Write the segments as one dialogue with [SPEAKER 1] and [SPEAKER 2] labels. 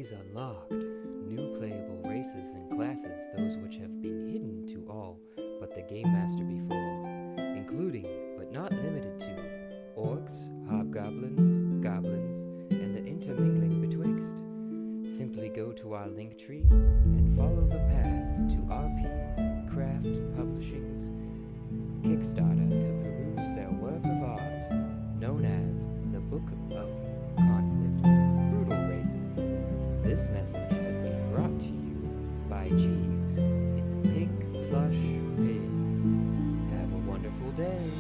[SPEAKER 1] is unlocked. New playable races and classes, those which have been hidden to all but the Game Master before, including, but not limited to, orcs, hobgoblins, goblins, and the intermingling betwixt. Simply go to our link tree and follow the path to RP Craft Publishing's Kickstarter to peruse their work of art, known as the Book of Conflict, Brutal Races. This message has been brought to you by Jeeves in the Pink Plush Pig. Have a wonderful day.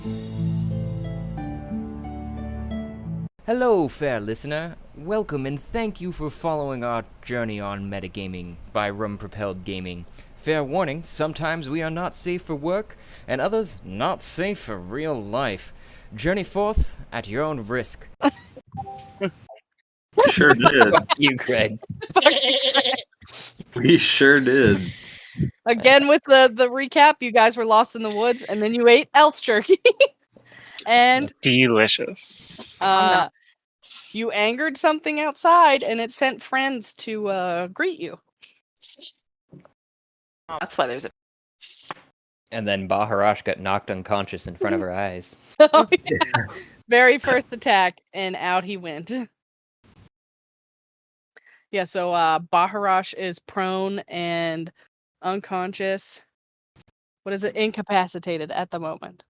[SPEAKER 1] Hello, fair listener. Welcome and thank you for following our journey on metagaming by Rum-Propelled Gaming. Fair warning, sometimes we are not safe for work, and others not safe for real life. Journey forth at your own risk.
[SPEAKER 2] Sure did.
[SPEAKER 1] You, Craig.
[SPEAKER 2] We sure did.
[SPEAKER 3] Again with the recap, you guys were lost in the woods, and then you ate elf jerky. And
[SPEAKER 4] delicious.
[SPEAKER 3] you angered something outside, and it sent friends to greet you.
[SPEAKER 5] That's why there's a.
[SPEAKER 1] And then Baharash got knocked unconscious in front of her eyes.
[SPEAKER 3] Very first attack, and out he went. Yeah, so Baharash is prone and unconscious. What is it? Incapacitated at the moment.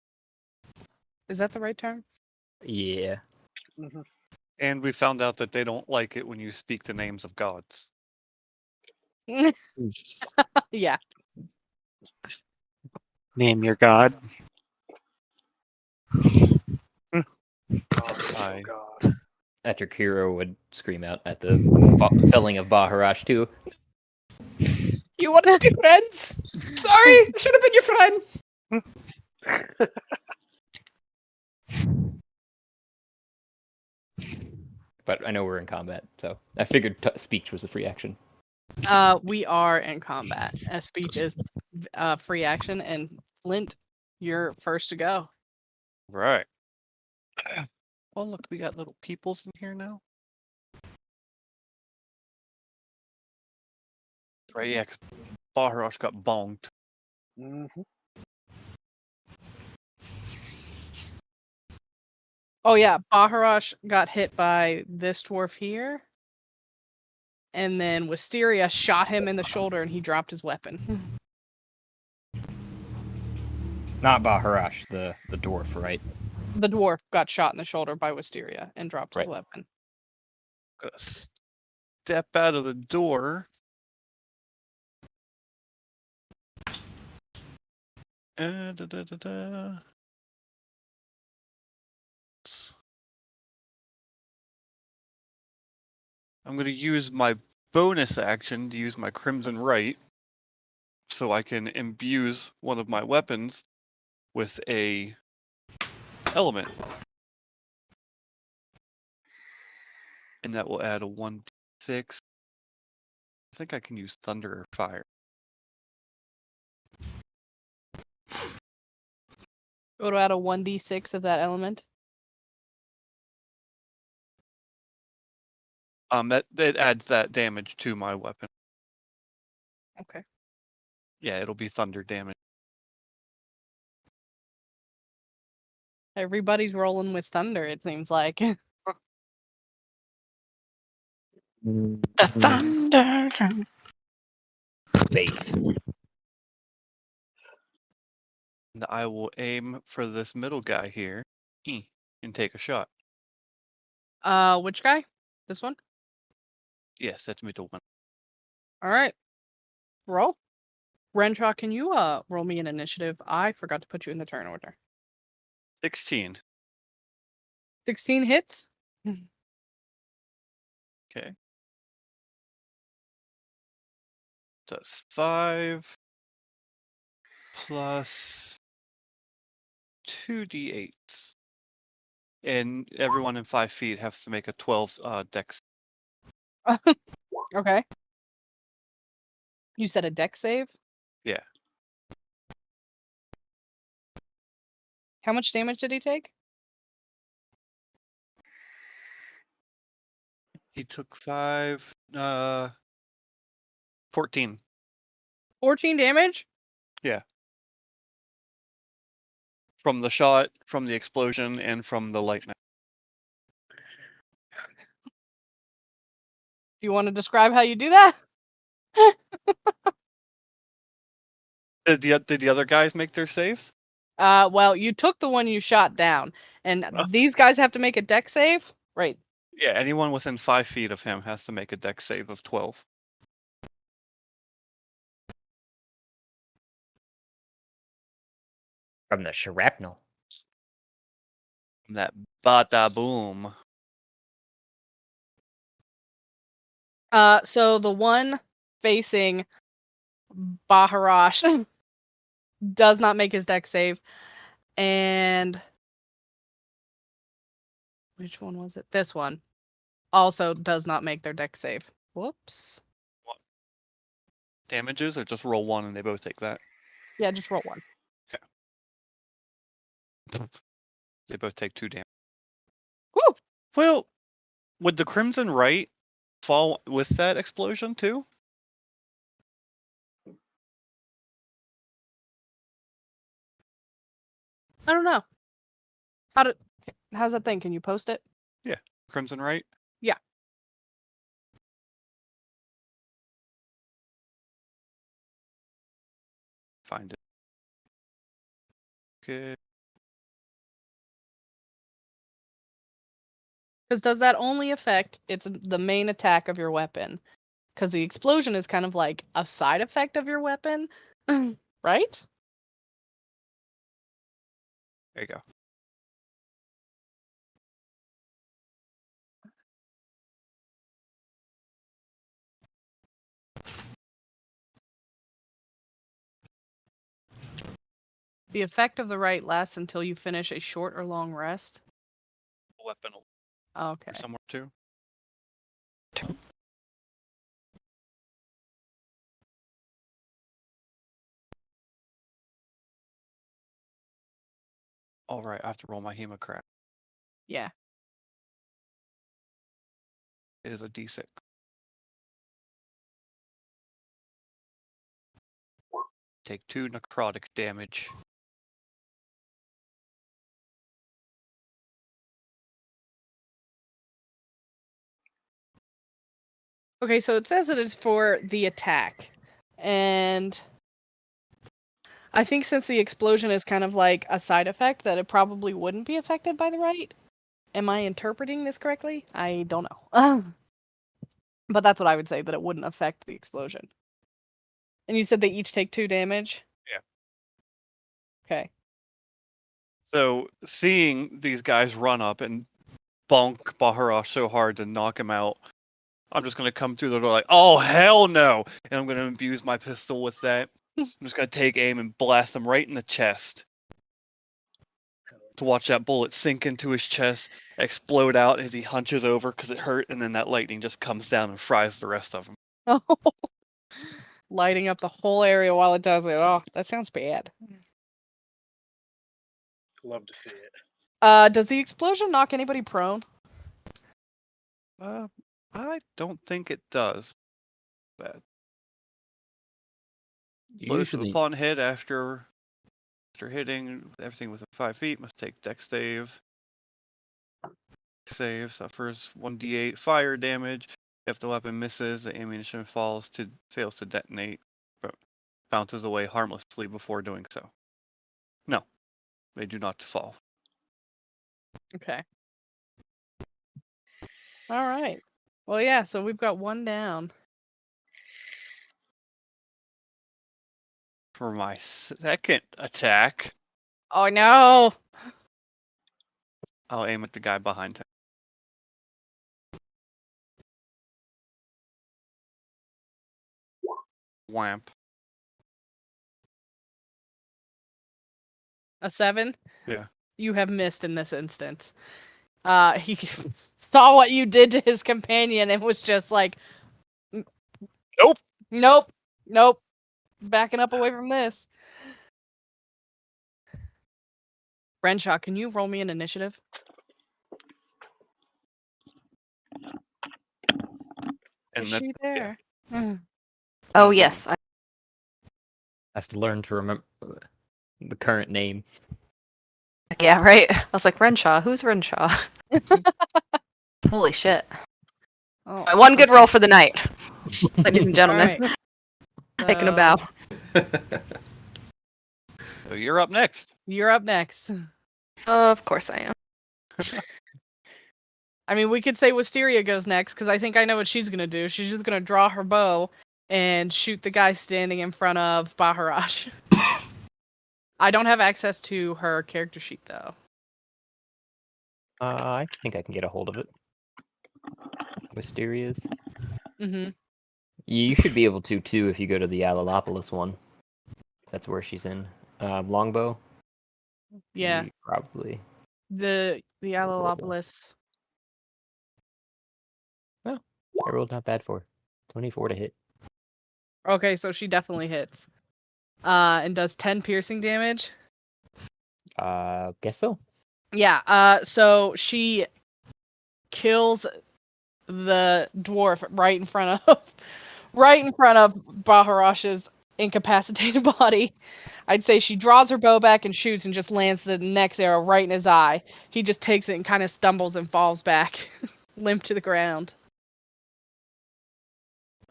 [SPEAKER 3] Is that the right term?
[SPEAKER 1] Yeah.
[SPEAKER 6] Mm-hmm.
[SPEAKER 4] And we found out that they don't like it when you speak the names of gods.
[SPEAKER 3] Yeah.
[SPEAKER 4] Name your god.
[SPEAKER 6] Oh, God.
[SPEAKER 1] Etrakira would scream out at the felling of Baharash too.
[SPEAKER 3] You want to be friends? Sorry, I should have been your friend.
[SPEAKER 1] But I know we're in combat, so I figured speech was a free action.
[SPEAKER 3] We are in combat. Speech is free action, and Flint, you're first to go.
[SPEAKER 4] Right. Oh, look, we got little peoples in here now. Right, yeah, 'cause Baharash got bonked.
[SPEAKER 6] Mm-hmm.
[SPEAKER 3] Oh yeah, Baharash got hit by this dwarf here. And then Wisteria shot him in the shoulder and he dropped his weapon.
[SPEAKER 1] Not Baharash, the dwarf, right?
[SPEAKER 3] The dwarf got shot in the shoulder by Wisteria and dropped his weapon.
[SPEAKER 4] Gotta step out of the door. I'm going to use my bonus action to use my Crimson Right so I can imbue one of my weapons with a element. And that will add a 1d6. I think I can use thunder or fire.
[SPEAKER 3] Go to add a 1d6 of that element.
[SPEAKER 4] That adds that damage to my weapon.
[SPEAKER 3] Okay.
[SPEAKER 4] Yeah, it'll be thunder damage.
[SPEAKER 3] Everybody's rolling with thunder, it seems like.
[SPEAKER 4] The
[SPEAKER 5] thunder.
[SPEAKER 1] Base.
[SPEAKER 4] And I will aim for this middle guy here and take a shot.
[SPEAKER 3] Which guy? This one?
[SPEAKER 4] Yes, that's middle one.
[SPEAKER 3] All right. Roll. Wrenshaw, can you roll me an initiative? I forgot to put you in the turn order.
[SPEAKER 4] 16.
[SPEAKER 3] 16 hits.
[SPEAKER 4] Okay. That's 5 plus 2d8s. And everyone in 5 feet has to make a 12 dex.
[SPEAKER 3] Okay. You said a dex save?
[SPEAKER 4] Yeah.
[SPEAKER 3] How much damage did he take?
[SPEAKER 4] He took 5, 14.
[SPEAKER 3] 14 damage?
[SPEAKER 4] From the shot, from the explosion, and from the lightning.
[SPEAKER 3] Do you want to describe how you do that?
[SPEAKER 4] Did the other guys make their saves?
[SPEAKER 3] Well, you took the one you shot down, and these guys have to make a deck save? Right.
[SPEAKER 4] Yeah, anyone within 5 feet of him has to make a dex save of 12.
[SPEAKER 1] From the shrapnel.
[SPEAKER 4] From that bada boom.
[SPEAKER 3] So the one facing Baharash does not make his deck save. And which one was it? This one also does not make their deck save. Whoops.
[SPEAKER 4] Damages, or just roll 1 and they both take that?
[SPEAKER 3] Yeah, just roll 1.
[SPEAKER 4] They both take 2 damage.
[SPEAKER 3] Woo!
[SPEAKER 4] Well, would the Crimson Right fall with that explosion too?
[SPEAKER 3] I don't know. How's that thing? Can you post it?
[SPEAKER 4] Crimson Right?
[SPEAKER 3] Yeah.
[SPEAKER 4] Find it. Okay.
[SPEAKER 3] Because does that only affect the main attack of your weapon? Because the explosion is kind of like a side effect of your weapon, right?
[SPEAKER 4] There you go.
[SPEAKER 3] The effect of the right lasts until you finish a short or long rest.
[SPEAKER 4] Weapon
[SPEAKER 3] Okay.
[SPEAKER 4] or somewhere too. All right, I have to roll my hemocrat.
[SPEAKER 3] Yeah.
[SPEAKER 4] It is a d6. Take 2 necrotic damage.
[SPEAKER 3] Okay, so it says that it's for the attack. And I think since the explosion is kind of like a side effect, that it probably wouldn't be affected by the right. Am I interpreting this correctly? I don't know. But that's what I would say, that it wouldn't affect the explosion. And you said they each take 2 damage?
[SPEAKER 4] Yeah.
[SPEAKER 3] Okay.
[SPEAKER 4] So seeing these guys run up and bonk Baharash so hard to knock him out, I'm just gonna come through the door like, oh hell no! And I'm gonna imbue my pistol with that. I'm just gonna take aim and blast him right in the chest. To watch that bullet sink into his chest, explode out as he hunches over because it hurt, and then that lightning just comes down and fries the rest of him.
[SPEAKER 3] Oh, lighting up the whole area while it does it. Oh, that sounds bad.
[SPEAKER 6] Love to see it.
[SPEAKER 3] Does the explosion knock anybody prone?
[SPEAKER 4] I don't think it does. That explosive
[SPEAKER 1] Usually,
[SPEAKER 4] upon hit after hitting everything within 5 feet must take dex save. Save suffers 1d8 fire damage. If the weapon misses, the ammunition fails to detonate, but bounces away harmlessly before doing so. No, they do not fall.
[SPEAKER 3] Okay. All right. Well, yeah, so we've got 1 down.
[SPEAKER 4] For my second attack,
[SPEAKER 3] Oh, no!
[SPEAKER 4] I'll aim at the guy behind him. Whamp.
[SPEAKER 3] A 7?
[SPEAKER 4] Yeah.
[SPEAKER 3] You have missed in this instance. He saw what you did to his companion and was just like,
[SPEAKER 4] Nope.
[SPEAKER 3] Nope. Nope. Backing up away from this. Wrenshaw, can you roll me an initiative?
[SPEAKER 4] And
[SPEAKER 3] Is
[SPEAKER 4] that,
[SPEAKER 3] she there?
[SPEAKER 5] Oh yes,
[SPEAKER 1] Has to learn to remember the current name.
[SPEAKER 5] yeah, right. I was like, Wrenshaw. Who's Wrenshaw? Holy shit!
[SPEAKER 3] Oh,
[SPEAKER 5] My one good
[SPEAKER 3] okay.
[SPEAKER 5] roll for the night, ladies and
[SPEAKER 3] All
[SPEAKER 5] gentlemen.
[SPEAKER 3] right.
[SPEAKER 5] Taking a bow.
[SPEAKER 4] So you're up next.
[SPEAKER 3] You're up next.
[SPEAKER 5] Of course I am.
[SPEAKER 3] I mean, we could say Wisteria goes next because I think I know what she's gonna do. She's just gonna draw her bow and shoot the guy standing in front of Baharash. I don't have access to her character sheet though.
[SPEAKER 1] I think I can get a hold of it. Wisteria's.
[SPEAKER 3] Mm-hmm.
[SPEAKER 1] You should be able to too if you go to the Alalopolis one. That's where she's in. Longbow.
[SPEAKER 3] Yeah,
[SPEAKER 1] Probably.
[SPEAKER 3] the Alalopolis.
[SPEAKER 1] I rolled not bad for 24 to hit.
[SPEAKER 3] Okay, so she definitely hits. And does 10 piercing damage.
[SPEAKER 1] Guess so.
[SPEAKER 3] Yeah. So she kills the dwarf right in front of Baharash's incapacitated body. I'd say she draws her bow back and shoots and just lands the next arrow right in his eye. He just takes it and kind of stumbles and falls back, limp to the ground.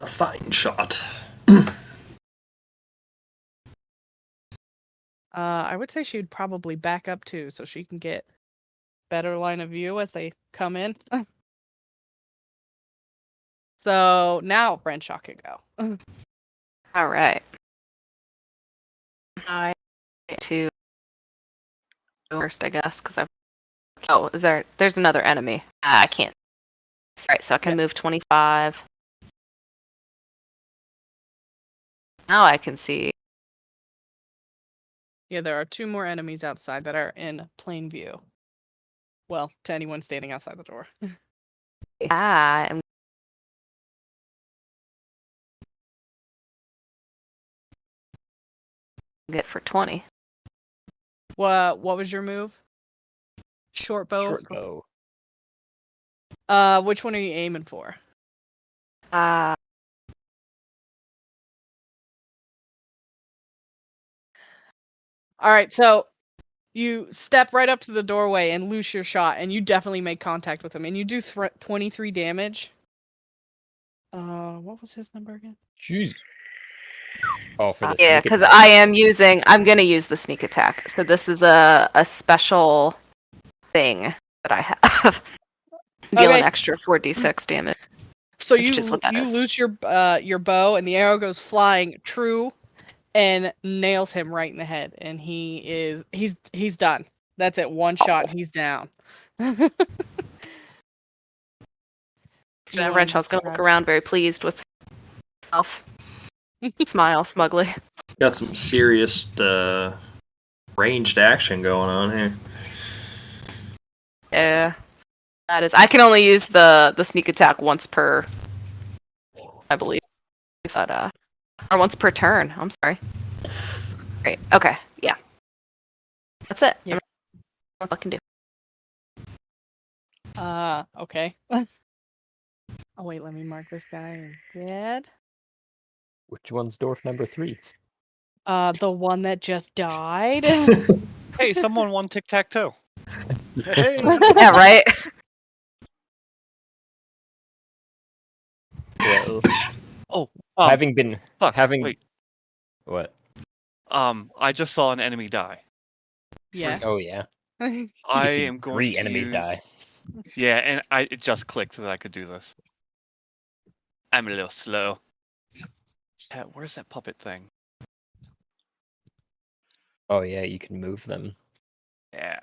[SPEAKER 7] A fine shot.
[SPEAKER 3] I would say she'd probably back up too, so she can get better line of view as they come in. So now Wrenshaw can go.
[SPEAKER 5] All right. I to first, I guess, because I've. Oh, is there? There's another enemy. I can't. All right, so I can move 25. Now I can see.
[SPEAKER 3] Yeah, there are 2 more enemies outside that are in plain view. Well, to anyone standing outside the door.
[SPEAKER 5] I'm good for 20.
[SPEAKER 3] What was your move? Short bow.
[SPEAKER 1] Short bow.
[SPEAKER 3] Which one are you aiming for?
[SPEAKER 5] Uh,
[SPEAKER 3] All right, so you step right up to the doorway and loose your shot, and you definitely make contact with him, and you do 23 damage. What was his number again?
[SPEAKER 1] Jeez. Oh, for the
[SPEAKER 5] yeah,
[SPEAKER 1] sneak
[SPEAKER 5] because
[SPEAKER 1] attack.
[SPEAKER 5] I'm gonna use the sneak attack. So this is a special thing that I have. Deal an extra 4d6 damage.
[SPEAKER 3] So
[SPEAKER 5] Which is what that is.
[SPEAKER 3] loose your bow, and the arrow goes flying true, and nails him right in the head, and he's done. That's it. One shot, and he's down.
[SPEAKER 5] Wrenshaw's gonna look around very pleased with himself. Smile smugly.
[SPEAKER 7] Got some serious ranged action going on here.
[SPEAKER 5] Yeah. That is. I can only use the sneak attack once per, I believe. But, or once per turn. I'm sorry. Great. Okay. Yeah. That's it.
[SPEAKER 3] Yeah.
[SPEAKER 5] What I can do.
[SPEAKER 3] Okay. Oh wait, let me mark this guy as dead.
[SPEAKER 1] Which one's dwarf number 3?
[SPEAKER 3] The one that just died.
[SPEAKER 4] Hey, someone won tic-tac-toe.
[SPEAKER 6] Hey.
[SPEAKER 5] Yeah. Right.
[SPEAKER 1] Well,
[SPEAKER 4] Oh,
[SPEAKER 1] having been
[SPEAKER 4] fuck.
[SPEAKER 1] having
[SPEAKER 4] Wait.
[SPEAKER 1] what?
[SPEAKER 4] I just saw an enemy die.
[SPEAKER 3] Yeah.
[SPEAKER 1] Oh yeah.
[SPEAKER 4] I
[SPEAKER 1] You see
[SPEAKER 4] am going
[SPEAKER 1] 3
[SPEAKER 4] to
[SPEAKER 1] enemies
[SPEAKER 4] use...
[SPEAKER 1] die.
[SPEAKER 4] Yeah, and it just clicked that I could do this. I'm a little slow. Where's that puppet thing?
[SPEAKER 1] Oh yeah, you can move them.
[SPEAKER 4] Yeah.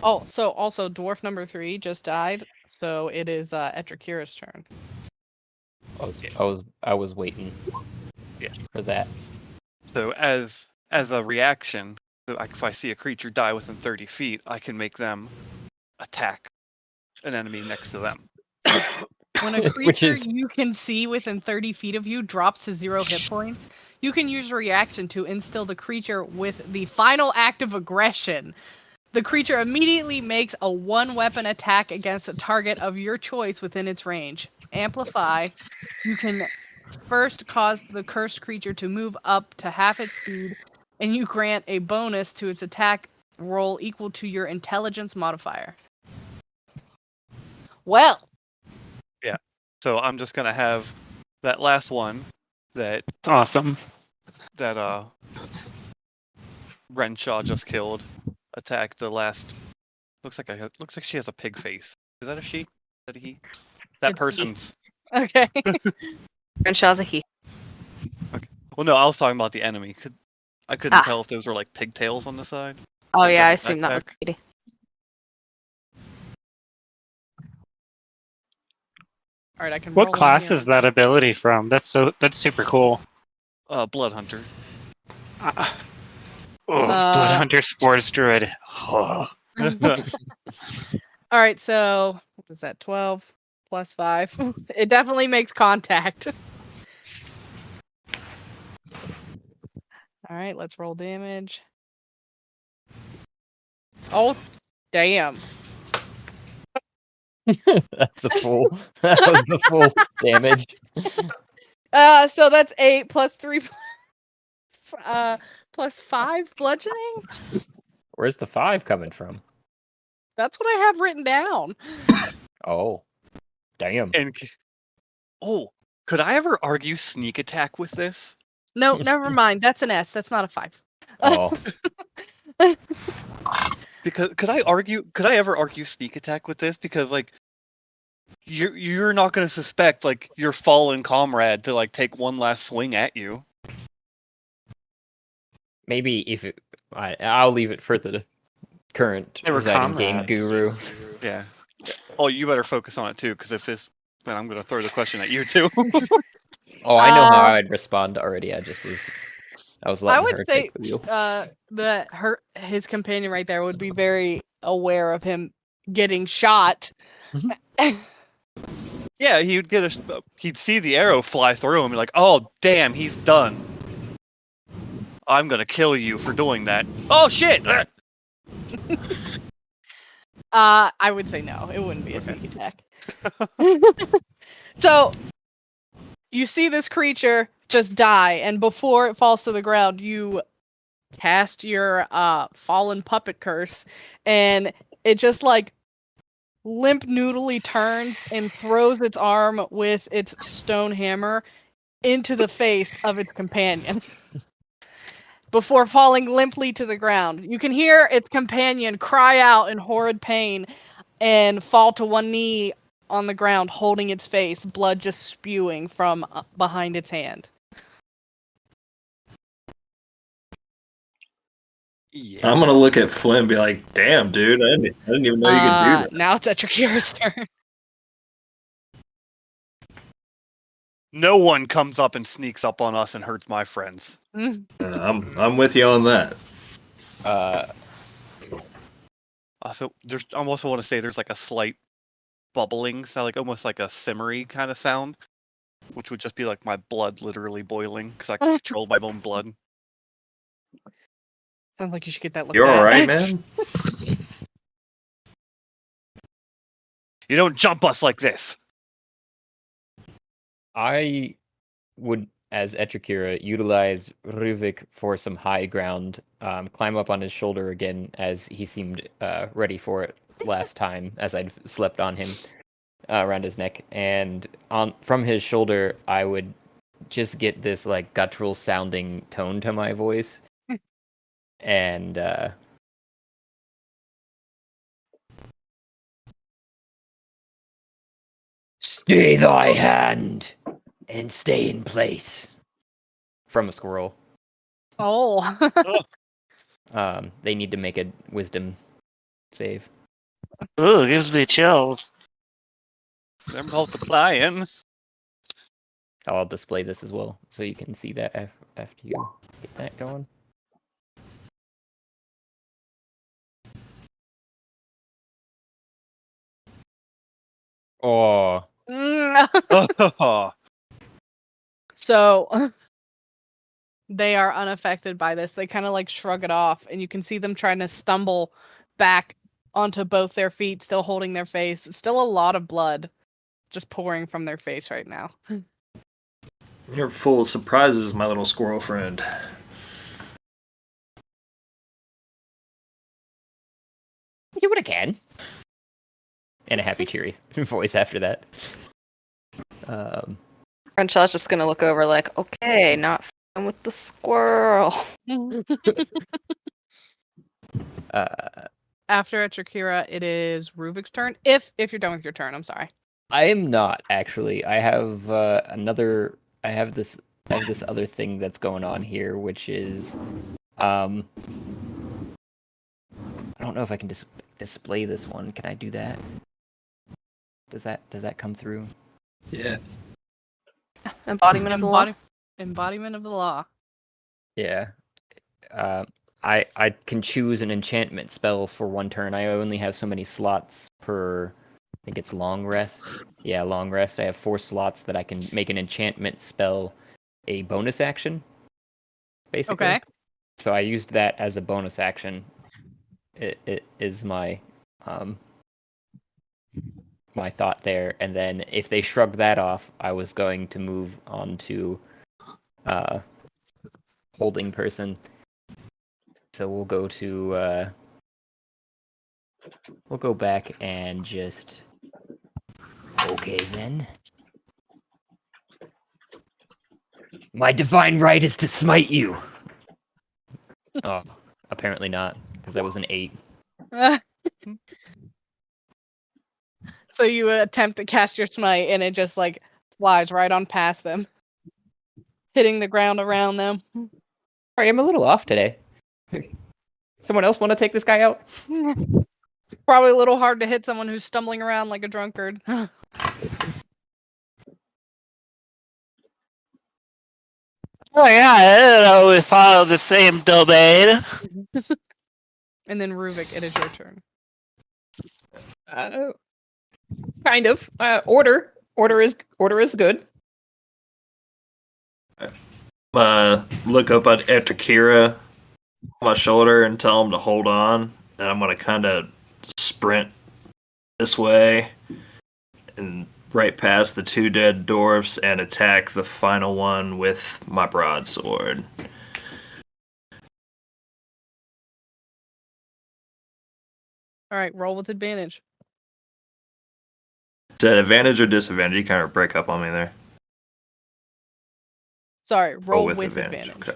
[SPEAKER 3] Oh, so also dwarf number 3 just died, so it is Etrakira's turn.
[SPEAKER 1] I was waiting.
[SPEAKER 4] Yeah.
[SPEAKER 1] For that.
[SPEAKER 4] So as a reaction, so if I see a creature die within 30 feet, I can make them attack an enemy next to them.
[SPEAKER 3] When a
[SPEAKER 8] Which
[SPEAKER 3] creature
[SPEAKER 8] is-
[SPEAKER 3] you can see within 30 feet of you drops to 0 hit points, you can use a reaction to instill the creature with the final act of aggression. The creature immediately makes a 1-weapon attack against a target of your choice within its range. Amplify. You can first cause the cursed creature to move up to half its speed, and you grant a bonus to its attack roll equal to your intelligence modifier. Well,
[SPEAKER 4] So I'm just gonna have that last one that
[SPEAKER 9] Awesome.
[SPEAKER 4] Wrenshaw just killed attack the last. Looks like she has a pig face. Is that a she? Is that a he? That
[SPEAKER 3] It's he.
[SPEAKER 4] person's.
[SPEAKER 3] okay.
[SPEAKER 5] Renshaw's a he.
[SPEAKER 4] Well, no, I was talking about the enemy. I couldn't tell if those were like pigtails on the side.
[SPEAKER 5] Oh
[SPEAKER 4] Like
[SPEAKER 5] yeah, I
[SPEAKER 4] a
[SPEAKER 5] assume that was
[SPEAKER 4] backpack.
[SPEAKER 5] Katie.
[SPEAKER 3] All right, I can
[SPEAKER 9] What
[SPEAKER 3] roll in
[SPEAKER 9] class
[SPEAKER 3] here.
[SPEAKER 9] is that ability from? That's super cool.
[SPEAKER 4] Blood Hunter.
[SPEAKER 9] Blood Hunter Sports Druid. Oh.
[SPEAKER 3] All right, so what is that? 12 plus 5. It definitely makes contact. All right, let's roll damage. Oh, damn.
[SPEAKER 8] That's a full. That was the full damage.
[SPEAKER 3] So that's 8 plus 3 plus 5 bludgeoning.
[SPEAKER 8] Where's the 5 coming from?
[SPEAKER 3] That's what I have written down.
[SPEAKER 8] Oh, damn.
[SPEAKER 4] And could I ever argue sneak attack with this?
[SPEAKER 3] No, never mind. That's an S. That's not a 5.
[SPEAKER 8] Oh,
[SPEAKER 4] Because could I ever argue sneak attack with this? Because like you're not going to suspect like your fallen comrade to like take one last swing at you.
[SPEAKER 8] maybe if it. I'll leave it for the current
[SPEAKER 9] They were
[SPEAKER 8] presiding game
[SPEAKER 9] comrades.
[SPEAKER 8] guru.
[SPEAKER 4] Yeah. Oh, you better focus on it too, because if this, then I'm going to throw the question at you too.
[SPEAKER 8] Oh, I know how
[SPEAKER 3] Uh,
[SPEAKER 8] I'd respond already. I was
[SPEAKER 3] I
[SPEAKER 8] letting
[SPEAKER 3] would
[SPEAKER 8] her
[SPEAKER 3] say
[SPEAKER 8] take the wheel.
[SPEAKER 3] that his companion right there would be very aware of him getting shot.
[SPEAKER 4] Yeah, he'd see the arrow fly through him and be like, oh damn, he's done. I'm gonna kill you for doing that. Oh shit!
[SPEAKER 3] I would say no. It wouldn't be a sneak attack. So you see this creature just die, and before it falls to the ground, you cast your fallen puppet curse, and it just like limp noodly turns and throws its arm with its stone hammer into the face of its companion before falling limply to the ground. You can hear its companion cry out in horrid pain and fall to one knee on the ground, holding its face, blood just spewing from behind its hand.
[SPEAKER 4] Yeah.
[SPEAKER 7] I'm gonna look at Flint and be like, "Damn, dude, I didn't even know you could do that."
[SPEAKER 3] Now it's Etrakira's turn.
[SPEAKER 4] No one comes up and sneaks up on us and hurts my friends.
[SPEAKER 7] I'm with you on that.
[SPEAKER 4] So I also want to say there's like a slight bubbling sound, like almost like a simmery kind of sound, which would just be like my blood literally boiling because I can control my own blood.
[SPEAKER 3] Sounds like you should get that looked
[SPEAKER 7] You're
[SPEAKER 3] at.
[SPEAKER 7] all right, man.
[SPEAKER 4] You don't jump us like this.
[SPEAKER 8] I would, as Etrakira, utilize Ruuvik for some high ground, climb up on his shoulder again as he seemed ready for it last time, as I'd slept on him around his neck, and from his shoulder, I would just get this like guttural sounding tone to my voice, and stay thy hand and stay in place. From a squirrel.
[SPEAKER 3] Oh.
[SPEAKER 8] They need to make a wisdom save.
[SPEAKER 9] Ooh, gives me chills.
[SPEAKER 4] They're multiplying.
[SPEAKER 8] I'll display this as well, so you can see that after you get that going. Oh,
[SPEAKER 3] So they are unaffected by this. They kind of like shrug it off, and you can see them trying to stumble back onto both their feet, still holding their face. Still a lot of blood just pouring from their face right now.
[SPEAKER 7] You're full of surprises, my little squirrel friend.
[SPEAKER 8] Do what I can. And a happy, cheery voice after that.
[SPEAKER 5] Wrenshaw's just gonna look over like, okay, not f***ing with the squirrel.
[SPEAKER 3] After Etrakira, it is Ruuvik's turn. If you're done with your turn, I'm sorry.
[SPEAKER 8] I am not actually. I have I have this other thing that's going on here, which is I don't know if I can display this one. Can I do that? Does that come through?
[SPEAKER 7] Yeah.
[SPEAKER 5] Embodiment of the law.
[SPEAKER 3] Embodiment of the law.
[SPEAKER 8] Yeah. I can choose an enchantment spell for one turn. I only have so many slots per. I think it's long rest. Yeah, long rest. I have 4 slots that I can make an enchantment spell a bonus action. Basically.
[SPEAKER 3] Okay.
[SPEAKER 8] So I used that as a bonus action. It is my my thought there, and then if they shrugged that off, I was going to move on to holding person. So we'll go to we'll go back and just okay then. My divine right is to smite you. Oh, apparently not, because that was an 8.
[SPEAKER 3] So you attempt to cast your smite, and it just like flies right on past them, hitting the ground around them.
[SPEAKER 8] Sorry, I'm a little off today. Someone else want to take this guy out?
[SPEAKER 3] Probably a little hard to hit someone who's stumbling around like a drunkard.
[SPEAKER 9] Oh yeah, I don't know we follow the same domain.
[SPEAKER 3] And then Ruuvik, it is your turn.
[SPEAKER 8] Kind of. Order is good.
[SPEAKER 7] Look up at Etrakira on my shoulder and tell him to hold on. And I'm gonna kind of sprint this way and right past the 2 dead dwarfs and attack the final one with my broadsword.
[SPEAKER 3] All right, roll with advantage.
[SPEAKER 7] Is that advantage or disadvantage? You kind of break up on me there.
[SPEAKER 3] Sorry, roll with advantage.
[SPEAKER 7] Okay.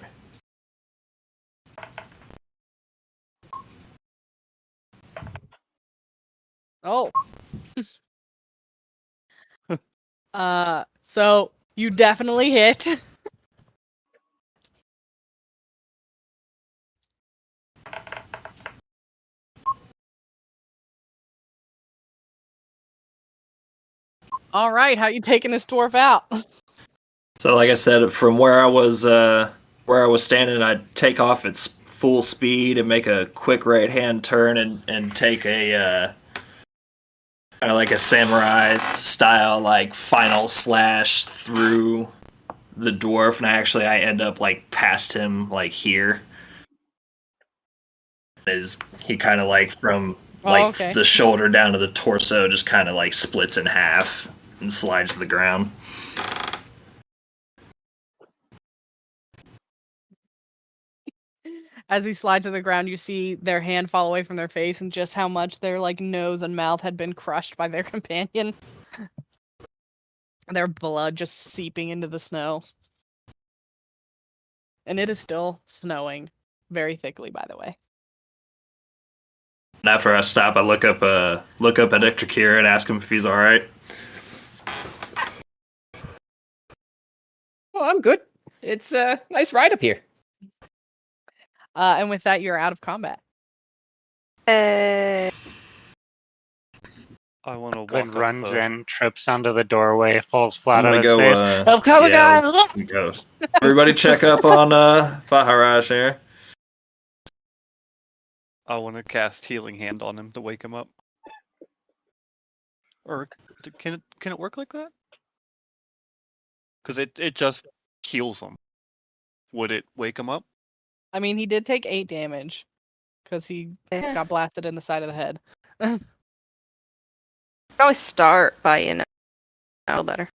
[SPEAKER 3] Oh. So you definitely hit. All right, how you taking this dwarf out?
[SPEAKER 7] So, like I said, from where I was standing, I'd take off its full speed and make a quick right hand turn and take a kind of like a samurai style like final slash through the dwarf, and I end up like past him like here. He kind of like from like the shoulder down to the torso just kind of like splits in half and slides to the ground.
[SPEAKER 3] As he slides to the ground, you see their hand fall away from their face and just how much their like nose and mouth had been crushed by their companion. Their blood just seeping into the snow. And it is still snowing very thickly, by the way.
[SPEAKER 7] And after I stop, I look up at Etrakira and ask him if he's all right.
[SPEAKER 8] Oh, I'm good. It's a nice ride up here.
[SPEAKER 3] And with that, you're out of combat.
[SPEAKER 4] I want to walk
[SPEAKER 9] Glenn
[SPEAKER 4] up,
[SPEAKER 9] runs in, trips onto the doorway, falls flat
[SPEAKER 7] I'm
[SPEAKER 9] on
[SPEAKER 7] gonna
[SPEAKER 9] his
[SPEAKER 7] go,
[SPEAKER 9] face. I'm coming,
[SPEAKER 7] yeah,
[SPEAKER 9] guys!
[SPEAKER 7] Go. Everybody check up on Baharash here.
[SPEAKER 4] I want to cast Healing Hand on him to wake him up. Or can it work like that? Because it just heals him. Would it wake him up?
[SPEAKER 3] I mean, he did take 8 damage because he got blasted in the side of the head.
[SPEAKER 5] You can always start by, better.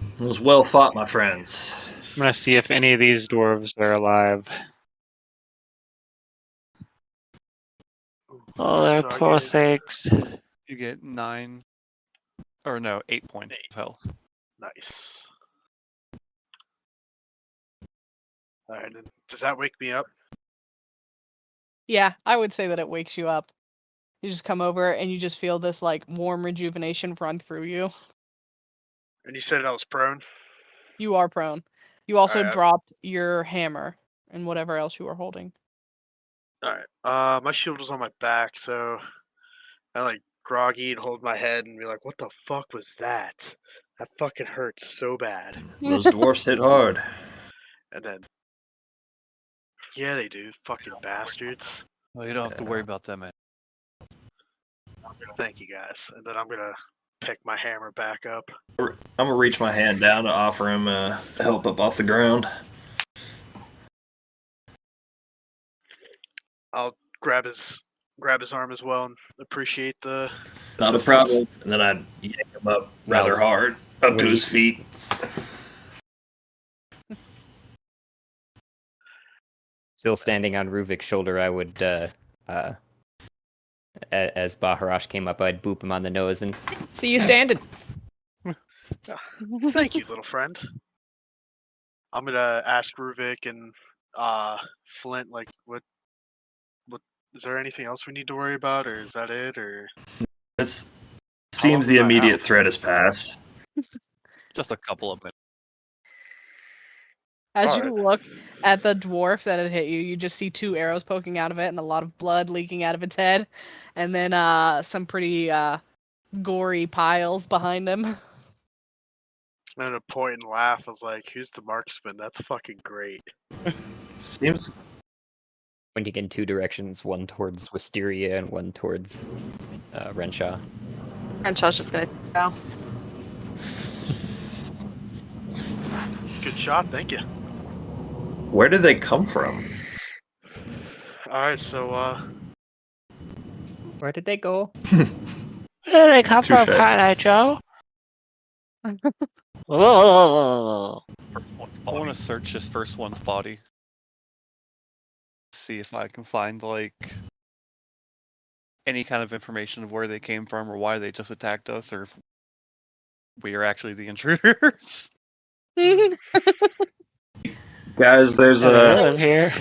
[SPEAKER 7] It was well fought, my friends.
[SPEAKER 9] I'm gonna see if any of these dwarves are alive. Oh, they're
[SPEAKER 6] So I
[SPEAKER 9] poor
[SPEAKER 6] get
[SPEAKER 9] things.
[SPEAKER 4] You get 8 points of health.
[SPEAKER 6] nice. All right, then does that wake me up?
[SPEAKER 3] Yeah, I would say that it wakes you up. You just come over and you just feel this like warm rejuvenation run through you.
[SPEAKER 6] And you said I was prone.
[SPEAKER 3] You are prone. You also
[SPEAKER 6] Alright.
[SPEAKER 3] dropped your hammer and whatever else you were holding.
[SPEAKER 6] All right. My shield was on my back, so I like groggy and hold my head and be like, "What the fuck was that? That fucking hurts so bad."
[SPEAKER 7] Those dwarfs hit hard.
[SPEAKER 6] And then, yeah, they do. Fucking bastards.
[SPEAKER 4] Well, you don't have to worry about them.
[SPEAKER 6] Thank you guys. And then I'm gonna pick my hammer back up.
[SPEAKER 7] I'm gonna reach my hand down to offer him help up off the ground.
[SPEAKER 6] I'll grab his arm as well and appreciate the
[SPEAKER 7] Not a
[SPEAKER 6] assistance.
[SPEAKER 7] problem. And then I yank him up rather
[SPEAKER 8] Well,
[SPEAKER 7] hard up
[SPEAKER 8] when
[SPEAKER 7] to
[SPEAKER 8] you-
[SPEAKER 7] his feet.
[SPEAKER 8] Still standing on Ruuvik's shoulder, I would, as Baharash came up, I'd boop him on the nose and see you standing.
[SPEAKER 6] Thank you, little friend. I'm gonna ask Ruuvik and Flint, like, what is there anything else we need to worry about, or is that it, or
[SPEAKER 7] It
[SPEAKER 6] How
[SPEAKER 7] seems
[SPEAKER 6] long
[SPEAKER 7] the
[SPEAKER 6] was I
[SPEAKER 7] immediate
[SPEAKER 6] out?
[SPEAKER 7] threat has passed.
[SPEAKER 4] Just a couple of minutes.
[SPEAKER 3] As you
[SPEAKER 6] Alright.
[SPEAKER 3] look at the dwarf that had hit you, you just see 2 arrows poking out of it and a lot of blood leaking out of its head. And then some pretty gory piles behind him.
[SPEAKER 6] I'm gonna point and laugh. I was like, "Who's the marksman? That's fucking great."
[SPEAKER 7] Seems
[SPEAKER 8] Pointing in 2 directions, one towards Wisteria and one towards Wrenshaw.
[SPEAKER 5] Wrenshaw's just gonna go.
[SPEAKER 6] Good shot, thank you.
[SPEAKER 7] where did they come from?
[SPEAKER 6] Alright, so
[SPEAKER 8] Where did they go?
[SPEAKER 9] Where do they come from,
[SPEAKER 7] Touche.
[SPEAKER 9] Cotton Eye Joe? Oh,
[SPEAKER 4] I want to search this first one's body. See if I can find any kind of information of where they came from or why they just attacked us, or if we are actually the intruders.
[SPEAKER 7] Guys, there's
[SPEAKER 9] they
[SPEAKER 7] a.
[SPEAKER 9] live here.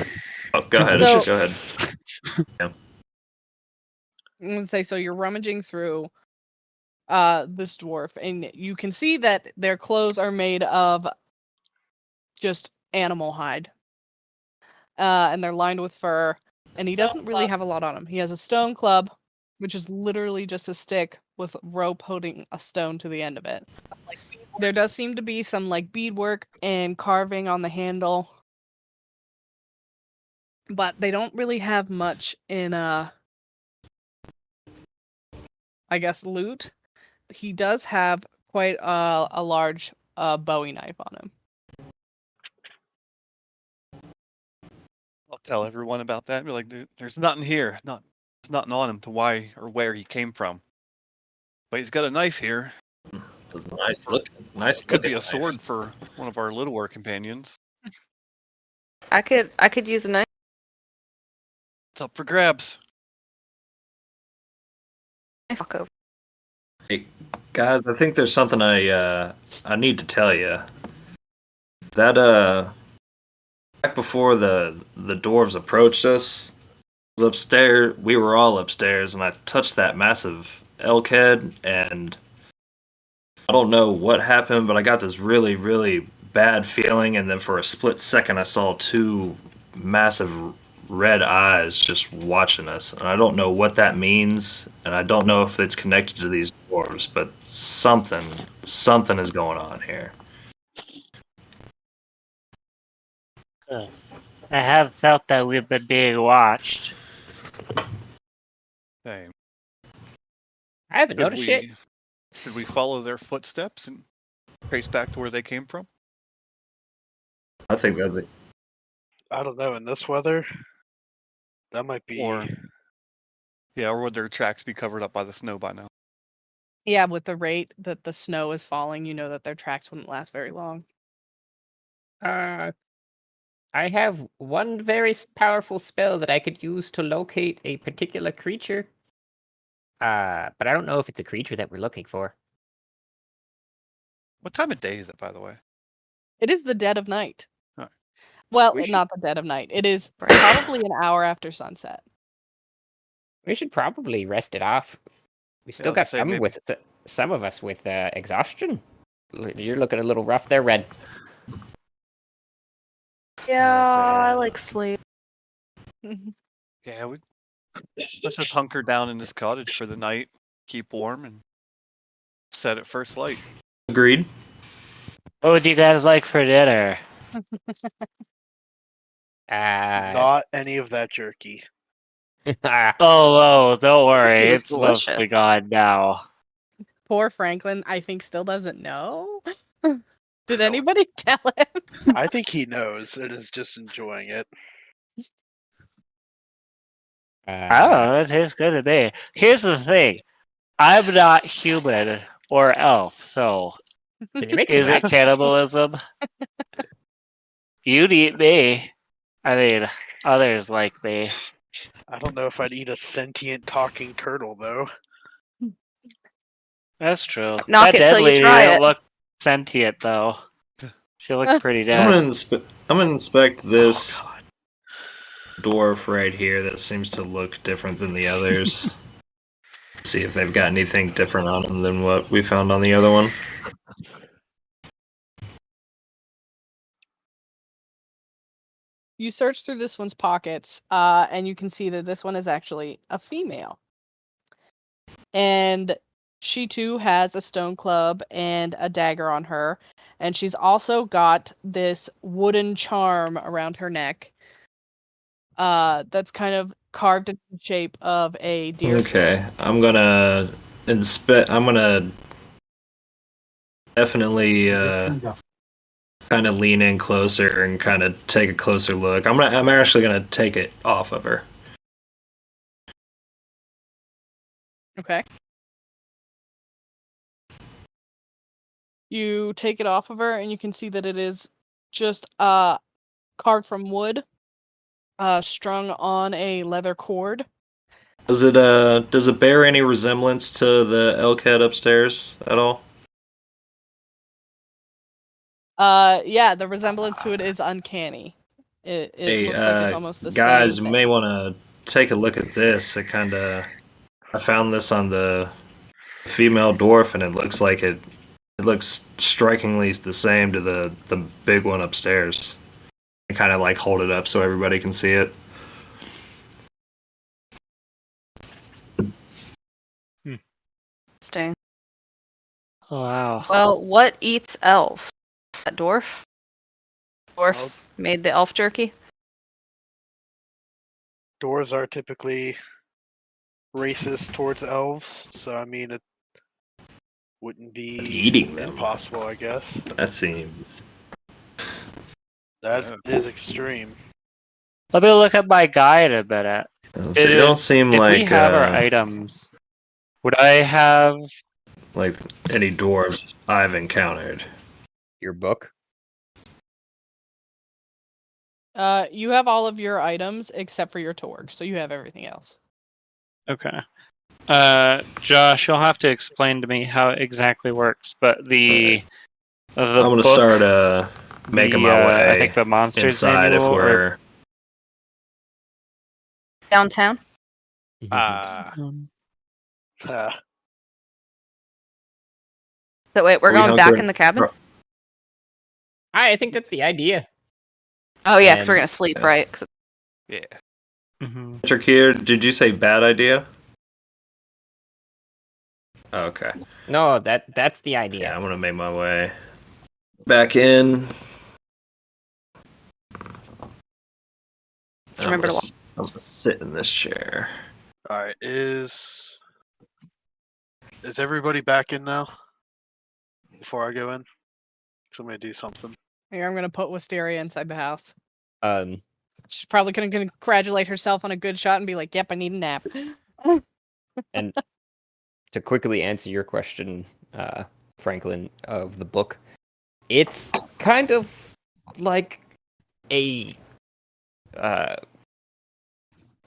[SPEAKER 7] Oh, go ahead.
[SPEAKER 3] So-
[SPEAKER 7] Go ahead.
[SPEAKER 3] I'm gonna say, so you're rummaging through this dwarf, and you can see that their clothes are made of just animal hide. And they're lined with fur, and he doesn't really have a lot on him. He has a stone club, which is literally just a stick with rope holding a stone to the end of it. There does seem to be some like beadwork and carving on the handle, but they don't really have much in I guess loot. He does have quite a large Bowie knife on him.
[SPEAKER 4] I'll tell everyone about that. Be like, "Dude, there's nothing here. There's nothing on him to why or where he came from. But he's got a knife here.
[SPEAKER 7] Nice look. Nice.
[SPEAKER 4] Could be
[SPEAKER 7] looking
[SPEAKER 4] a sword
[SPEAKER 7] knife.
[SPEAKER 4] for one of our littler companions.
[SPEAKER 5] I could use a knife.
[SPEAKER 4] It's up for grabs."
[SPEAKER 5] Walk over.
[SPEAKER 7] Guys, I think there's something I need to tell you. That back before the dwarves approached us, I was upstairs. We were all upstairs, and I touched that massive elk head, and I don't know what happened, but I got this really, really bad feeling, and then for a split second, I saw 2 massive red eyes just watching us, and I don't know what that means, and I don't know if it's connected to these dwarves, but something is going on here.
[SPEAKER 9] I have felt that we've been being watched.
[SPEAKER 4] Same.
[SPEAKER 8] I haven't
[SPEAKER 4] Should
[SPEAKER 8] noticed shit.
[SPEAKER 4] Should we follow their footsteps and trace back to where they came from?
[SPEAKER 7] I think that's it.
[SPEAKER 6] I don't know. In this weather, that might be.
[SPEAKER 4] Or would their tracks be covered up by the snow by now?
[SPEAKER 3] Yeah, with the rate that the snow is falling, you know that their tracks wouldn't last very long.
[SPEAKER 8] I have one very powerful spell that I could use to locate a particular creature. But I don't know if it's a creature that we're looking for.
[SPEAKER 4] What time of day is it, by the way?
[SPEAKER 3] It is the dead of night.
[SPEAKER 4] Alright.
[SPEAKER 3] Well,
[SPEAKER 8] We should-
[SPEAKER 3] not the dead of night. It is probably an hour after sunset.
[SPEAKER 8] We should probably rest it off. We still
[SPEAKER 4] I
[SPEAKER 8] got
[SPEAKER 4] was gonna say,
[SPEAKER 8] some
[SPEAKER 4] maybe-
[SPEAKER 8] with some of us with exhaustion. You're looking a little rough there, Red.
[SPEAKER 5] Yeah, I like sleep.
[SPEAKER 4] Yeah, let's just hunker down in this cottage for the night, keep warm, and set at first light.
[SPEAKER 7] Agreed.
[SPEAKER 9] What would you guys like for dinner?
[SPEAKER 6] Not any of that jerky.
[SPEAKER 9] Oh, don't worry.
[SPEAKER 5] It was
[SPEAKER 9] It's mostly
[SPEAKER 5] delicious.
[SPEAKER 9] gone now.
[SPEAKER 3] Poor Franklin, I think, still doesn't know. Did anybody tell him?
[SPEAKER 6] I think he knows and is just enjoying it.
[SPEAKER 9] I don't know. It tastes good to me. Here's the thing. I'm not human or elf, so
[SPEAKER 8] Can you make
[SPEAKER 9] is
[SPEAKER 8] some
[SPEAKER 9] it cannibalism? You'd eat me. I mean, others like me.
[SPEAKER 6] I don't know if I'd eat a sentient talking turtle though.
[SPEAKER 9] That's true.
[SPEAKER 5] Knock
[SPEAKER 9] That
[SPEAKER 5] it
[SPEAKER 9] dead
[SPEAKER 5] till you
[SPEAKER 9] lady
[SPEAKER 5] try
[SPEAKER 9] didn't
[SPEAKER 5] it.
[SPEAKER 9] look sentient though. She looked pretty
[SPEAKER 7] I'm
[SPEAKER 9] dead.
[SPEAKER 7] gonna inspect this
[SPEAKER 6] Oh, God.
[SPEAKER 7] dwarf right here that seems to look different than the others. See if they've got anything different on them than what we found on the other one.
[SPEAKER 3] You search through this one's pockets, and you can see that this one is actually a female. And she too has a stone club and a dagger on her. And she's also got this wooden charm around her neck. That's kind of carved in the shape of a deer.
[SPEAKER 7] Okay, I'm gonna inspect. I'm gonna definitely kind of lean in closer and kind of take a closer look. I'm actually gonna take it off of her.
[SPEAKER 3] Okay. You take it off of her, and you can see that it is just carved from wood, strung on a leather cord.
[SPEAKER 7] Does it bear any resemblance to the elk head upstairs at all?
[SPEAKER 3] Yeah, the resemblance to it is uncanny. It
[SPEAKER 7] Hey,
[SPEAKER 3] looks like it's almost the
[SPEAKER 7] guys,
[SPEAKER 3] same
[SPEAKER 7] you
[SPEAKER 3] thing.
[SPEAKER 7] may want to take a look at this. I found this on the female dwarf, and it looks like it looks strikingly the same to the big one upstairs. I kind of like hold it up so everybody can see it.
[SPEAKER 5] Interesting.
[SPEAKER 9] Oh, wow.
[SPEAKER 5] Well, what eats elf? That dwarf? Dwarfs made the elf jerky?
[SPEAKER 6] Dwarves are typically racist towards elves, so I mean it wouldn't be
[SPEAKER 7] Eating them.
[SPEAKER 6] impossible, I guess.
[SPEAKER 7] That seems.
[SPEAKER 6] That is extreme.
[SPEAKER 9] Let me look at my guide a minute.
[SPEAKER 7] They don't seem
[SPEAKER 9] If
[SPEAKER 7] like
[SPEAKER 9] we have our items, would I have...
[SPEAKER 7] like any dwarves I've encountered.
[SPEAKER 8] Your book?
[SPEAKER 3] You have all of your items except for your torg, so you have everything else.
[SPEAKER 9] Okay. Josh, you'll have to explain to me how it exactly works, but the
[SPEAKER 7] I'm gonna
[SPEAKER 9] book,
[SPEAKER 7] start making my way.
[SPEAKER 9] I think the monsters
[SPEAKER 7] inside if
[SPEAKER 9] manual,
[SPEAKER 7] we're.
[SPEAKER 5] Downtown?
[SPEAKER 6] Ah.
[SPEAKER 5] So wait, we're
[SPEAKER 7] We
[SPEAKER 5] going back
[SPEAKER 7] hunker-
[SPEAKER 5] in the cabin?
[SPEAKER 8] I think that's the idea.
[SPEAKER 5] Oh yeah, because we're
[SPEAKER 8] And-
[SPEAKER 5] gonna sleep,
[SPEAKER 7] Yeah.
[SPEAKER 5] right? 'Cause
[SPEAKER 4] Yeah.
[SPEAKER 9] Mhm.
[SPEAKER 7] Etrakira, did you say bad idea? Okay.
[SPEAKER 8] No, that's the idea.
[SPEAKER 7] Yeah, I'm gonna make my way back in.
[SPEAKER 5] Just remember to walk.
[SPEAKER 7] I'm gonna sit in this chair.
[SPEAKER 6] Alright, is Is everybody back in now? Before I go in? Because I'm going to do something.
[SPEAKER 3] Here, I'm gonna put Wisteria inside the house.
[SPEAKER 8] Um,
[SPEAKER 3] She's probably gonna congratulate herself on a good shot and be like, "Yep, I need a nap."
[SPEAKER 8] and to quickly answer your question, Franklin, of the book, it's kind of like a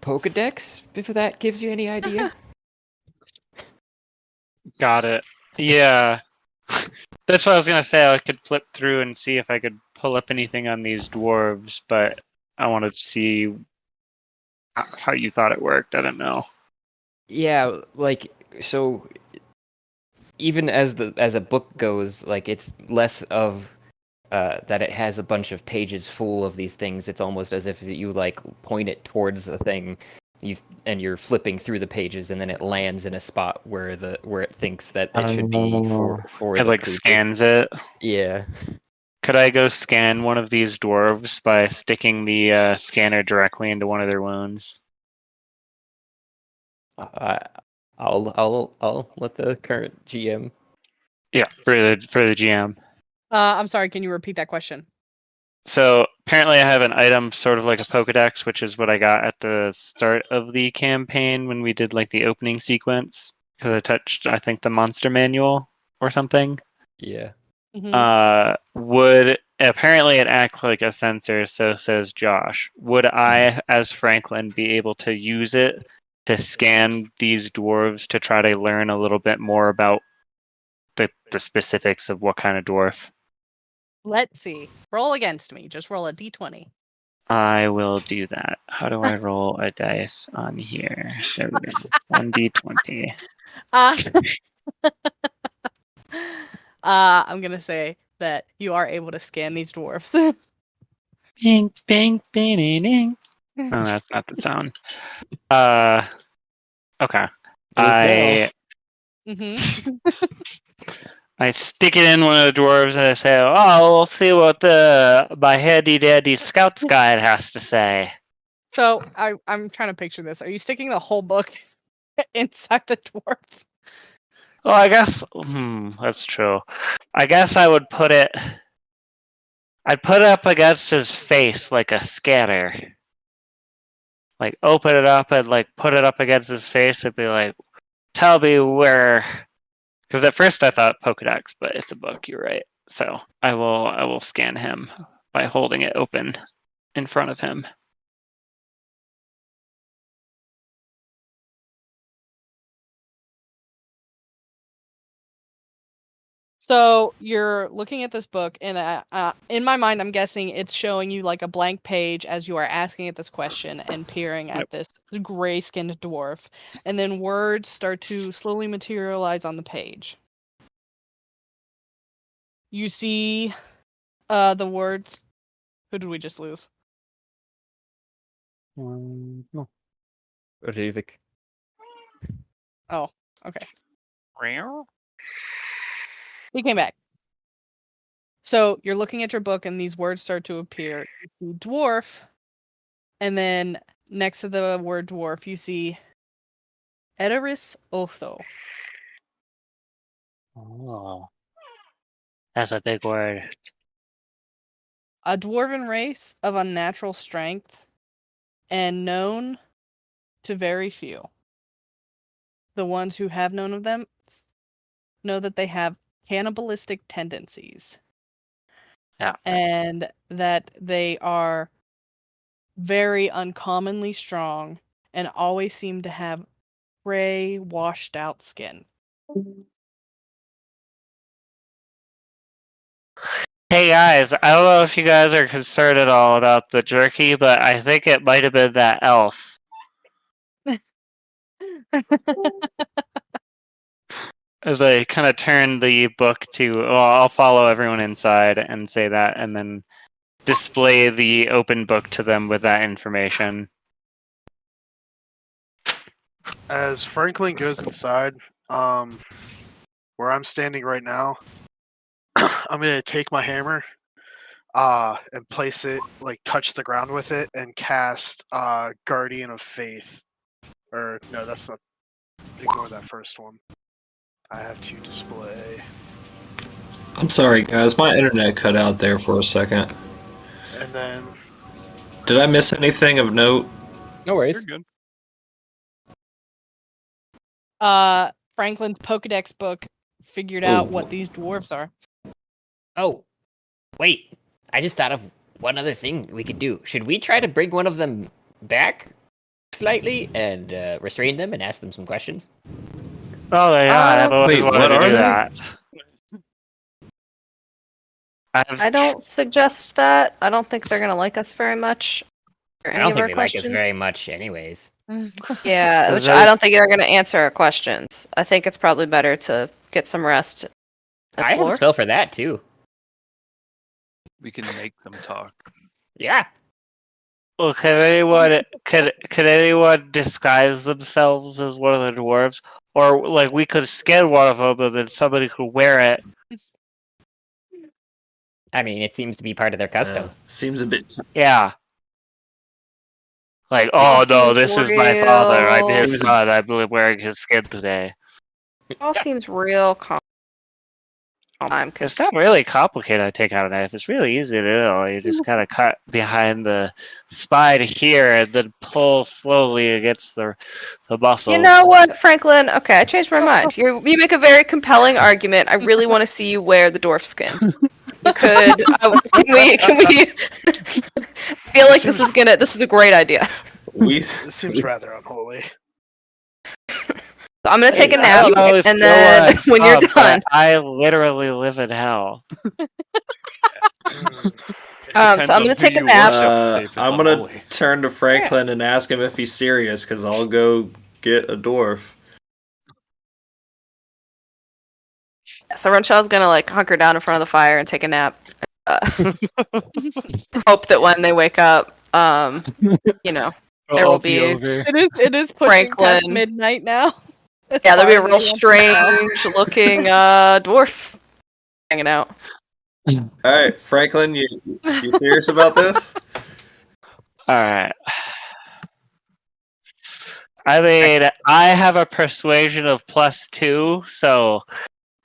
[SPEAKER 8] Pokedex, if that gives you any idea.
[SPEAKER 9] Got it. Yeah. That's what I was gonna say. I could flip through and see if I could pull up anything on these dwarves, but I wanted to see how you thought it worked. I don't know.
[SPEAKER 8] Yeah, like, so even as a book goes, like, it's less of that it has a bunch of pages full of these things. It's almost as if you like point it towards a thing, and you're flipping through the pages, and then it lands in a spot where it thinks that it should be for
[SPEAKER 9] It
[SPEAKER 8] the
[SPEAKER 9] like
[SPEAKER 8] creature.
[SPEAKER 9] scans it.
[SPEAKER 8] Yeah.
[SPEAKER 9] Could I go scan one of these dwarves by sticking the scanner directly into one of their wounds?
[SPEAKER 8] I'll let the current GM.
[SPEAKER 9] Yeah, for the GM.
[SPEAKER 3] I'm sorry. Can you repeat that question?
[SPEAKER 9] So apparently I have an item sort of like a Pokedex, which is what I got at the start of the campaign when we did like the opening sequence, because I touched, I think, the monster manual or something.
[SPEAKER 8] Yeah.
[SPEAKER 9] Would apparently it act like a sensor, so says Josh. Would I, as Franklin, be able to use it to scan these dwarves to try to learn a little bit more about the specifics of what kind of dwarf?
[SPEAKER 3] Let's see. Roll against me. Just roll a d20.
[SPEAKER 9] I will do that. How do I roll a dice on here? There we go. 1d20.
[SPEAKER 3] I'm gonna say that you are able to scan these dwarfs.
[SPEAKER 9] Bing, bing, bing, ding, ding. Oh, that's not the sound. Okay. I stick it in one of the dwarves and I say, "Oh, we'll see what my handy dandy scout's guide has to say."
[SPEAKER 3] So I'm trying to picture this. Are you sticking the whole book inside the dwarf?
[SPEAKER 9] Well, I guess that's true. I guess I would put it. I'd put it up against his face like a scanner. Like open it up and like put it up against his face and be like, "Tell me where." Because at first I thought Pokedex, but it's a book. You're right. So I will scan him by holding it open in front of him.
[SPEAKER 3] So you're looking at this book, and in my mind, I'm guessing it's showing you like a blank page as you are asking it this question and peering at this gray-skinned dwarf, and then words start to slowly materialize on the page. You see the words. Who did we just lose?
[SPEAKER 9] No.
[SPEAKER 8] Ruuvik.
[SPEAKER 3] Oh, okay. He came back. So you're looking at your book, and these words start to appear. You see dwarf, and then next to the word dwarf, you see Eteris Otho.
[SPEAKER 9] Oh, that's a big word.
[SPEAKER 3] A dwarven race of unnatural strength and known to very few. The ones who have known of them know that they have cannibalistic tendencies.
[SPEAKER 9] Yeah.
[SPEAKER 3] And that they are very uncommonly strong and always seem to have gray, washed out skin.
[SPEAKER 9] Hey guys, I don't know if you guys are concerned at all about the jerky, but I think it might have been that elf. As I kind of turn the book to, well, I'll follow everyone inside and say that, and then display the open book to them with that information.
[SPEAKER 6] As Franklin goes inside, where I'm standing right now, I'm gonna take my hammer, and place it, like touch the ground with it, and cast Guardian of Faith. Or no, that's not. Ignore that first one. I have to display.
[SPEAKER 7] I'm sorry, guys. My internet cut out there for a second.
[SPEAKER 6] And then
[SPEAKER 7] Did I miss anything of note?
[SPEAKER 8] No
[SPEAKER 4] You're
[SPEAKER 8] worries.
[SPEAKER 4] good.
[SPEAKER 3] Franklin's Pokedex book figured out
[SPEAKER 7] Ooh.
[SPEAKER 3] what these dwarves are.
[SPEAKER 8] Oh, wait. I just thought of one other thing we could do. Should we try to bring one of them back slightly and restrain them and ask them some questions?
[SPEAKER 9] Oh, yeah, I've always
[SPEAKER 7] Wait,
[SPEAKER 9] wanted
[SPEAKER 7] what
[SPEAKER 9] to
[SPEAKER 7] are
[SPEAKER 9] do
[SPEAKER 7] they?
[SPEAKER 9] that.
[SPEAKER 5] I don't suggest that. I don't think they're gonna like us very much. Or
[SPEAKER 8] I
[SPEAKER 5] any
[SPEAKER 8] don't
[SPEAKER 5] of
[SPEAKER 8] think
[SPEAKER 5] our
[SPEAKER 8] they
[SPEAKER 5] questions.
[SPEAKER 8] like us very much anyways.
[SPEAKER 5] Yeah,
[SPEAKER 9] Does
[SPEAKER 5] which
[SPEAKER 9] it-
[SPEAKER 5] I don't think they're gonna answer our questions. I think it's probably better to get some rest.
[SPEAKER 8] I have a
[SPEAKER 5] Explore.
[SPEAKER 8] spell for that, too.
[SPEAKER 4] We can make them talk.
[SPEAKER 8] Yeah.
[SPEAKER 9] Well, can anyone disguise themselves as one of the dwarves? Or like we could skin one of them and then somebody could wear it.
[SPEAKER 8] I mean, it seems to be part of their custom.
[SPEAKER 7] Seems a bit.
[SPEAKER 9] Yeah. Like,
[SPEAKER 5] All
[SPEAKER 9] oh no,
[SPEAKER 5] seems
[SPEAKER 9] this is my father. I'm
[SPEAKER 5] real-
[SPEAKER 9] his
[SPEAKER 7] Seems-
[SPEAKER 9] son. I'm wearing his skin today.
[SPEAKER 5] All seems real calm.
[SPEAKER 9] It's not really complicated to take out a knife. It's really easy to do. You just kind of cut behind the spine here and then pull slowly against the muscles.
[SPEAKER 5] You know what, Franklin? Okay, I changed my mind. You make a very compelling argument. I really want to see you wear the dwarf skin. You could. Can we? I feel like this is a great idea.
[SPEAKER 6] this seems rather unholy.
[SPEAKER 5] So I'm gonna take a
[SPEAKER 9] I
[SPEAKER 5] nap,
[SPEAKER 9] don't know if
[SPEAKER 5] and
[SPEAKER 9] you
[SPEAKER 5] then
[SPEAKER 9] want
[SPEAKER 5] when you're
[SPEAKER 9] some, but
[SPEAKER 5] done,
[SPEAKER 9] I literally live in hell.
[SPEAKER 6] Mm.
[SPEAKER 5] so I'm gonna take a nap.
[SPEAKER 7] I'm gonna turn to Franklin and ask him if he's serious, because I'll go get a dwarf.
[SPEAKER 5] So Wrenshaw's gonna like hunker down in front of the fire and take a nap. Hope that when they wake up, you know, there will be.
[SPEAKER 3] It is pushing past
[SPEAKER 5] Franklin.
[SPEAKER 3] midnight now.
[SPEAKER 5] Yeah, there'll be a
[SPEAKER 3] As far
[SPEAKER 5] real
[SPEAKER 3] as anyone can tell.
[SPEAKER 5] strange looking dwarf hanging out.
[SPEAKER 7] All right, Franklin, you serious about this?
[SPEAKER 9] Alright. I mean, I have a persuasion of +2, so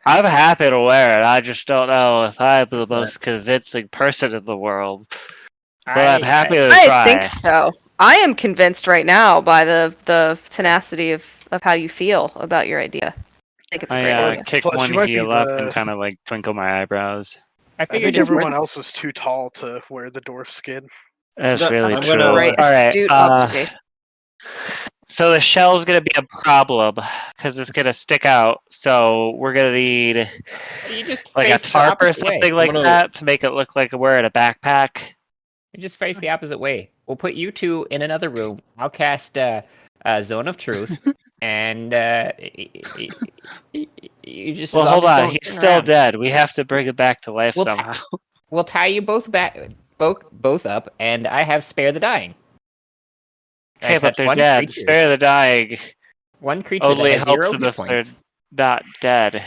[SPEAKER 9] I'm happy to wear it. I just don't know if I'm the most convincing person in the world. But I'm happy to try.
[SPEAKER 5] I think so. I am convinced right now by the tenacity of how you feel about your idea. I think it's a great
[SPEAKER 9] I
[SPEAKER 5] idea.
[SPEAKER 9] kick
[SPEAKER 6] Plus,
[SPEAKER 9] one
[SPEAKER 6] you might be
[SPEAKER 9] heel up
[SPEAKER 6] the-
[SPEAKER 9] and kind of like twinkle my eyebrows.
[SPEAKER 6] I think everyone else is too tall to wear the dwarf skin.
[SPEAKER 9] That's
[SPEAKER 7] No,
[SPEAKER 9] really
[SPEAKER 7] I'm
[SPEAKER 9] true.
[SPEAKER 7] gonna-
[SPEAKER 5] Right,
[SPEAKER 9] Alright,
[SPEAKER 5] astute observation.
[SPEAKER 9] so the shell's gonna be a problem because it's gonna stick out. So we're gonna need
[SPEAKER 8] You just
[SPEAKER 9] like a
[SPEAKER 8] face the
[SPEAKER 9] tarp or
[SPEAKER 8] opposite way.
[SPEAKER 9] something like
[SPEAKER 7] I'm gonna-
[SPEAKER 9] that to make it look like we're in a backpack.
[SPEAKER 8] You just face the opposite way. We'll put you two in another room. I'll cast Zone of Truth, and you just.
[SPEAKER 9] Well,
[SPEAKER 8] I'll
[SPEAKER 9] hold
[SPEAKER 8] just
[SPEAKER 9] on.
[SPEAKER 8] don't
[SPEAKER 9] He's
[SPEAKER 8] turn
[SPEAKER 9] still
[SPEAKER 8] around.
[SPEAKER 9] dead. We have to bring him back to life
[SPEAKER 8] We'll
[SPEAKER 9] somehow.
[SPEAKER 8] We'll tie you both up, and I have spare the dying. I
[SPEAKER 9] Okay, but
[SPEAKER 8] touch
[SPEAKER 9] they're
[SPEAKER 8] one
[SPEAKER 9] dead.
[SPEAKER 8] creature-
[SPEAKER 9] Spare the dying.
[SPEAKER 8] One creature
[SPEAKER 9] Only
[SPEAKER 8] that has
[SPEAKER 9] helps
[SPEAKER 8] 0
[SPEAKER 9] them
[SPEAKER 8] hit
[SPEAKER 9] if they're
[SPEAKER 8] points.
[SPEAKER 9] not dead.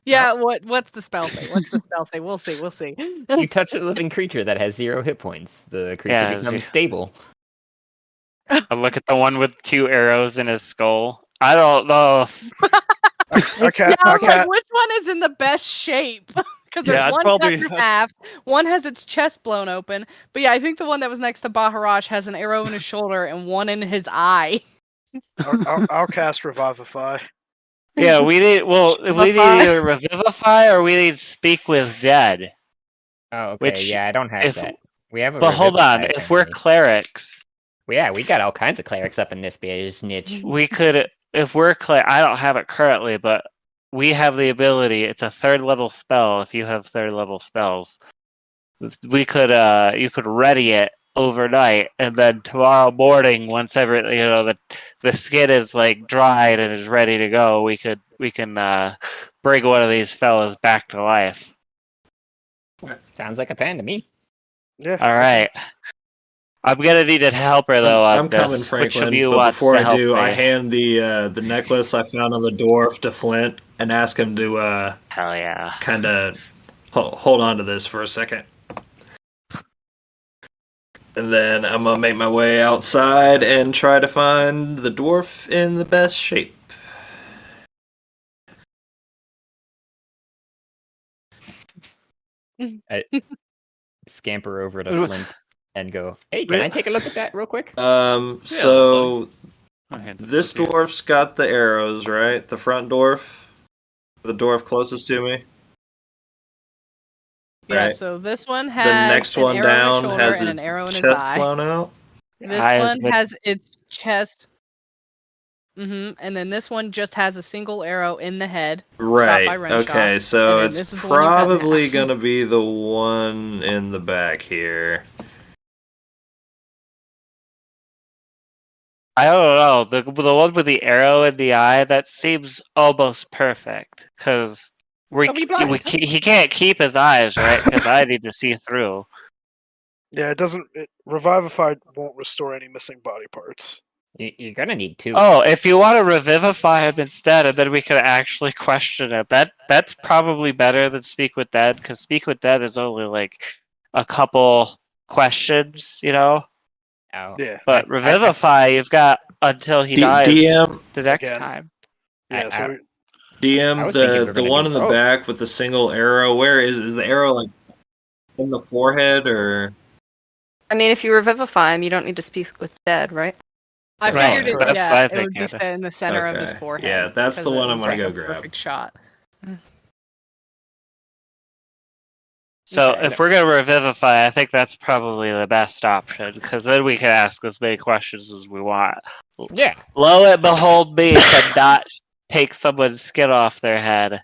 [SPEAKER 3] Yeah, what's the spell say? What's the spell say? We'll see. We'll see.
[SPEAKER 8] You touch a living creature that has 0 hit points. The creature
[SPEAKER 9] Yeah,
[SPEAKER 8] becomes stable.
[SPEAKER 9] I look at the one with 2 arrows in his skull. I don't know.
[SPEAKER 6] Okay,
[SPEAKER 3] Yeah, I was
[SPEAKER 6] okay.
[SPEAKER 3] like, which one is in the best shape? Because
[SPEAKER 4] Yeah,
[SPEAKER 3] there's
[SPEAKER 4] I'd
[SPEAKER 3] one
[SPEAKER 4] probably-
[SPEAKER 3] cut in half, one has its chest blown open. But yeah, I think the one that was next to Baharash has an arrow in his shoulder and one in his eye.
[SPEAKER 6] I'll cast Revivify.
[SPEAKER 9] Yeah, we need. Well, we need
[SPEAKER 5] Revivify?
[SPEAKER 9] either revivify or we need speak with dead.
[SPEAKER 8] Oh, okay.
[SPEAKER 9] Which,
[SPEAKER 8] yeah, I don't have
[SPEAKER 9] if-
[SPEAKER 8] that. We have a.
[SPEAKER 9] But hold on,
[SPEAKER 8] Revivify,
[SPEAKER 9] if we're
[SPEAKER 8] apparently.
[SPEAKER 9] clerics,
[SPEAKER 8] Yeah, we got all kinds of clerics up in this niche.
[SPEAKER 9] we could. If we're I don't have it currently, but we have the ability. It's a 3rd level spell. If you have 3rd level spells, we could. You could ready it overnight, and then tomorrow morning, once the skin is like dried and is ready to go, we can bring one of these fellas back to life.
[SPEAKER 8] Sounds like a plan to me.
[SPEAKER 6] Yeah.
[SPEAKER 9] All right. I'm gonna need a helper though.
[SPEAKER 7] I'm
[SPEAKER 9] on this.
[SPEAKER 7] coming,
[SPEAKER 9] Which
[SPEAKER 7] Franklin.
[SPEAKER 9] of you
[SPEAKER 7] But
[SPEAKER 9] wants
[SPEAKER 7] before
[SPEAKER 9] to
[SPEAKER 7] I
[SPEAKER 9] help
[SPEAKER 7] do,
[SPEAKER 9] me?
[SPEAKER 7] I hand the necklace I found on the dwarf to Flint and ask him to
[SPEAKER 9] Hell yeah.
[SPEAKER 7] kind of hold on to this for a second. And then I'm gonna make my way outside and try to find the dwarf in the best shape.
[SPEAKER 8] I scamper over to Flint and go, "Hey, can I take a look at that real quick?"
[SPEAKER 7] So
[SPEAKER 4] I'll hand it
[SPEAKER 7] this
[SPEAKER 4] to you.
[SPEAKER 7] dwarf's got the arrows, right? The front dwarf, the dwarf closest to me.
[SPEAKER 3] Yeah,
[SPEAKER 7] Right.
[SPEAKER 3] so this one
[SPEAKER 7] The
[SPEAKER 3] has
[SPEAKER 7] next
[SPEAKER 3] an
[SPEAKER 7] one
[SPEAKER 3] arrow in his
[SPEAKER 7] down
[SPEAKER 3] shoulder
[SPEAKER 7] has
[SPEAKER 3] and
[SPEAKER 7] his
[SPEAKER 3] an arrow in his
[SPEAKER 7] chest
[SPEAKER 3] eye.
[SPEAKER 7] blown out.
[SPEAKER 3] This
[SPEAKER 9] Eyes
[SPEAKER 3] one
[SPEAKER 9] with-
[SPEAKER 3] has its chest. And then this one just has a single arrow in the head.
[SPEAKER 7] Right.
[SPEAKER 3] by Wrenshaw,
[SPEAKER 7] Okay,
[SPEAKER 3] and
[SPEAKER 7] so
[SPEAKER 3] then
[SPEAKER 7] it's
[SPEAKER 3] this is the one you cut in
[SPEAKER 7] probably
[SPEAKER 3] half.
[SPEAKER 7] gonna be the one in the back here.
[SPEAKER 9] I don't know. The one with the arrow in the eye, that seems almost perfect. Because
[SPEAKER 8] Don't be blind.
[SPEAKER 9] he can't keep his eyes, right? Because I need to see through.
[SPEAKER 6] Yeah, it doesn't. Revivify won't restore any missing body parts.
[SPEAKER 8] You're gonna need 2.
[SPEAKER 9] Oh, if you want to revivify him instead, and then we could actually question him. That's probably better than Speak with Dead, because Speak with Dead is only like a couple questions, you know?
[SPEAKER 8] Oh.
[SPEAKER 6] Yeah.
[SPEAKER 9] But Revivify, you've got until he dies
[SPEAKER 7] DM,
[SPEAKER 9] the next
[SPEAKER 6] Again.
[SPEAKER 9] time.
[SPEAKER 6] Yeah, so
[SPEAKER 8] I
[SPEAKER 6] we-
[SPEAKER 8] was
[SPEAKER 7] DM,
[SPEAKER 8] thinking we were
[SPEAKER 7] the
[SPEAKER 8] gonna
[SPEAKER 7] one
[SPEAKER 8] do
[SPEAKER 7] in the
[SPEAKER 8] both.
[SPEAKER 7] back with the single arrow. Where is the arrow, like in the forehead or?
[SPEAKER 5] I mean, if you revivify him, you don't need to speak with dead, right?
[SPEAKER 3] I
[SPEAKER 9] Right,
[SPEAKER 3] figured it,
[SPEAKER 9] that's what I
[SPEAKER 3] it would be
[SPEAKER 9] think,
[SPEAKER 3] set in the center of his
[SPEAKER 7] Okay,
[SPEAKER 3] forehead.
[SPEAKER 7] yeah, that's the
[SPEAKER 3] because it
[SPEAKER 7] one I'm
[SPEAKER 3] was
[SPEAKER 7] gonna
[SPEAKER 3] like
[SPEAKER 7] go
[SPEAKER 3] a
[SPEAKER 7] grab.
[SPEAKER 3] Perfect shot.
[SPEAKER 9] So
[SPEAKER 3] Okay.
[SPEAKER 9] if we're gonna revivify, I think that's probably the best option, because then we can ask as many questions as we want.
[SPEAKER 8] Yeah.
[SPEAKER 9] Lo and behold, me cannot take someone's skin off their head,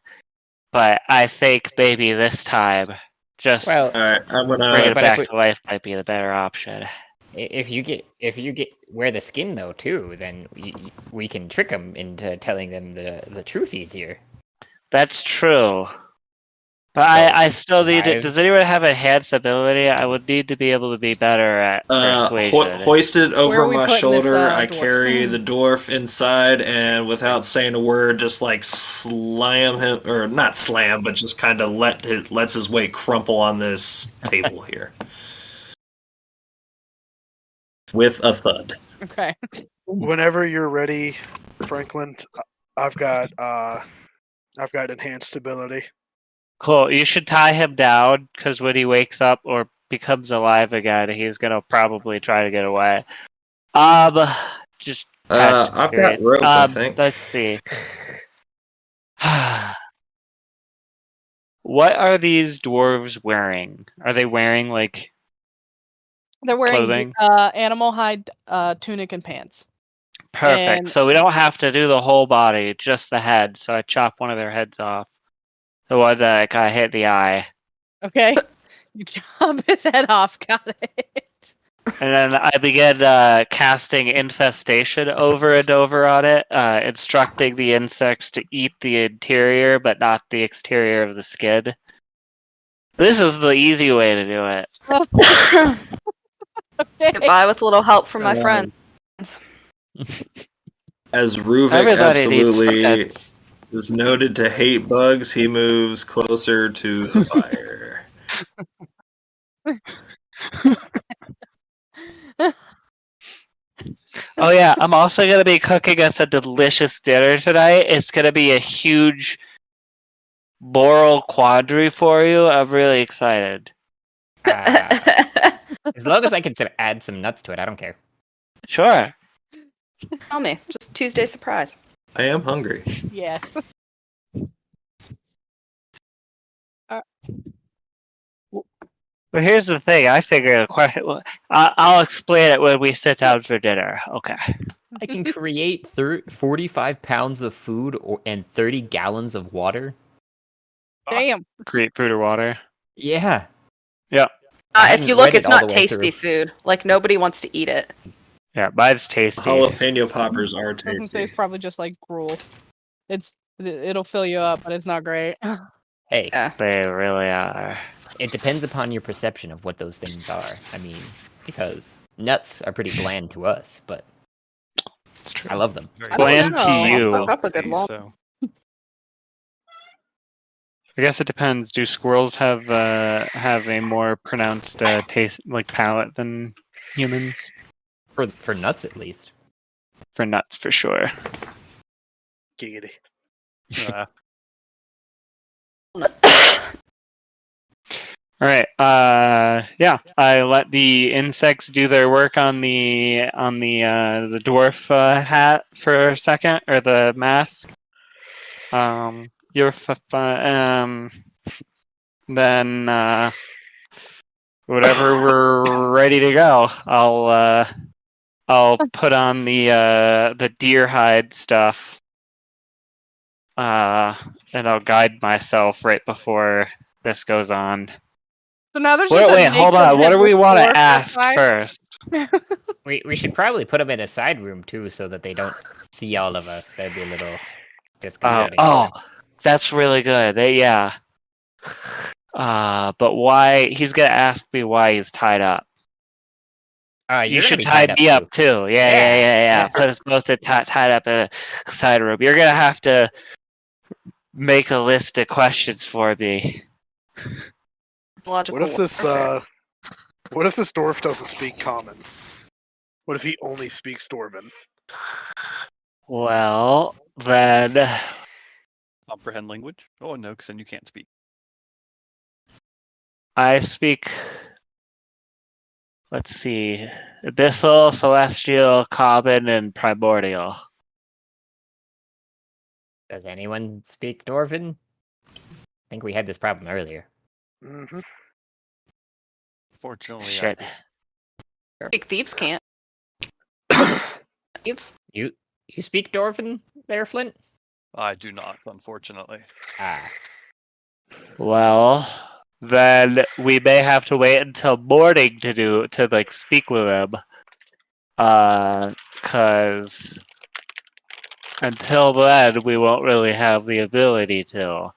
[SPEAKER 9] but I think maybe this time just
[SPEAKER 8] Well,
[SPEAKER 7] All right, I'm
[SPEAKER 9] bring
[SPEAKER 7] gonna.
[SPEAKER 9] it
[SPEAKER 8] but if
[SPEAKER 9] back
[SPEAKER 8] we-
[SPEAKER 9] to life might be the better option.
[SPEAKER 8] if you get wear the skin though too, then we can trick them into telling them the truth easier.
[SPEAKER 9] That's true. But
[SPEAKER 8] So,
[SPEAKER 9] I still need to.
[SPEAKER 8] I've-
[SPEAKER 9] Does anyone have enhanced ability? I would need to be able to be better at persuasion.
[SPEAKER 7] Hoisted
[SPEAKER 3] Where
[SPEAKER 7] over
[SPEAKER 3] are we
[SPEAKER 7] my
[SPEAKER 3] putting this,
[SPEAKER 7] shoulder, I
[SPEAKER 3] dwarf?
[SPEAKER 7] carry the dwarf inside, and without saying a word, just like slam him, or not slam, but just kind of lets his weight crumple on this table here, with a thud.
[SPEAKER 3] Okay.
[SPEAKER 6] whenever you're ready, Franklin, I've got enhanced ability.
[SPEAKER 9] Cool. You should tie him down, because when he wakes up or becomes alive again, he's gonna probably try to get away. Just past
[SPEAKER 7] I've got
[SPEAKER 9] experience.
[SPEAKER 7] rope, I think.
[SPEAKER 9] Let's see. What are these dwarves wearing? Are they wearing like
[SPEAKER 3] They're wearing
[SPEAKER 9] clothing?
[SPEAKER 3] animal hide tunic and pants.
[SPEAKER 9] Perfect.
[SPEAKER 3] And-
[SPEAKER 9] So we don't have to do the whole body, just the head. So I chop one of their heads off. The one that kind of hit the eye.
[SPEAKER 3] Okay. You chop his head off. Got it.
[SPEAKER 9] And then I begin casting infestation over and over on it, instructing the insects to eat the interior but not the exterior of the skin. This is the easy way to do it.
[SPEAKER 3] Okay.
[SPEAKER 5] Goodbye with a little help from my friend.
[SPEAKER 7] As Ruuvik
[SPEAKER 9] Everybody needs
[SPEAKER 7] absolutely
[SPEAKER 9] friends.
[SPEAKER 7] is noted to hate bugs, he moves closer to the fire.
[SPEAKER 9] Oh yeah, I'm also gonna be cooking us a delicious dinner tonight. It's gonna be a huge moral quandary for you. I'm really excited.
[SPEAKER 8] As long as I can add some nuts to it, I don't care.
[SPEAKER 9] Sure.
[SPEAKER 5] Tell me, just Tuesday surprise.
[SPEAKER 7] I am hungry.
[SPEAKER 3] Yes.
[SPEAKER 9] But here's the thing. I figured I'll explain it when we sit down for dinner. Okay.
[SPEAKER 8] I can create 45 pounds of food and 30 gallons of water.
[SPEAKER 3] Damn.
[SPEAKER 9] Create food or water.
[SPEAKER 8] Yeah.
[SPEAKER 5] If
[SPEAKER 8] I hadn't
[SPEAKER 5] you look,
[SPEAKER 8] read it
[SPEAKER 5] it's
[SPEAKER 8] all
[SPEAKER 5] not
[SPEAKER 8] the way
[SPEAKER 5] tasty
[SPEAKER 8] through.
[SPEAKER 5] food. Like nobody wants to eat it.
[SPEAKER 9] Yeah, mine's tasty.
[SPEAKER 7] Jalapeno poppers are
[SPEAKER 3] I was gonna say
[SPEAKER 7] tasty.
[SPEAKER 3] it's probably just like gruel. It'll fill you up, but it's not great.
[SPEAKER 8] Hey,
[SPEAKER 5] Yeah.
[SPEAKER 9] They really are.
[SPEAKER 8] it depends upon your perception of what those things are. I mean, because nuts are pretty bland to us, but
[SPEAKER 4] It's true.
[SPEAKER 8] I love them.
[SPEAKER 4] Very
[SPEAKER 5] I don't
[SPEAKER 9] Bland
[SPEAKER 5] know.
[SPEAKER 9] to
[SPEAKER 5] I'll
[SPEAKER 9] you.
[SPEAKER 5] fuck up a good
[SPEAKER 4] tasty,
[SPEAKER 5] one.
[SPEAKER 4] so-
[SPEAKER 9] I guess it depends. Do squirrels have a more pronounced taste, like palate, than humans?
[SPEAKER 8] For nuts, at least.
[SPEAKER 9] For nuts, for sure.
[SPEAKER 6] Giggity.
[SPEAKER 9] All right. Yeah. I let the insects do their work on the dwarf hat for a second, or the mask. Then whenever we're ready to go, I'll put on the deer hide stuff. And I'll guide myself right before this goes on.
[SPEAKER 3] So now there's just a
[SPEAKER 9] Wait, hold
[SPEAKER 3] naked
[SPEAKER 9] on. What do we
[SPEAKER 3] headless
[SPEAKER 9] want
[SPEAKER 3] dwarf
[SPEAKER 9] to ask
[SPEAKER 3] outside.
[SPEAKER 9] first?
[SPEAKER 8] We should probably put them in a side room too, so that they don't see all of us. That'd be a little disconcerting.
[SPEAKER 9] Oh, that's really good. Yeah. But why? He's gonna ask me why he's tied up. You
[SPEAKER 8] You're gonna
[SPEAKER 9] should
[SPEAKER 8] be
[SPEAKER 9] tie
[SPEAKER 8] tied
[SPEAKER 9] me
[SPEAKER 8] up
[SPEAKER 9] up too. Yeah. Put us both tied up in a side room. You're gonna have to make a list of questions for me.
[SPEAKER 5] Logical.
[SPEAKER 6] What if this dwarf doesn't speak common? What if he only speaks Dwarven?
[SPEAKER 9] Well, then
[SPEAKER 4] Comprehend language? Oh no, because then you can't speak.
[SPEAKER 9] I speak. Let's see, abyssal, celestial, common, and primordial.
[SPEAKER 8] Does anyone speak Dwarven? I think we had this problem earlier.
[SPEAKER 6] Mm-hmm.
[SPEAKER 4] Fortunately,
[SPEAKER 9] Shit.
[SPEAKER 5] Big thieves can't. Thieves.
[SPEAKER 8] You speak Dwarven there, Flint?
[SPEAKER 4] I do not, unfortunately.
[SPEAKER 8] Ah,
[SPEAKER 9] Well, then we may have to wait until morning to speak with them. Cause until then we won't really have the ability to.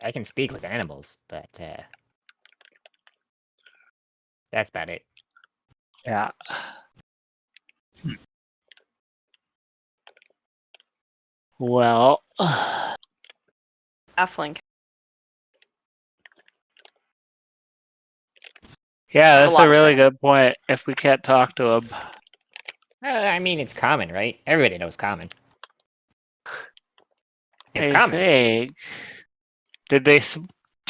[SPEAKER 8] I can speak with animals, but that's about it.
[SPEAKER 9] Yeah. Well,
[SPEAKER 5] Halfling.
[SPEAKER 9] yeah,
[SPEAKER 5] A
[SPEAKER 9] that's
[SPEAKER 5] lot
[SPEAKER 9] a
[SPEAKER 5] of
[SPEAKER 9] really
[SPEAKER 5] things.
[SPEAKER 9] good point. If we can't talk to him,
[SPEAKER 8] I mean, it's common, right? Everybody knows common. It's
[SPEAKER 9] I
[SPEAKER 8] common.
[SPEAKER 9] think.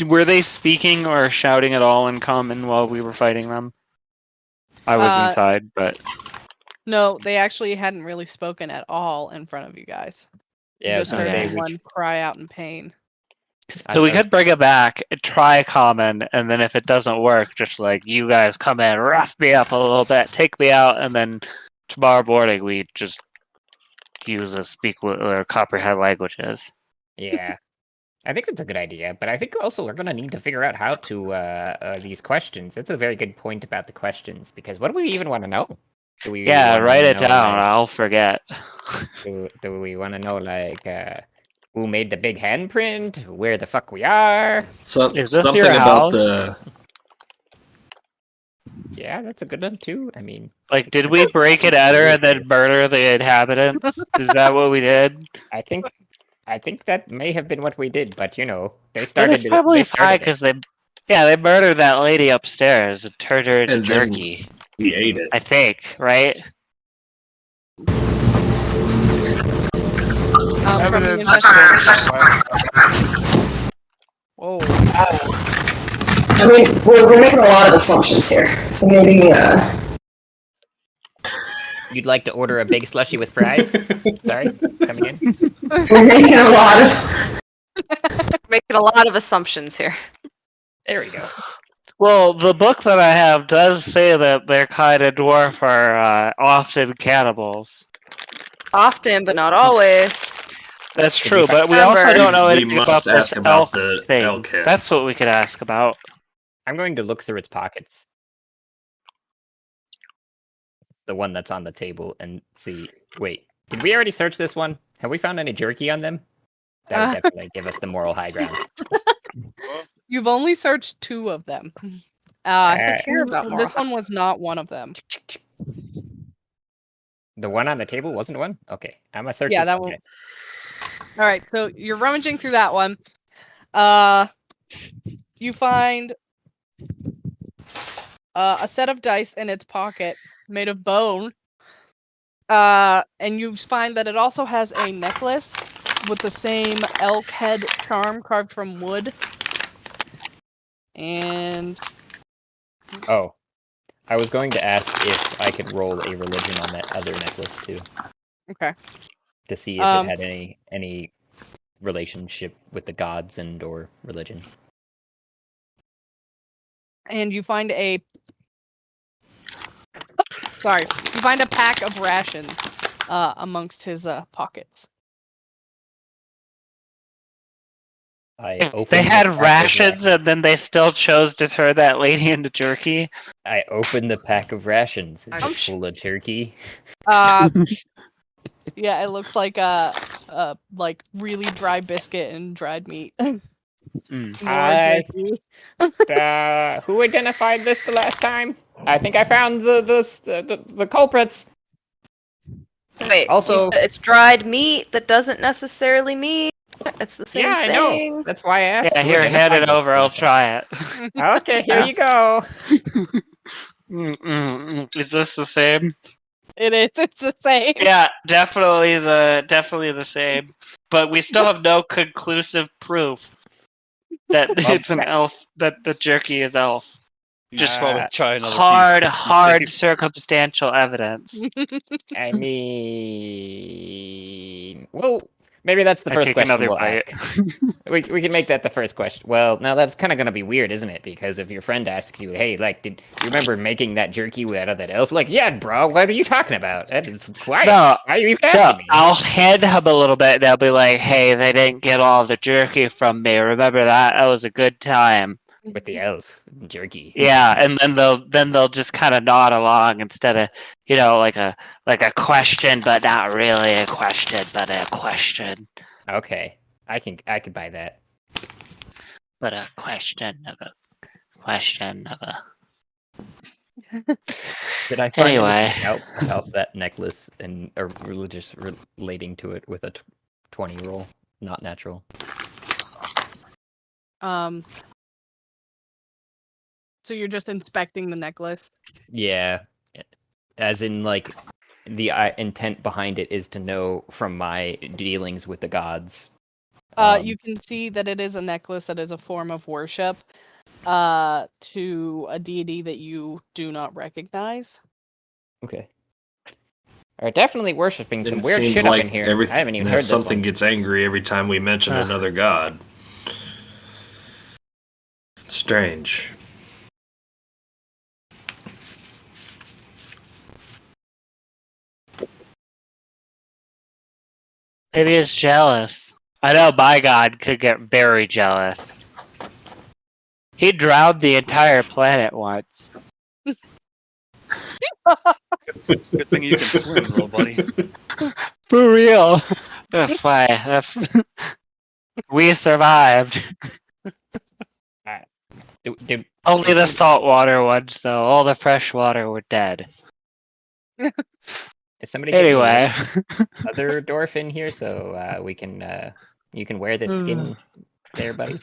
[SPEAKER 9] Were they speaking or shouting at all in common while we were fighting them? I was inside, but
[SPEAKER 3] No, they actually hadn't really spoken at all in front of you guys. You
[SPEAKER 8] Yeah, I was
[SPEAKER 3] just
[SPEAKER 8] gonna
[SPEAKER 3] heard
[SPEAKER 8] say,
[SPEAKER 3] one cry out in pain.
[SPEAKER 9] so we
[SPEAKER 8] I was-
[SPEAKER 9] could bring it back, try common, and then if it doesn't work, just like you guys come in, rough me up a little bit, take me out, and then tomorrow morning we just use a speak or comprehend languages.
[SPEAKER 8] Yeah, I think that's a good idea. But I think also we're gonna need to figure out how to these questions. That's a very good point about the questions, because what do we even want to know? Do we
[SPEAKER 9] Yeah,
[SPEAKER 8] wanna
[SPEAKER 9] write it
[SPEAKER 8] know,
[SPEAKER 9] down.
[SPEAKER 8] like,
[SPEAKER 9] I'll forget.
[SPEAKER 8] do we want to know like who made the big handprint? Where the fuck we are?
[SPEAKER 7] So,
[SPEAKER 9] Is this
[SPEAKER 7] something
[SPEAKER 9] your
[SPEAKER 7] about
[SPEAKER 9] house?
[SPEAKER 7] the
[SPEAKER 8] Yeah, that's a good one too. I mean,
[SPEAKER 9] Like, did we break and enter and then murder the inhabitants? Is that what we did?
[SPEAKER 8] I think that may have been what we did, but you know, they
[SPEAKER 9] Well,
[SPEAKER 8] started
[SPEAKER 9] it's probably
[SPEAKER 8] they
[SPEAKER 9] fine
[SPEAKER 8] started it.
[SPEAKER 9] because they murdered that lady upstairs and turned her into
[SPEAKER 7] And then-
[SPEAKER 9] jerky.
[SPEAKER 7] we ate it.
[SPEAKER 9] I think, right?
[SPEAKER 3] From the
[SPEAKER 6] Evidence.
[SPEAKER 3] Whoa.
[SPEAKER 10] I mean, we're making a lot of assumptions here, so maybe,
[SPEAKER 8] You'd like to order a big slushy with fries? Sorry, come again?
[SPEAKER 10] we're making a lot of...
[SPEAKER 5] Making a lot of assumptions here.
[SPEAKER 8] There we go.
[SPEAKER 9] Well, the book that I have does say that their kind of dwarf are often cannibals.
[SPEAKER 5] Often, but not always.
[SPEAKER 9] That's true, but we
[SPEAKER 5] Remember-
[SPEAKER 9] also don't know
[SPEAKER 7] We
[SPEAKER 9] anything
[SPEAKER 7] must
[SPEAKER 9] about this
[SPEAKER 7] ask about
[SPEAKER 9] elk
[SPEAKER 7] the
[SPEAKER 9] thing.
[SPEAKER 7] elk heads.
[SPEAKER 9] That's what we could ask about.
[SPEAKER 8] I'm going to look through its pockets. The one that's on the table and see. Wait, did we already search this one? Have we found any jerky on them? That would definitely give us the moral high ground.
[SPEAKER 3] You've only searched 2 of them.
[SPEAKER 5] I care about
[SPEAKER 3] This
[SPEAKER 5] moral.
[SPEAKER 3] one was not one of them.
[SPEAKER 8] The one on the table wasn't one? Okay, I'm gonna search
[SPEAKER 3] Yeah,
[SPEAKER 8] this
[SPEAKER 3] that
[SPEAKER 8] one.
[SPEAKER 3] one. All right, so you're rummaging through that one. You find a set of dice in its pocket made of bone. And you find that it also has a necklace with the same elk head charm carved from wood. And
[SPEAKER 8] Oh, I was going to ask if I could roll a religion on that other necklace too,
[SPEAKER 3] okay.
[SPEAKER 8] to see if it had any relationship with the gods and or religion.
[SPEAKER 3] And you find a pack of rations amongst his pockets.
[SPEAKER 9] They had rations and then they still chose to turn that lady into jerky.
[SPEAKER 8] I opened the pack of rations. Is it full of turkey?
[SPEAKER 3] Yeah, it looks like like really dry biscuit and dried meat. More jerky.
[SPEAKER 8] Who identified this the last time? I think I found the culprits.
[SPEAKER 5] Wait,
[SPEAKER 8] Also,
[SPEAKER 5] it's dried meat. That doesn't necessarily mean it's the same thing.
[SPEAKER 8] I know. That's why I asked.
[SPEAKER 9] Yeah, here, hand it over. I'll try it.
[SPEAKER 8] Okay, here you go.
[SPEAKER 9] Is this the same?
[SPEAKER 3] It is. It's the same.
[SPEAKER 9] Yeah, definitely the same. But we still have no conclusive proof that it's an elf. That the jerky is elf.
[SPEAKER 4] Just try another piece.
[SPEAKER 9] hard circumstantial evidence.
[SPEAKER 8] I mean, well, maybe that's the
[SPEAKER 9] I
[SPEAKER 8] first
[SPEAKER 9] take
[SPEAKER 8] question
[SPEAKER 9] another
[SPEAKER 8] we'll
[SPEAKER 9] bite.
[SPEAKER 8] ask. we can make that the first question. Well, now that's kind of gonna be weird, isn't it? Because if your friend asks you, "Hey, like, did you remember making that jerky out of that elf?" Like, yeah, bro. What are you talking about? That is quiet.
[SPEAKER 9] No,
[SPEAKER 8] why are you even asking me?
[SPEAKER 9] I'll head him a little bit. They'll be like, "Hey, they didn't get all the jerky from me. Remember that? That was a good time."
[SPEAKER 8] With the elf jerky.
[SPEAKER 9] Yeah, and then they'll just kind of nod along instead of like a question, but not really a question, but a question.
[SPEAKER 8] Okay, I could buy that.
[SPEAKER 9] But a question of a question of a.
[SPEAKER 8] Did I find
[SPEAKER 9] Anyway.
[SPEAKER 8] anything about that necklace and or religious relating to it with a 20 roll, not natural?
[SPEAKER 3] So you're just inspecting the necklace?
[SPEAKER 8] Yeah, as in like the intent behind it is to know from my dealings with the gods.
[SPEAKER 3] You can see that it is a necklace that is a form of worship to a deity that you do not recognize.
[SPEAKER 8] Okay. Are definitely worshiping some
[SPEAKER 7] It
[SPEAKER 8] weird
[SPEAKER 7] seems
[SPEAKER 8] shit
[SPEAKER 7] like
[SPEAKER 8] up in here. I haven't even heard this
[SPEAKER 7] something
[SPEAKER 8] one.
[SPEAKER 7] gets angry every time we mention another god. Strange.
[SPEAKER 9] Maybe it's jealous. I know my god could get very jealous. He drowned the entire planet once.
[SPEAKER 4] Good thing you can swim, little buddy.
[SPEAKER 9] For real. That's why. We survived. Only the saltwater ones, though. All the freshwater were dead.
[SPEAKER 8] Is somebody
[SPEAKER 9] Anyway.
[SPEAKER 8] other dwarf in here so we can you can wear this skin there, buddy,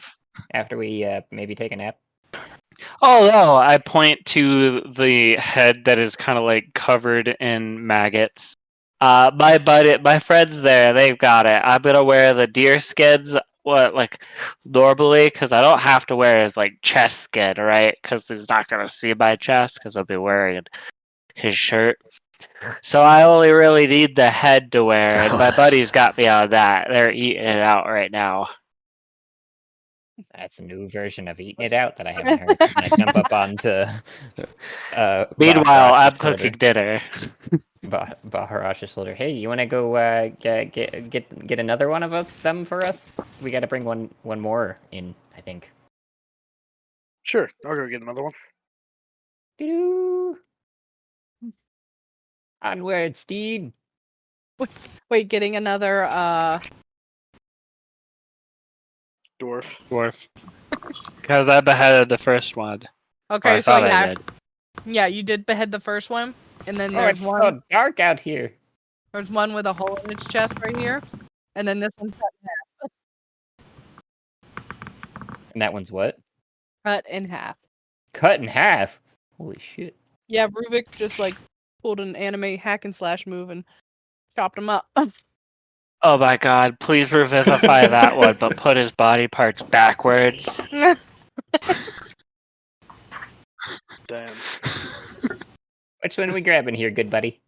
[SPEAKER 8] after we maybe take a nap?
[SPEAKER 9] Oh no! I point to the head that is kind of like covered in maggots. My friends there, they've got it. I'm gonna wear the deer skins, normally, because I don't have to wear his like chest skin, right? Because he's not gonna see my chest, because I'll be wearing his shirt. So I only really need the head to wear, and my buddies got me on that. They're eating it out right now.
[SPEAKER 8] That's a new version of eating it out that I haven't heard. And I jump up onto.
[SPEAKER 9] Meanwhile, I'm
[SPEAKER 8] Baharash's
[SPEAKER 9] cooking
[SPEAKER 8] shoulder.
[SPEAKER 9] dinner.
[SPEAKER 8] Baharash's shoulder. Hey, you want to go get another one of them for us? We got to bring one more in, I think.
[SPEAKER 6] Sure, I'll go get another one.
[SPEAKER 8] Doo-doo. Onward, steed.
[SPEAKER 3] Wait, getting another
[SPEAKER 6] Dwarf.
[SPEAKER 9] Because I beheaded the first one.
[SPEAKER 3] Okay,
[SPEAKER 9] I
[SPEAKER 3] so
[SPEAKER 9] thought I
[SPEAKER 3] yeah.
[SPEAKER 9] did.
[SPEAKER 3] Yeah, you did behead the first one. And then
[SPEAKER 8] Oh,
[SPEAKER 3] there's
[SPEAKER 8] it's
[SPEAKER 3] one
[SPEAKER 8] so dark out here.
[SPEAKER 3] there's one with a hole in its chest right here. And then this one's
[SPEAKER 8] And that one's what?
[SPEAKER 3] cut in half.
[SPEAKER 8] Cut in half. Holy shit.
[SPEAKER 3] Yeah, Ruuvik just like pulled an anime hack and slash move and chopped him up.
[SPEAKER 9] Oh my god, please revivify that one, but put his body parts backwards.
[SPEAKER 6] Damn.
[SPEAKER 8] Which one are we grabbing here, good buddy?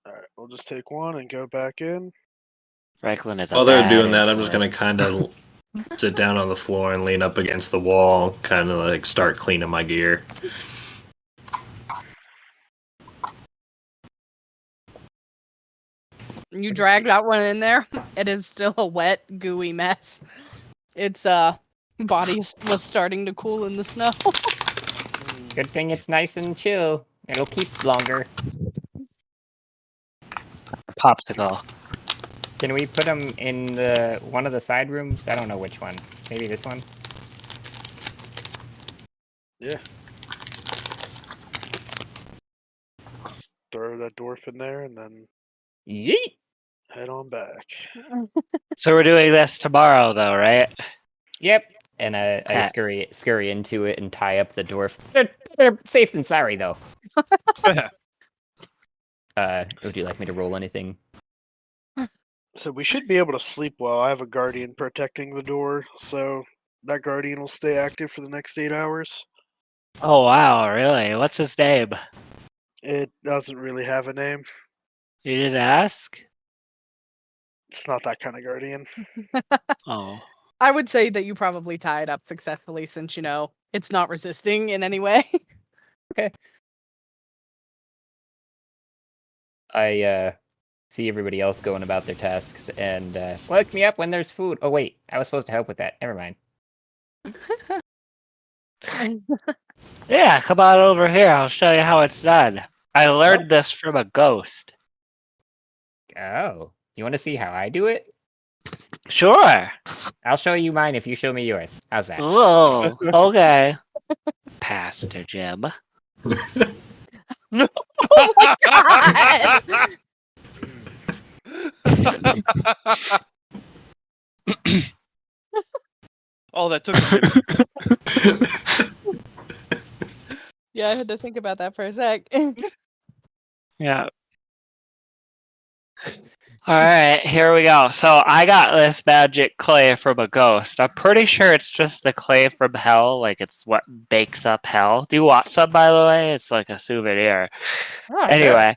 [SPEAKER 6] Alright, we'll just take one and go back in.
[SPEAKER 9] Franklin is a
[SPEAKER 2] While they're
[SPEAKER 9] bad
[SPEAKER 2] doing that, I'm just gonna
[SPEAKER 9] influence.
[SPEAKER 2] kind of sit down on the floor and lean up against the wall, kind of like start cleaning my gear.
[SPEAKER 3] You drag that one in there. It is still a wet, gooey mess. Its body was starting to cool in the snow.
[SPEAKER 8] Good thing it's nice and chill. It'll keep longer.
[SPEAKER 9] Popsicle.
[SPEAKER 8] Can we put them in one of the side rooms? I don't know which one. Maybe this one?
[SPEAKER 6] Yeah. Throw that dwarf in there and then
[SPEAKER 8] Yeet!
[SPEAKER 6] head on back.
[SPEAKER 9] So we're doing this tomorrow, though, right?
[SPEAKER 8] Yep. And I
[SPEAKER 9] Okay.
[SPEAKER 8] scurry into it and tie up the dwarf. They're safe than sorry, though. Would you like me to roll anything?
[SPEAKER 6] So we should be able to sleep well. I have a guardian protecting the door, so that guardian will stay active for the next 8 hours.
[SPEAKER 9] Oh wow, really? What's his name?
[SPEAKER 6] It doesn't really have a name.
[SPEAKER 9] You didn't ask?
[SPEAKER 6] It's not that kind of guardian.
[SPEAKER 9] Oh.
[SPEAKER 3] I would say that you probably tie it up successfully since, it's not resisting in any way.
[SPEAKER 8] I see everybody else going about their tasks and wake me up when there's food. Oh wait, I was supposed to help with that. Never mind.
[SPEAKER 9] Yeah, come on over here. I'll show you how it's done. I learned this from a ghost.
[SPEAKER 8] Oh, you want to see how I do it?
[SPEAKER 9] Sure.
[SPEAKER 8] I'll show you mine if you show me yours. How's that?
[SPEAKER 9] Oh, okay. Pastor Jim.
[SPEAKER 3] Oh my god!
[SPEAKER 4] Oh, that took a minute.
[SPEAKER 3] Yeah, I had to think about that for a sec.
[SPEAKER 9] Yeah. Alright, here we go. So I got this magic clay from a ghost. I'm pretty sure it's just the clay from hell, like it's what bakes up hell. Do you want some, by the way? It's like a souvenir.
[SPEAKER 8] Oh,
[SPEAKER 9] Anyway.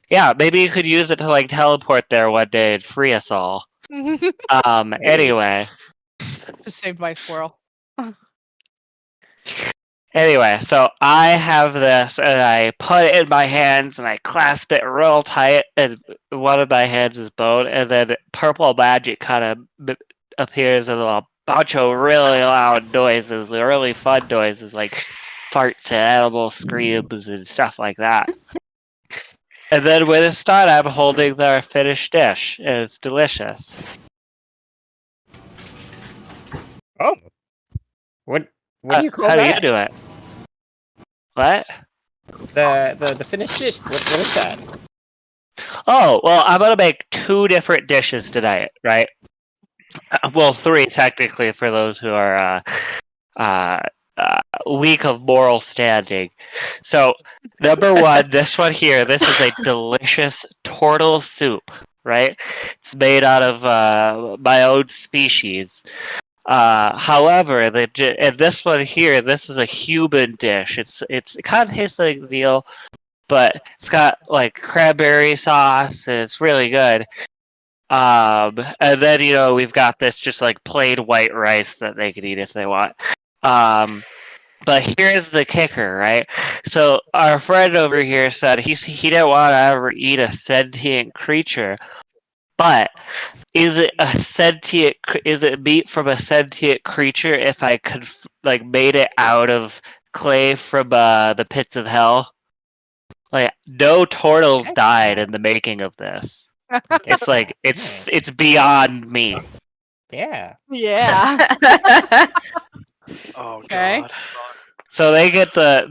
[SPEAKER 9] Yeah, maybe you could use it to like teleport there one day and free us all. Anyway.
[SPEAKER 3] Just saved by a squirrel.
[SPEAKER 9] Anyway, so I have this, and I put it in my hands, and I clasp it real tight, and one of my hands is bone, and then purple magic kind of appears, and a bunch of really loud noises, really fun noises, like farts and animal screams and stuff like that. And then when it's done, I'm holding their finished dish, and it's delicious.
[SPEAKER 8] Oh. What do you call
[SPEAKER 9] How
[SPEAKER 8] that?
[SPEAKER 9] do you do it? What?
[SPEAKER 8] The finished dish. What is that?
[SPEAKER 9] Oh, well, I'm gonna make 2 different dishes tonight, right? Well, 3 technically for those who are weak of moral standing. So, number 1, this one here, this is a delicious Tortle soup, right? It's made out of my own species. However, and this one here, this is a human dish. It kind of tastes like veal, but it's got like cranberry sauce, and it's really good. And then we've got this just like plain white rice that they could eat if they want. But here's the kicker, right? So our friend over here said he didn't want to ever eat a sentient creature, but is it meat from a sentient creature if I could like made it out of clay from the pits of hell? Like no turtles died in the making of this. It's like it's beyond meat.
[SPEAKER 8] Yeah.
[SPEAKER 3] Yeah.
[SPEAKER 6] Oh
[SPEAKER 3] Okay.
[SPEAKER 6] god.
[SPEAKER 9] So they get the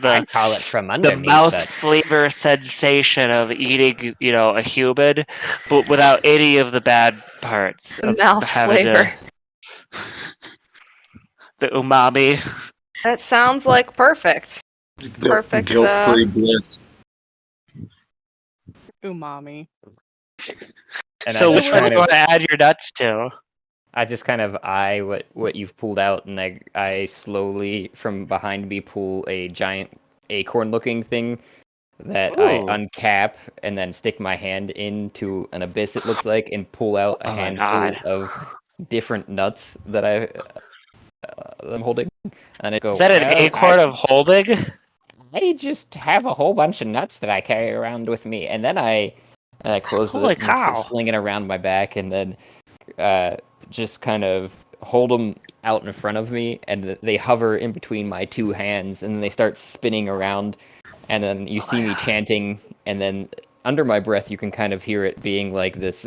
[SPEAKER 8] I call it from under
[SPEAKER 9] the
[SPEAKER 8] me,
[SPEAKER 9] mouth
[SPEAKER 8] but
[SPEAKER 9] flavor sensation of eating, a human, but without any of the bad parts. Of
[SPEAKER 5] Mouth
[SPEAKER 9] having
[SPEAKER 5] flavor.
[SPEAKER 9] the umami.
[SPEAKER 5] That sounds like perfect. Perfect.
[SPEAKER 2] Guilt-free bliss.
[SPEAKER 3] Umami.
[SPEAKER 8] And
[SPEAKER 9] So
[SPEAKER 8] I
[SPEAKER 9] which
[SPEAKER 8] just
[SPEAKER 9] one do
[SPEAKER 8] kind
[SPEAKER 9] you
[SPEAKER 8] of
[SPEAKER 9] want to add your nuts to?
[SPEAKER 8] I just kind of eye what you've pulled out, and I slowly from behind me pull a giant acorn-looking thing that I
[SPEAKER 9] Ooh.
[SPEAKER 8] uncap and then stick my hand into an abyss. It looks like, and pull out a
[SPEAKER 9] Oh my
[SPEAKER 8] handful
[SPEAKER 9] God.
[SPEAKER 8] of different nuts that I'm holding, and I go.
[SPEAKER 9] Is that an
[SPEAKER 8] "Well,
[SPEAKER 9] acorn of holding?
[SPEAKER 8] I just have a whole bunch of nuts that I carry around with me, and then I close
[SPEAKER 9] Holy
[SPEAKER 8] the
[SPEAKER 9] cow.
[SPEAKER 8] sling it around my back, and then just kind of hold them out in front of me, and they hover in between my two hands, and then they start spinning around, and then you see me chanting, and then under my breath you can kind of hear it being like this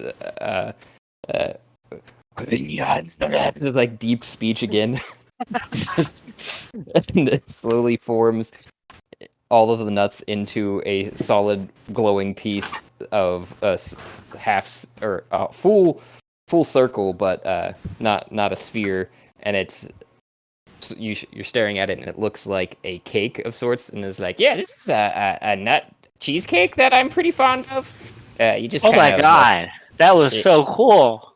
[SPEAKER 8] like deep speech again. And it slowly forms all of the nuts into a solid glowing piece of a full circle, but not a sphere, and you're staring at it, and it looks like a cake of sorts, and it's like, yeah, this is a nut cheesecake that I'm pretty fond of. You just
[SPEAKER 9] Oh my
[SPEAKER 8] kind of
[SPEAKER 9] God. That was
[SPEAKER 8] it-
[SPEAKER 9] so cool.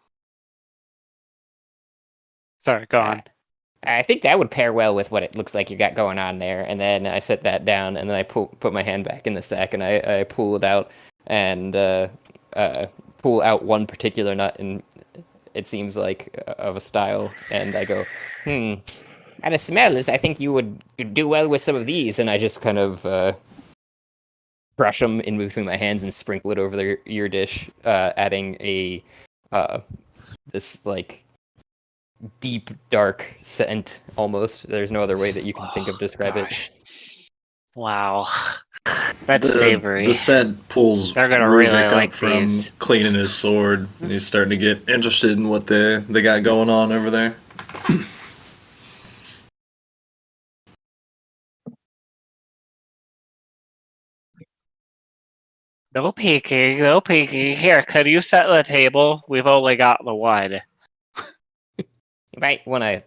[SPEAKER 9] Sorry, go on.
[SPEAKER 8] I think that would pair well with what it looks like you got going on there. And then I set that down, and then I put my hand back in the sack, and I pull it out, and pull out one particular nut, and it seems like of a style. And I go, and the smell is, I think you would do well with some of these. And I just kind of brush them in between my hands and sprinkle it over the ear dish, adding a this like deep dark scent almost. There's no other way that you can think of describe it.
[SPEAKER 9] Wow. That's savory.
[SPEAKER 2] The scent pulls
[SPEAKER 9] They're gonna
[SPEAKER 2] Ruuvik
[SPEAKER 9] really
[SPEAKER 2] up
[SPEAKER 9] like
[SPEAKER 2] from
[SPEAKER 9] these.
[SPEAKER 2] cleaning his sword, and he's starting to get interested in what they got going on over there.
[SPEAKER 9] No peeking, no peeking. Here, could you set the table? We've only got the one.
[SPEAKER 8] You might want to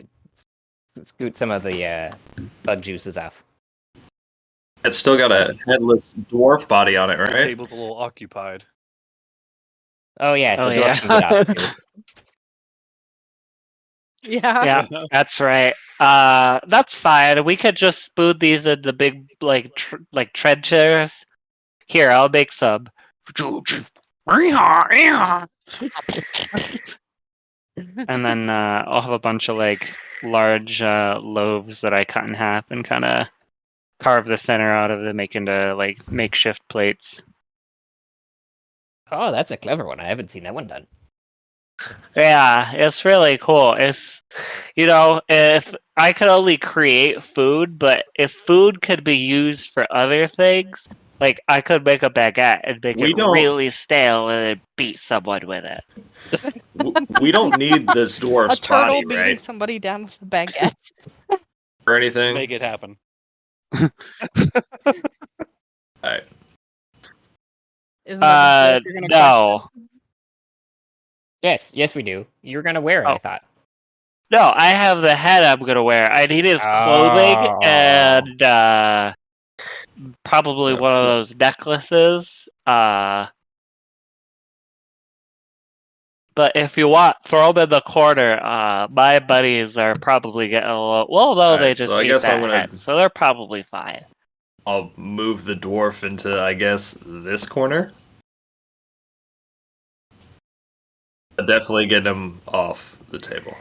[SPEAKER 8] scoot some of the bug juices off.
[SPEAKER 2] It's still got a headless dwarf body on it,
[SPEAKER 4] The
[SPEAKER 2] right?
[SPEAKER 4] table's a little occupied.
[SPEAKER 8] Oh yeah,
[SPEAKER 9] Oh,
[SPEAKER 8] the
[SPEAKER 9] yeah.
[SPEAKER 8] dwarf can get off too.
[SPEAKER 3] Yeah.
[SPEAKER 9] Yeah, that's right. That's fine. We could just spoon these in the big like trenchers. Here, I'll make some. And then I'll have a bunch of like large loaves that I cut in half and kind of carve the center out of them, make into like makeshift plates.
[SPEAKER 8] Oh, that's a clever one. I haven't seen that one done.
[SPEAKER 9] Yeah, it's really cool. It's, if I could only create food, but if food could be used for other things, like I could make a baguette and make it really stale and then beat someone with it.
[SPEAKER 2] We don't need this
[SPEAKER 3] A
[SPEAKER 2] dwarf's
[SPEAKER 3] turtle
[SPEAKER 2] body,
[SPEAKER 3] beating
[SPEAKER 2] right?
[SPEAKER 3] somebody down with a baguette.
[SPEAKER 2] Or anything.
[SPEAKER 4] Make it happen.
[SPEAKER 2] Alright.
[SPEAKER 3] Isn't that the joke you're gonna
[SPEAKER 9] No.
[SPEAKER 3] question?
[SPEAKER 8] Yes, we do. You're gonna wear it, I thought.
[SPEAKER 9] No, I have the head I'm gonna wear. I need his clothing and probably one of those necklaces. But if you want, throw them in the corner. My buddies are probably getting a little. Well, no, they just
[SPEAKER 2] so I
[SPEAKER 9] eat
[SPEAKER 2] guess
[SPEAKER 9] that
[SPEAKER 2] I'm gonna-
[SPEAKER 9] head, so they're probably fine.
[SPEAKER 2] I'll move the dwarf into, I guess, this corner. But definitely get him off the table.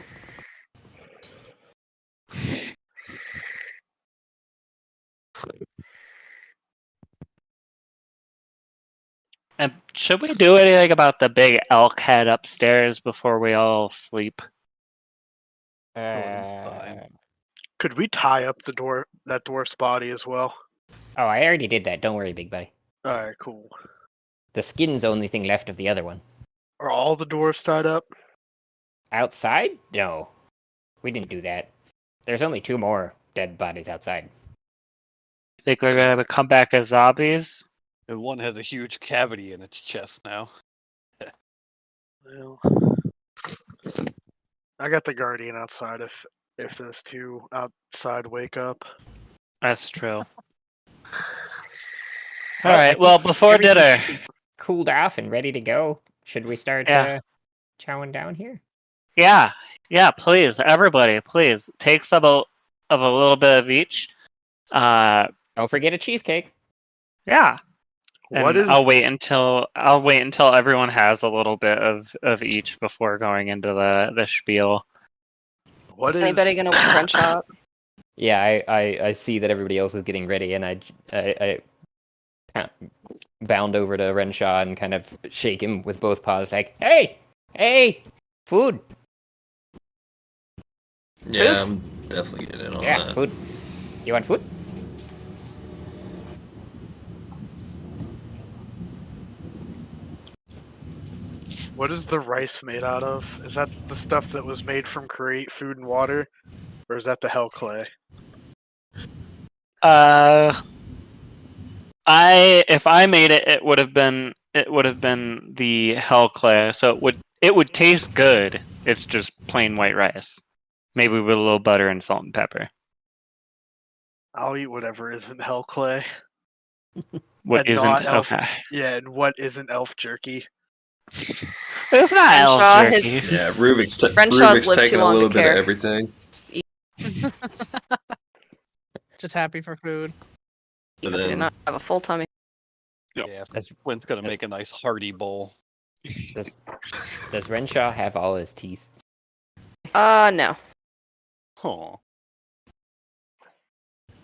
[SPEAKER 9] And should we do anything about the big elk head upstairs before we all sleep?
[SPEAKER 4] Fine.
[SPEAKER 6] Could we tie up that dwarf's body as well?
[SPEAKER 8] Oh, I already did that. Don't worry, big buddy.
[SPEAKER 6] All right, cool.
[SPEAKER 8] The skin's the only thing left of the other one.
[SPEAKER 6] Are all the dwarfs tied up?
[SPEAKER 8] Outside? No. We didn't do that. There's only 2 more dead bodies outside.
[SPEAKER 9] Think they're gonna come back as zombies?
[SPEAKER 4] And one has a huge cavity in its chest now.
[SPEAKER 6] Well, I got the guardian outside if those 2 outside wake up.
[SPEAKER 9] That's true. All right. Well, before dinner.
[SPEAKER 8] Cooled off and ready to go. Should we start
[SPEAKER 9] Yeah.
[SPEAKER 8] chowing down here?
[SPEAKER 9] Yeah. Please, everybody, please take some of a little bit of each.
[SPEAKER 8] Don't forget a cheesecake.
[SPEAKER 9] Yeah.
[SPEAKER 6] What
[SPEAKER 9] And
[SPEAKER 6] is
[SPEAKER 9] I'll wait until everyone has a little bit of each before going into the spiel.
[SPEAKER 6] what is
[SPEAKER 5] Anybody gonna wake Wrenshaw up?
[SPEAKER 8] Yeah, I see that everybody else is getting ready, and I bound over to Wrenshaw and kind of shake him with both paws, like, hey, food.
[SPEAKER 7] Yeah, I'm definitely getting in on
[SPEAKER 8] Yeah,
[SPEAKER 7] that.
[SPEAKER 8] food. You want food?
[SPEAKER 6] What is the rice made out of? Is that the stuff that was made from create food and water, or is that the hell clay?
[SPEAKER 9] If I made it, it would have been the hell clay. So it would taste good. It's just plain white rice, maybe with a little butter and salt and pepper.
[SPEAKER 6] I'll eat whatever isn't hell clay.
[SPEAKER 9] What
[SPEAKER 6] And
[SPEAKER 9] isn't
[SPEAKER 6] not elf-
[SPEAKER 9] okay?
[SPEAKER 6] Yeah, and what isn't elf jerky?
[SPEAKER 9] It's not elf
[SPEAKER 5] Wrenshaw,
[SPEAKER 9] jerky.
[SPEAKER 7] Yeah, Ruuvik's
[SPEAKER 5] Wrenshaw's lived
[SPEAKER 7] taking
[SPEAKER 5] too
[SPEAKER 7] a
[SPEAKER 5] long
[SPEAKER 7] little
[SPEAKER 5] to
[SPEAKER 7] bit
[SPEAKER 5] care.
[SPEAKER 7] of everything.
[SPEAKER 3] Just happy for food.
[SPEAKER 7] But
[SPEAKER 5] I did
[SPEAKER 7] then
[SPEAKER 5] not have a full tummy.
[SPEAKER 4] Yeah,
[SPEAKER 8] That's-
[SPEAKER 4] Flint's gonna make a nice hearty bowl.
[SPEAKER 8] Does Wrenshaw have all his teeth?
[SPEAKER 5] No.
[SPEAKER 4] Huh.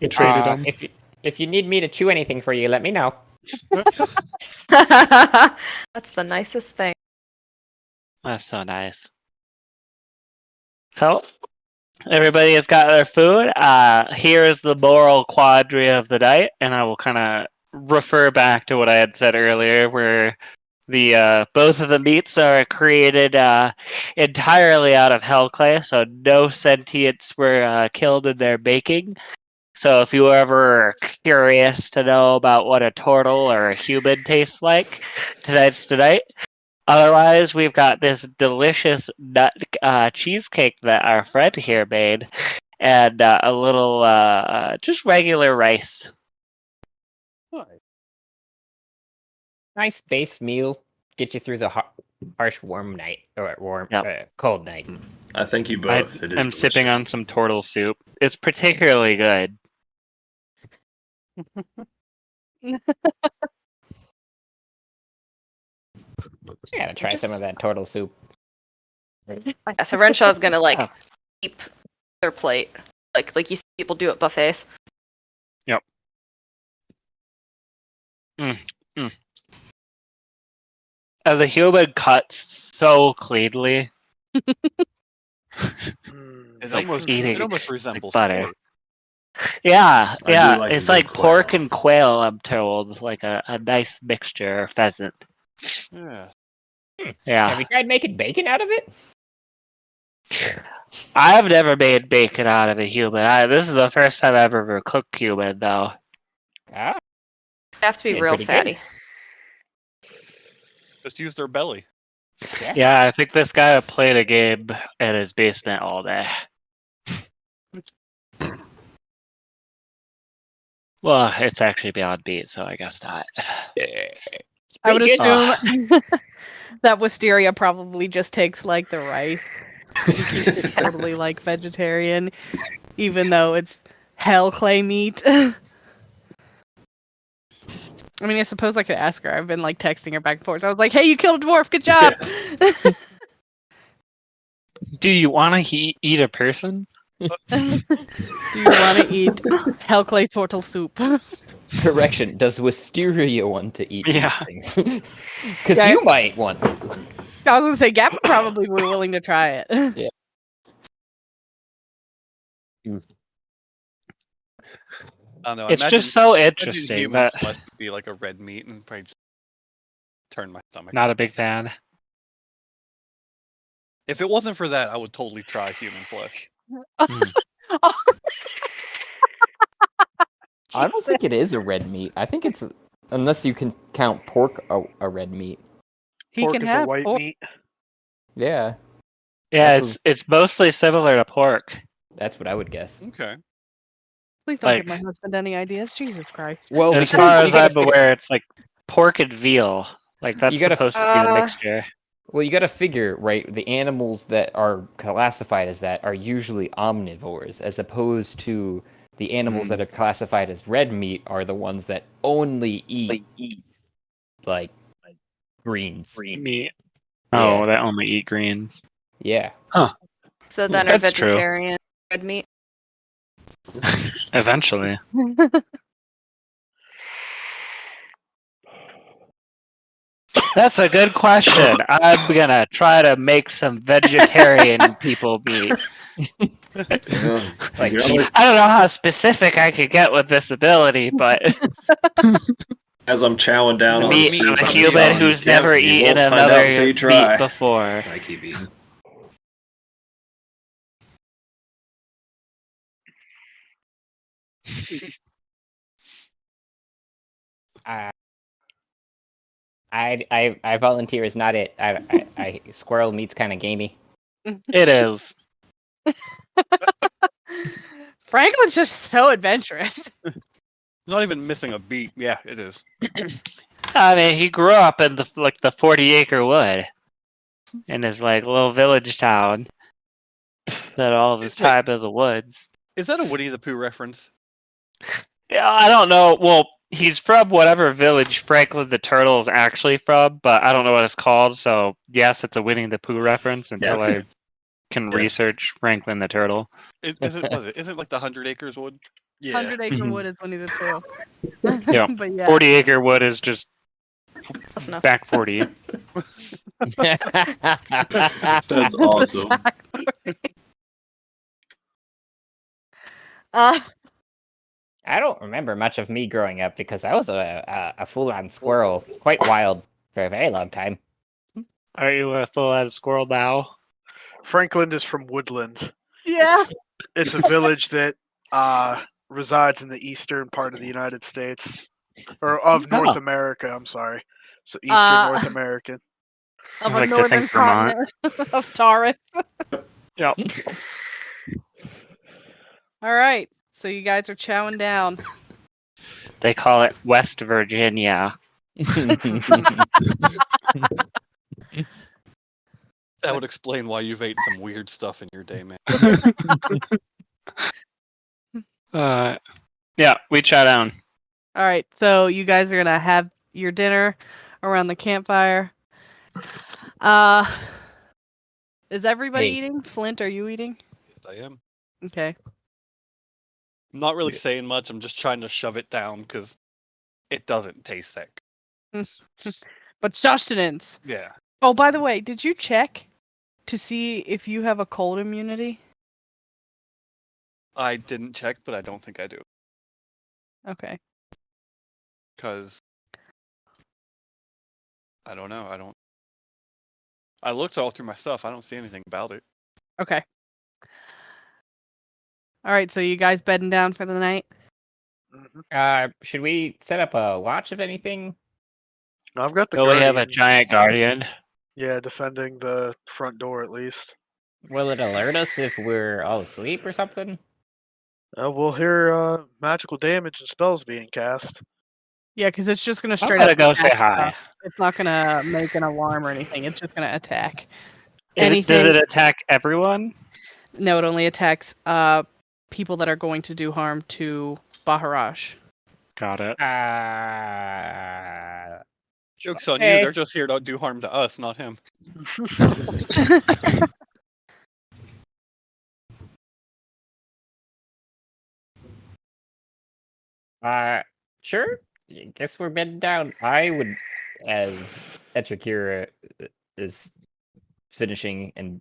[SPEAKER 9] You traded them.
[SPEAKER 8] If you need me to chew anything for you, let me know.
[SPEAKER 5] That's the nicest thing.
[SPEAKER 9] That's so nice. So, everybody has got their food. Here is the moral quandary of the night, and I will kind of refer back to what I had said earlier, where the both of the meats are created entirely out of hell clay, so no sentients were killed in their baking. So if you were ever curious to know about what a turtle or a human tastes like, tonight's tonight. Otherwise, we've got this delicious nut cheesecake that our friend here made, and a little just regular rice.
[SPEAKER 8] Nice base meal. Get you through the harsh warm night or
[SPEAKER 9] Yep.
[SPEAKER 8] cold night.
[SPEAKER 7] I think you both. It is
[SPEAKER 9] I'm sipping
[SPEAKER 7] delicious.
[SPEAKER 9] on some turtle soup. It's particularly good.
[SPEAKER 8] I gotta try some of that turtle soup.
[SPEAKER 5] Yeah, so Renshaw's gonna
[SPEAKER 9] Yeah.
[SPEAKER 5] keep their plate, like you see people do at buffets.
[SPEAKER 9] Yep. As a human cuts so cleanly.
[SPEAKER 6] Mm,
[SPEAKER 4] It
[SPEAKER 9] Like
[SPEAKER 4] almost
[SPEAKER 9] eating
[SPEAKER 4] resembles
[SPEAKER 9] butter.
[SPEAKER 4] pork.
[SPEAKER 9] Yeah,
[SPEAKER 7] I do
[SPEAKER 9] yeah.
[SPEAKER 7] like a
[SPEAKER 9] It's
[SPEAKER 7] good
[SPEAKER 9] like
[SPEAKER 7] quail.
[SPEAKER 9] pork and quail, I'm told. Like a nice mixture, or pheasant.
[SPEAKER 4] Yeah.
[SPEAKER 9] Yeah.
[SPEAKER 8] Have you tried making bacon out of it?
[SPEAKER 9] I've never made bacon out of a human. This is the first time I've ever cooked human, though.
[SPEAKER 8] Ah,
[SPEAKER 5] They have to be
[SPEAKER 8] Yeah,
[SPEAKER 5] real
[SPEAKER 8] pretty good.
[SPEAKER 5] fatty.
[SPEAKER 4] Just use their belly.
[SPEAKER 9] Yeah, I think this guy played a game in his basement all day. Well, it's actually beyond beat, so I guess not.
[SPEAKER 3] I would
[SPEAKER 8] pretty good.
[SPEAKER 3] assume that Wisteria probably just takes like the rice. And keeps it totally like vegetarian, even though it's hell clay meat. I mean, I suppose I could ask her. I've been like texting her back and forth. I was like, "Hey, you killed a dwarf. Good job."
[SPEAKER 9] Do you want to eat a person?
[SPEAKER 3] Do you want to eat hell clay turtle soup?
[SPEAKER 8] Correction. Does Wisteria want to eat
[SPEAKER 9] Yeah.
[SPEAKER 8] these things? Because
[SPEAKER 3] Yeah.
[SPEAKER 8] you might want to.
[SPEAKER 3] I was gonna say Gap probably would be willing to try it.
[SPEAKER 8] Yeah.
[SPEAKER 4] I don't know.
[SPEAKER 9] It's
[SPEAKER 4] imagine,
[SPEAKER 9] just so
[SPEAKER 4] imagine
[SPEAKER 9] interesting
[SPEAKER 4] human
[SPEAKER 9] that
[SPEAKER 4] flesh would be like a red meat and probably just turn my stomach.
[SPEAKER 9] not a big fan.
[SPEAKER 4] If it wasn't for that, I would totally try human flesh.
[SPEAKER 8] I don't think it is a red meat. I think it's unless you can count pork a red meat.
[SPEAKER 3] He
[SPEAKER 6] pork
[SPEAKER 3] can
[SPEAKER 6] is
[SPEAKER 3] have
[SPEAKER 6] a white
[SPEAKER 3] pork.
[SPEAKER 6] meat.
[SPEAKER 8] Yeah,
[SPEAKER 9] Yeah,
[SPEAKER 8] That's
[SPEAKER 9] it's mostly similar to pork.
[SPEAKER 8] that's what I would guess.
[SPEAKER 4] Okay.
[SPEAKER 3] Please don't
[SPEAKER 9] Like-
[SPEAKER 3] give my husband any ideas. Jesus Christ.
[SPEAKER 8] Well,
[SPEAKER 9] As
[SPEAKER 8] because
[SPEAKER 9] far
[SPEAKER 8] you
[SPEAKER 9] as
[SPEAKER 8] gotta
[SPEAKER 9] I'm
[SPEAKER 8] figure-
[SPEAKER 9] aware, it's like pork and veal. Like that's
[SPEAKER 8] You gotta-
[SPEAKER 9] supposed to be the mixture.
[SPEAKER 8] Well, you got to figure, right? The animals that are classified as that are usually omnivores, as opposed to the animals that are classified as red meat are the ones that only eat like greens.
[SPEAKER 9] Meat.
[SPEAKER 8] Yeah.
[SPEAKER 9] Oh, they only eat greens.
[SPEAKER 8] Yeah.
[SPEAKER 5] So then are
[SPEAKER 9] That's true.
[SPEAKER 5] vegetarian red meat?
[SPEAKER 9] Eventually. That's a good question. I'm gonna try to make some vegetarian people meat.
[SPEAKER 8] Like
[SPEAKER 2] You
[SPEAKER 8] sheep.
[SPEAKER 2] always-
[SPEAKER 9] I don't know how specific I could get with this ability, but
[SPEAKER 2] as I'm chowing down
[SPEAKER 9] the
[SPEAKER 2] on
[SPEAKER 9] meat
[SPEAKER 2] soup,
[SPEAKER 9] of a
[SPEAKER 2] I'm
[SPEAKER 9] human
[SPEAKER 2] telling you,
[SPEAKER 9] who's
[SPEAKER 2] Kev,
[SPEAKER 9] never
[SPEAKER 2] you
[SPEAKER 9] eaten
[SPEAKER 2] won't find out
[SPEAKER 9] another
[SPEAKER 2] until you try.
[SPEAKER 9] meat before.
[SPEAKER 2] I keep eating.
[SPEAKER 8] I volunteer is not it. I squirrel meat's kind of gamey.
[SPEAKER 9] It is.
[SPEAKER 3] Franklin's just so adventurous.
[SPEAKER 4] Not even missing a beat. Yeah, it is.
[SPEAKER 9] I mean, he grew up in the 40-acre wood in his like little village town. Spent all of his time in the woods.
[SPEAKER 4] Is that a Winnie the Pooh reference?
[SPEAKER 9] Yeah, I don't know. Well, he's from whatever village Franklin the Turtle is actually from, but I don't know what it's called. So yes, it's a Winnie the Pooh reference until I can research Franklin the Turtle.
[SPEAKER 4] Isn't it like the 100 Acres wood?
[SPEAKER 6] Yeah.
[SPEAKER 3] 100-acre wood is Winnie the Pooh.
[SPEAKER 9] Yeah.
[SPEAKER 3] But yeah.
[SPEAKER 9] 40-acre wood is just
[SPEAKER 5] Close enough.
[SPEAKER 9] back 40.
[SPEAKER 2] That's awesome.
[SPEAKER 8] I don't remember much of me growing up because I was a full-on squirrel, quite wild for a very long time.
[SPEAKER 9] Are you a full-on squirrel now?
[SPEAKER 6] Franklin is from Woodlands.
[SPEAKER 3] Yeah.
[SPEAKER 6] It's a village that resides in the eastern part of the United States, or of North America. I'm sorry, so eastern North American.
[SPEAKER 3] Of
[SPEAKER 9] I
[SPEAKER 3] a
[SPEAKER 9] like to
[SPEAKER 3] northern
[SPEAKER 9] think Vermont.
[SPEAKER 3] continent of Taurus.
[SPEAKER 9] Yep.
[SPEAKER 3] All right. So you guys are chowing down.
[SPEAKER 9] They call it West Virginia.
[SPEAKER 4] That would explain why you've ate some weird stuff in your day, man.
[SPEAKER 9] Yeah, we chow down.
[SPEAKER 3] All right. So you guys are gonna have your dinner around the campfire. Is everybody
[SPEAKER 8] Hey.
[SPEAKER 3] eating? Flint, are you eating?
[SPEAKER 4] Yes, I am.
[SPEAKER 3] Okay.
[SPEAKER 4] I'm not really saying much. I'm just trying to shove it down because it doesn't taste that good.
[SPEAKER 3] But sustenance.
[SPEAKER 4] Yeah.
[SPEAKER 3] Oh, by the way, did you check to see if you have a cold immunity?
[SPEAKER 4] I didn't check, but I don't think I do.
[SPEAKER 3] Okay.
[SPEAKER 4] Because I don't know. I looked all through my stuff. I don't see anything about it.
[SPEAKER 3] Okay. All right. So you guys bedding down for the night?
[SPEAKER 8] Should we set up a watch, if anything?
[SPEAKER 6] I've got the
[SPEAKER 9] Do we have a
[SPEAKER 6] guardian.
[SPEAKER 9] giant guardian?
[SPEAKER 6] Yeah, defending the front door at least.
[SPEAKER 8] Will it alert us if we're all asleep or something?
[SPEAKER 6] We'll hear magical damage and spells being cast.
[SPEAKER 3] Yeah, because it's just gonna
[SPEAKER 9] I'm
[SPEAKER 3] straight
[SPEAKER 9] gonna
[SPEAKER 3] up
[SPEAKER 9] go say
[SPEAKER 3] attack
[SPEAKER 9] hi.
[SPEAKER 3] stuff. It's not gonna make an alarm or anything. It's just gonna attack.
[SPEAKER 9] Does
[SPEAKER 3] Anything?
[SPEAKER 9] it attack everyone?
[SPEAKER 3] No, it only attacks people that are going to do harm to Baharash.
[SPEAKER 9] Got it.
[SPEAKER 4] Joke's on you.
[SPEAKER 8] Okay.
[SPEAKER 4] They're just here to do harm to us, not him.
[SPEAKER 8] Sure. Guess we're bedding down. I would, as Etrakira is finishing and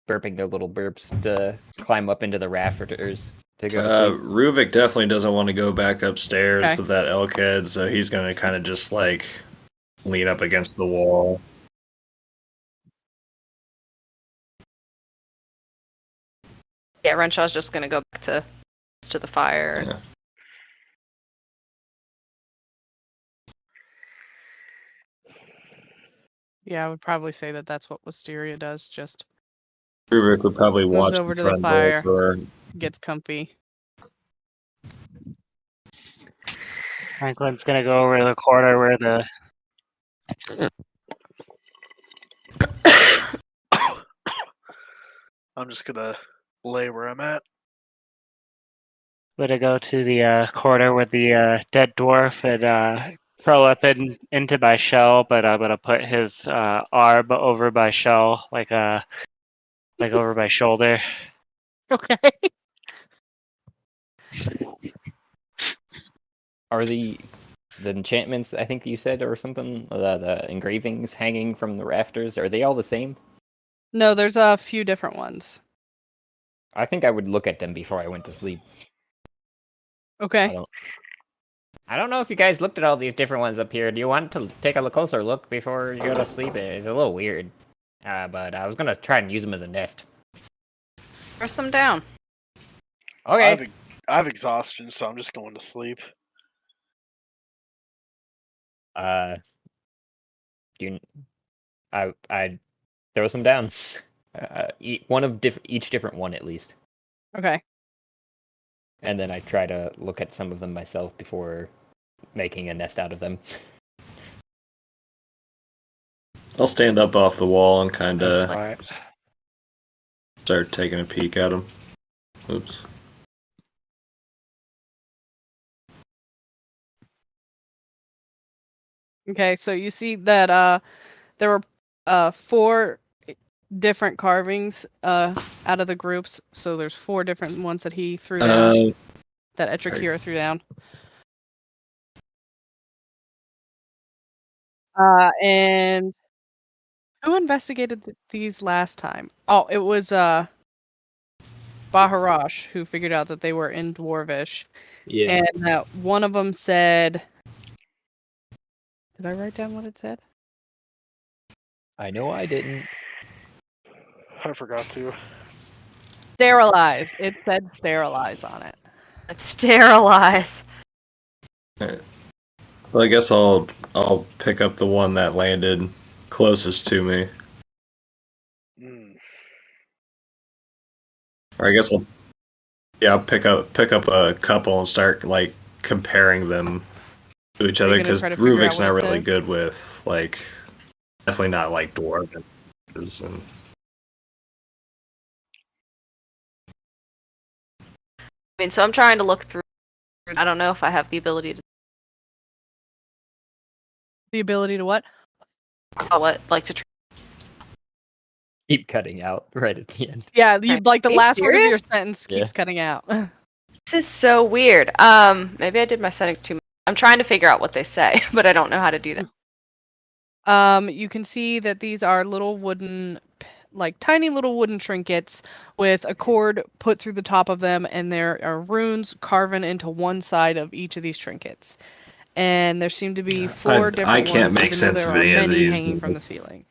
[SPEAKER 8] burping their little burps, to climb up into the rafters to go to sleep.
[SPEAKER 2] Ruuvik definitely doesn't want to go back upstairs
[SPEAKER 3] Okay.
[SPEAKER 2] with that elk head, so he's gonna kind of just like lean up against the wall.
[SPEAKER 5] Yeah, Wrenshaw's just gonna go back to the fire.
[SPEAKER 2] Yeah.
[SPEAKER 3] Yeah, I would probably say that that's what Wisteria does. Just
[SPEAKER 2] Ruuvik would probably
[SPEAKER 3] Moves
[SPEAKER 2] watch
[SPEAKER 3] over
[SPEAKER 2] the
[SPEAKER 3] to the
[SPEAKER 2] front door
[SPEAKER 3] fire.
[SPEAKER 2] for
[SPEAKER 3] gets comfy.
[SPEAKER 9] Franklin's gonna go over to the corner where the
[SPEAKER 6] I'm just gonna lay where I'm at.
[SPEAKER 9] gonna go to the corner with the dead dwarf and curl up into my shell, but I'm gonna put his arm over my shell, like over my shoulder.
[SPEAKER 3] Okay.
[SPEAKER 8] Are the enchantments, I think you said, or something, the engravings hanging from the rafters, are they all the same?
[SPEAKER 3] No, there's a few different ones.
[SPEAKER 8] I think I would look at them before I went to sleep.
[SPEAKER 3] Okay.
[SPEAKER 8] I don't know if you guys looked at all these different ones up here. Do you want to take a closer look before you go to sleep? It's a little weird. But I was gonna try and use them as a nest.
[SPEAKER 5] Press them down.
[SPEAKER 8] Okay.
[SPEAKER 6] I have exhaustion, so I'm just going to sleep.
[SPEAKER 8] I'd throw some down. One of each different one at least.
[SPEAKER 3] Okay.
[SPEAKER 8] And then I try to look at some of them myself before making a nest out of them.
[SPEAKER 2] I'll stand up off the wall and kind
[SPEAKER 9] That's
[SPEAKER 2] of
[SPEAKER 9] smart.
[SPEAKER 2] start taking a peek at them. Oops.
[SPEAKER 3] Okay, so you see that there were 4 different carvings out of the groups. So there's 4 different ones that he threw down. That Etrakira threw down. And who investigated these last time? Oh, it was Baharash who figured out that they were in Dwarvish.
[SPEAKER 8] Yeah.
[SPEAKER 3] And one of them said... Did I write down what it said?
[SPEAKER 8] I know I didn't.
[SPEAKER 6] I forgot to.
[SPEAKER 3] Sterilize. It said sterilize on it.
[SPEAKER 5] Sterilize.
[SPEAKER 2] Well, I guess I'll pick up the one that landed closest to me. Or I guess I'll pick up a couple and start like comparing them to each other because Ruuvik's not really good with definitely not like dwarf.
[SPEAKER 5] I mean, so I'm trying to look through. I don't know if I have the ability to.
[SPEAKER 3] The ability to what?
[SPEAKER 5] To
[SPEAKER 8] keep cutting out right at the end.
[SPEAKER 3] Yeah, the last word of your sentence keeps
[SPEAKER 8] Yeah.
[SPEAKER 3] cutting out.
[SPEAKER 5] This is so weird. Maybe I did my settings too much. I'm trying to figure out what they say, but I don't know how to do that.
[SPEAKER 3] You can see that these are little wooden, tiny little wooden trinkets with a cord put through the top of them, and there are runes carven into one side of each of these trinkets. And there seem to be 4 different ones.
[SPEAKER 2] I can't make
[SPEAKER 3] even though
[SPEAKER 2] sense
[SPEAKER 3] there
[SPEAKER 2] of
[SPEAKER 3] are
[SPEAKER 2] any of
[SPEAKER 3] many
[SPEAKER 2] these.
[SPEAKER 3] hanging from the ceiling.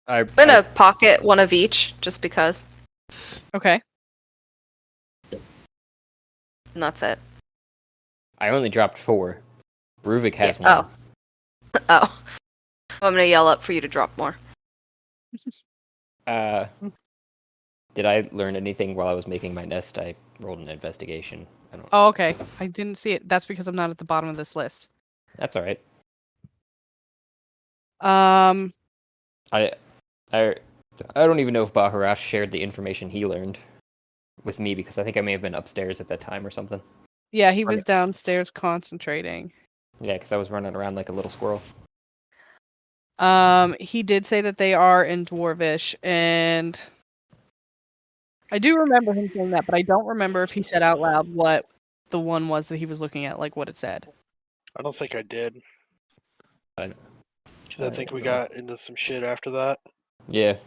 [SPEAKER 5] I'm gonna pocket one of each, just because.
[SPEAKER 3] Okay.
[SPEAKER 5] And that's it.
[SPEAKER 8] I only dropped 4. Ruuvik has one.
[SPEAKER 5] Oh. I'm gonna yell up for you to drop more.
[SPEAKER 8] Did I learn anything while I was making my nest? I rolled an investigation. I don't.
[SPEAKER 3] Oh, okay. I didn't see it. That's because I'm not at the bottom of this list.
[SPEAKER 8] That's all right. I don't even know if Baharash shared the information he learned with me because I think I may have been upstairs at that time or something.
[SPEAKER 3] Yeah, he was downstairs concentrating.
[SPEAKER 8] Yeah, because I was running around like a little squirrel.
[SPEAKER 3] He did say that they are in Dwarvish, and I do remember him saying that, but I don't remember if he said out loud what the one was that he was looking at, like what it said.
[SPEAKER 6] I don't think I did.
[SPEAKER 8] I
[SPEAKER 6] think we got into some shit after that.
[SPEAKER 8] Yeah.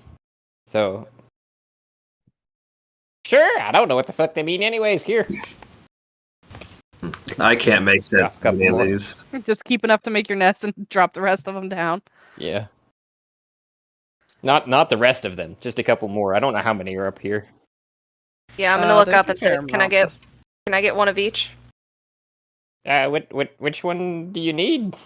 [SPEAKER 8] So. Sure, I don't know what the fuck they mean anyways, here.
[SPEAKER 2] I can't make sense of any of these.
[SPEAKER 3] Just keep enough to make your nest and drop the rest of them down.
[SPEAKER 8] Yeah. Not the rest of them, just a couple more. I don't know how many are up here.
[SPEAKER 5] Yeah, I'm gonna look up and say, can I get one of each?
[SPEAKER 8] Which one do you need?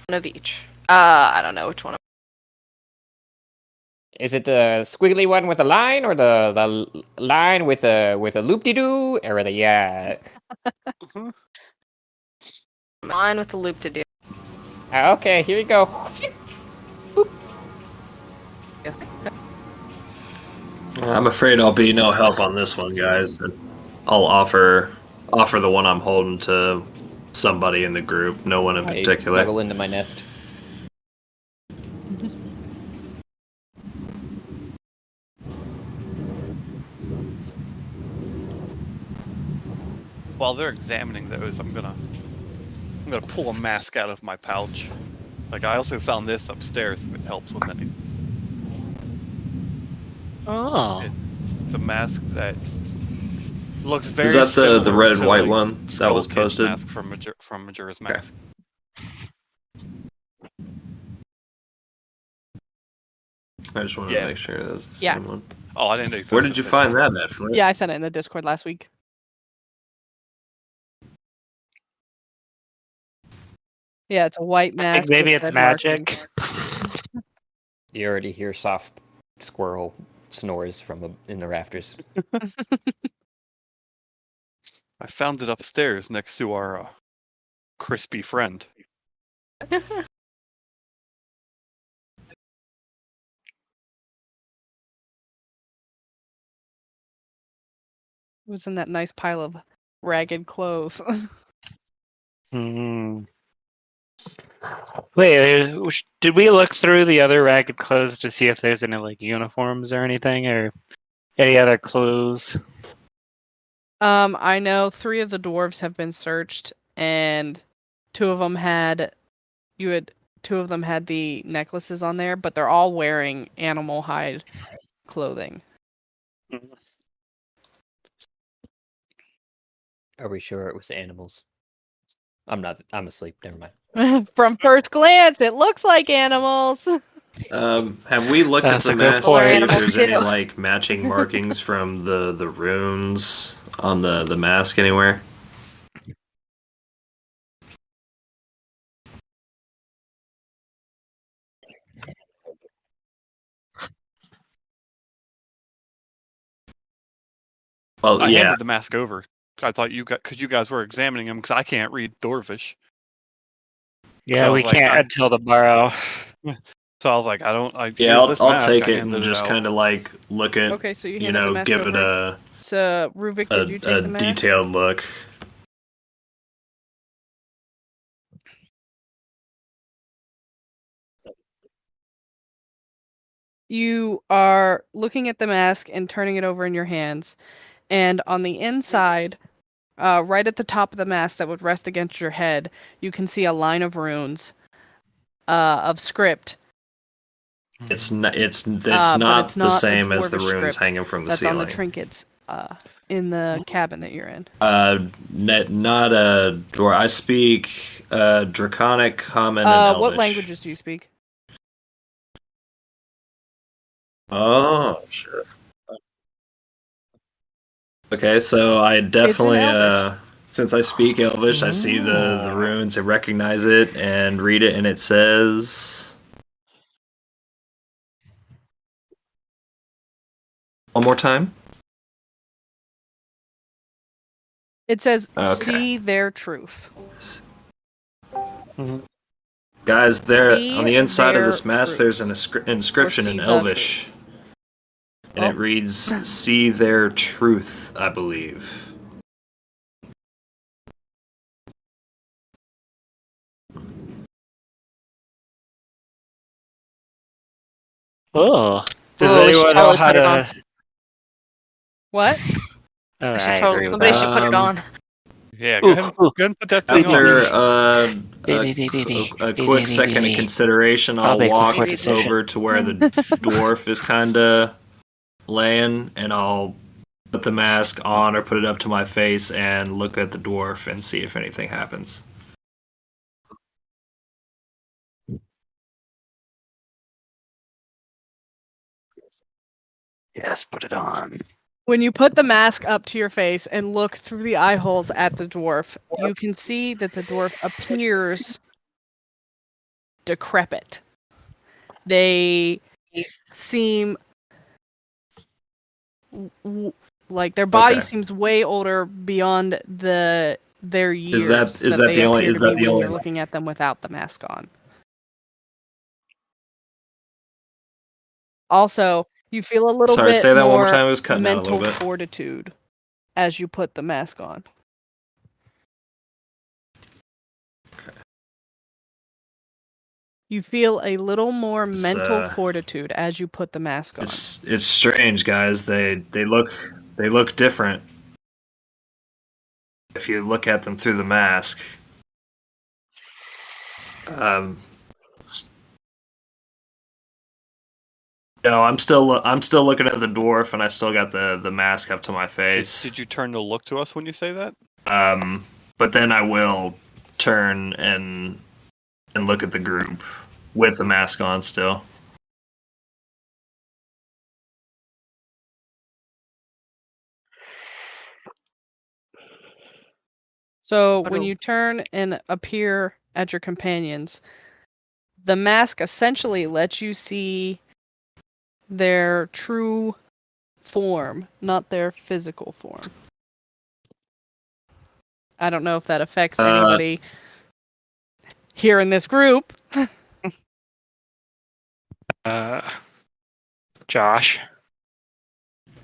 [SPEAKER 5] One of each. I don't know which one.
[SPEAKER 8] Is it the squiggly one with a line, or the line with a loop-de-doo, or the
[SPEAKER 5] Line with the loop to do.
[SPEAKER 8] Okay, here we go.
[SPEAKER 2] I'm afraid I'll be no help on this one, guys. I'll offer the one I'm holding to somebody in the group. No one in particular.
[SPEAKER 8] Snuggle into my nest.
[SPEAKER 4] While they're examining those, I'm gonna pull a mask out of my pouch. Like, I also found this upstairs if it helps with anything.
[SPEAKER 9] Oh.
[SPEAKER 4] It's a mask that looks very
[SPEAKER 2] Is that
[SPEAKER 4] similar
[SPEAKER 2] the red and
[SPEAKER 4] to,
[SPEAKER 2] white
[SPEAKER 4] like,
[SPEAKER 2] one that was
[SPEAKER 4] Skull Kid's
[SPEAKER 2] posted?
[SPEAKER 4] mask from Majora's Mask.
[SPEAKER 2] I just wanted to make sure that was the same one.
[SPEAKER 4] Oh, I didn't know.
[SPEAKER 2] Where did you find that at, Flint?
[SPEAKER 3] Yeah, I sent it in the Discord last week. Yeah, it's a white mask.
[SPEAKER 9] I think maybe
[SPEAKER 3] with
[SPEAKER 9] it's
[SPEAKER 3] red
[SPEAKER 9] magic.
[SPEAKER 3] markings.
[SPEAKER 8] You already hear soft squirrel snores from in the rafters.
[SPEAKER 4] I found it upstairs next to our crispy friend.
[SPEAKER 3] It was in that nice pile of ragged clothes.
[SPEAKER 9] Wait, did we look through the other ragged clothes to see if there's any like uniforms or anything, or any other clues?
[SPEAKER 3] I know 3 of the dwarves have been searched, and 2 of them had the necklaces on there, but they're all wearing animal hide clothing.
[SPEAKER 8] Are we sure it was animals? I'm asleep. Never mind.
[SPEAKER 3] From first glance, it looks like animals.
[SPEAKER 2] Have we looked
[SPEAKER 9] That's
[SPEAKER 2] at
[SPEAKER 9] a
[SPEAKER 2] the
[SPEAKER 9] good
[SPEAKER 2] mask to
[SPEAKER 9] point.
[SPEAKER 2] see if there's any
[SPEAKER 5] Too.
[SPEAKER 2] like matching markings from the runes on the mask anywhere? Well,
[SPEAKER 4] I
[SPEAKER 2] yeah.
[SPEAKER 4] handed the mask over. I thought because you guys were examining them, because I can't read Dwarvish.
[SPEAKER 9] Yeah,
[SPEAKER 4] So I
[SPEAKER 9] we
[SPEAKER 4] was like,
[SPEAKER 9] can't until tomorrow.
[SPEAKER 4] So I was like, I'll
[SPEAKER 2] I'll take it
[SPEAKER 4] handed
[SPEAKER 2] and just
[SPEAKER 4] out.
[SPEAKER 2] kind of like look at,
[SPEAKER 3] Okay, so you handed the mask
[SPEAKER 2] give
[SPEAKER 3] over.
[SPEAKER 2] it
[SPEAKER 3] So, Ruuvik, did you take
[SPEAKER 2] a
[SPEAKER 3] the mask?
[SPEAKER 2] detailed look.
[SPEAKER 3] You are looking at the mask and turning it over in your hands, and on the inside, right at the top of the mask that would rest against your head, you can see a line of runes, of script.
[SPEAKER 2] It's not
[SPEAKER 3] But it's
[SPEAKER 2] the
[SPEAKER 3] not
[SPEAKER 2] same as the
[SPEAKER 3] dwarvish
[SPEAKER 2] runes
[SPEAKER 3] script
[SPEAKER 2] hanging from the
[SPEAKER 3] that's
[SPEAKER 2] ceiling.
[SPEAKER 3] on the trinkets in the cabin that you're in.
[SPEAKER 2] Not a dwarf. I speak Draconic, Common, and Elvish.
[SPEAKER 3] What languages do you speak?
[SPEAKER 2] Oh, sure. Okay, so I definitely,
[SPEAKER 3] Elvish.
[SPEAKER 2] since I speak Elvish, I see the runes, I recognize it, and read it, and it says... One more time?
[SPEAKER 3] It says,
[SPEAKER 2] Okay.
[SPEAKER 3] "See their truth."
[SPEAKER 2] Guys, there
[SPEAKER 3] See
[SPEAKER 2] on the inside of
[SPEAKER 3] their
[SPEAKER 2] this mask,
[SPEAKER 3] truth.
[SPEAKER 2] there's an inscription
[SPEAKER 3] Or
[SPEAKER 2] in
[SPEAKER 3] see the
[SPEAKER 2] Elvish. And
[SPEAKER 3] Oh.
[SPEAKER 2] it reads, "See their truth," I believe.
[SPEAKER 9] Oh, does
[SPEAKER 5] Oh, we should
[SPEAKER 9] anyone know
[SPEAKER 5] totally
[SPEAKER 9] how
[SPEAKER 5] put it
[SPEAKER 9] to?
[SPEAKER 5] on.
[SPEAKER 3] What?
[SPEAKER 9] Oh,
[SPEAKER 5] We
[SPEAKER 9] I
[SPEAKER 5] should totally,
[SPEAKER 9] agree with
[SPEAKER 5] somebody
[SPEAKER 9] that.
[SPEAKER 5] should put it on.
[SPEAKER 4] Yeah, go ahead and put that thing on.
[SPEAKER 2] After a quick second of consideration, I'll
[SPEAKER 9] make the
[SPEAKER 2] walk
[SPEAKER 9] quick decision.
[SPEAKER 2] over to where the dwarf is kind of laying, and I'll put the mask on or put it up to my face and look at the dwarf and see if anything happens.
[SPEAKER 9] Yes, put it on.
[SPEAKER 3] When you put the mask up to your face and look through the eye holes at the dwarf, you can see that the dwarf appears decrepit. They seem like their body seems way older beyond their years.
[SPEAKER 2] Is that the only? Is that the only?
[SPEAKER 3] You're looking at them without the mask on. Also, you feel a little bit
[SPEAKER 2] say that
[SPEAKER 3] more
[SPEAKER 2] one more time. It was cutting out a
[SPEAKER 3] mental
[SPEAKER 2] little bit.
[SPEAKER 3] fortitude as you put the mask on. You feel a little more mental fortitude as you put the mask on.
[SPEAKER 2] It's strange, guys. They look different if you look at them through the mask. No, I'm still looking at the dwarf, and I still got the mask up to my face.
[SPEAKER 4] Did you turn to look to us when you say that?
[SPEAKER 2] But then I will turn and look at the group with the mask on still.
[SPEAKER 3] So when you turn and appear at your companions, the mask essentially lets you see their true form, not their physical form. I don't know if that affects anybody here in this group.
[SPEAKER 9] Josh.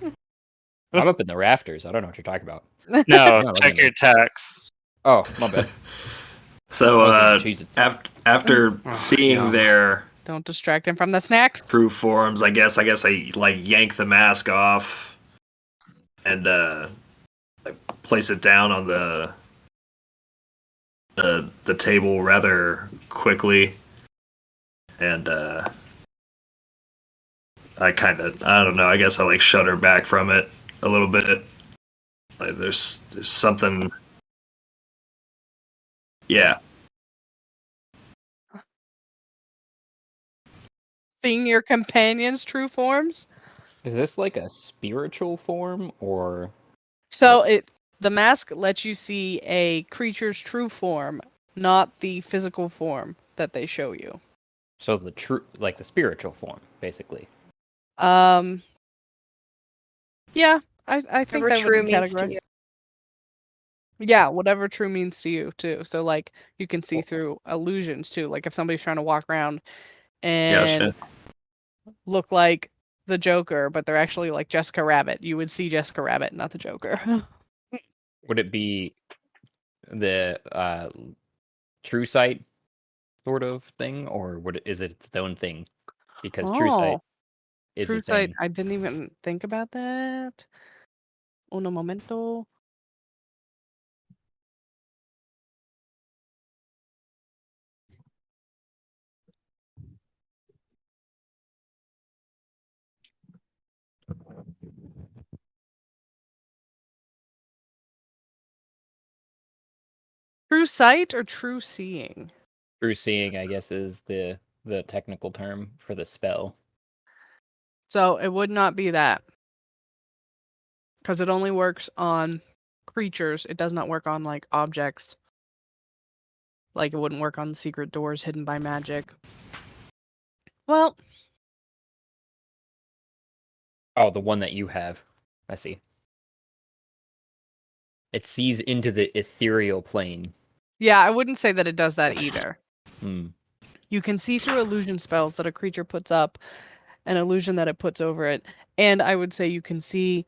[SPEAKER 8] I'm up in the rafters. I don't know what you're talking about.
[SPEAKER 9] No, check your text.
[SPEAKER 8] Oh, my bad.
[SPEAKER 2] So after seeing their
[SPEAKER 3] don't distract him from the snacks.
[SPEAKER 2] True forms, I guess I yank the mask off and place it down on the table rather quickly, and I don't know. I guess I shudder back from it a little bit. Like there's something. Yeah.
[SPEAKER 3] Seeing your companions' true forms?
[SPEAKER 8] Is this like a spiritual form, or?
[SPEAKER 3] So the mask lets you see a creature's true form, not the physical form that they show you.
[SPEAKER 8] So the the spiritual form, basically.
[SPEAKER 3] Yeah, I think that would be categorized. Yeah, whatever true means to you too. So you can see through illusions too. Like if somebody's trying to walk around and look like the Joker, but they're actually like Jessica Rabbit, you would see Jessica Rabbit, not the Joker.
[SPEAKER 8] Would it be the true sight sort of thing, or is it its own thing? Because true sight is
[SPEAKER 3] true
[SPEAKER 8] a thing.
[SPEAKER 3] sight. I didn't even think about that. Uno momento. True sight or true seeing?
[SPEAKER 8] True seeing, I guess, is the technical term for the spell.
[SPEAKER 3] So it would not be that. Because it only works on creatures. It does not work on objects. Like it wouldn't work on secret doors hidden by magic. Well.
[SPEAKER 8] Oh, the one that you have. I see. It sees into the ethereal plane.
[SPEAKER 3] Yeah, I wouldn't say that it does that either.
[SPEAKER 8] Hmm.
[SPEAKER 3] You can see through illusion spells that a creature puts up, an illusion that it puts over it, and I would say you can see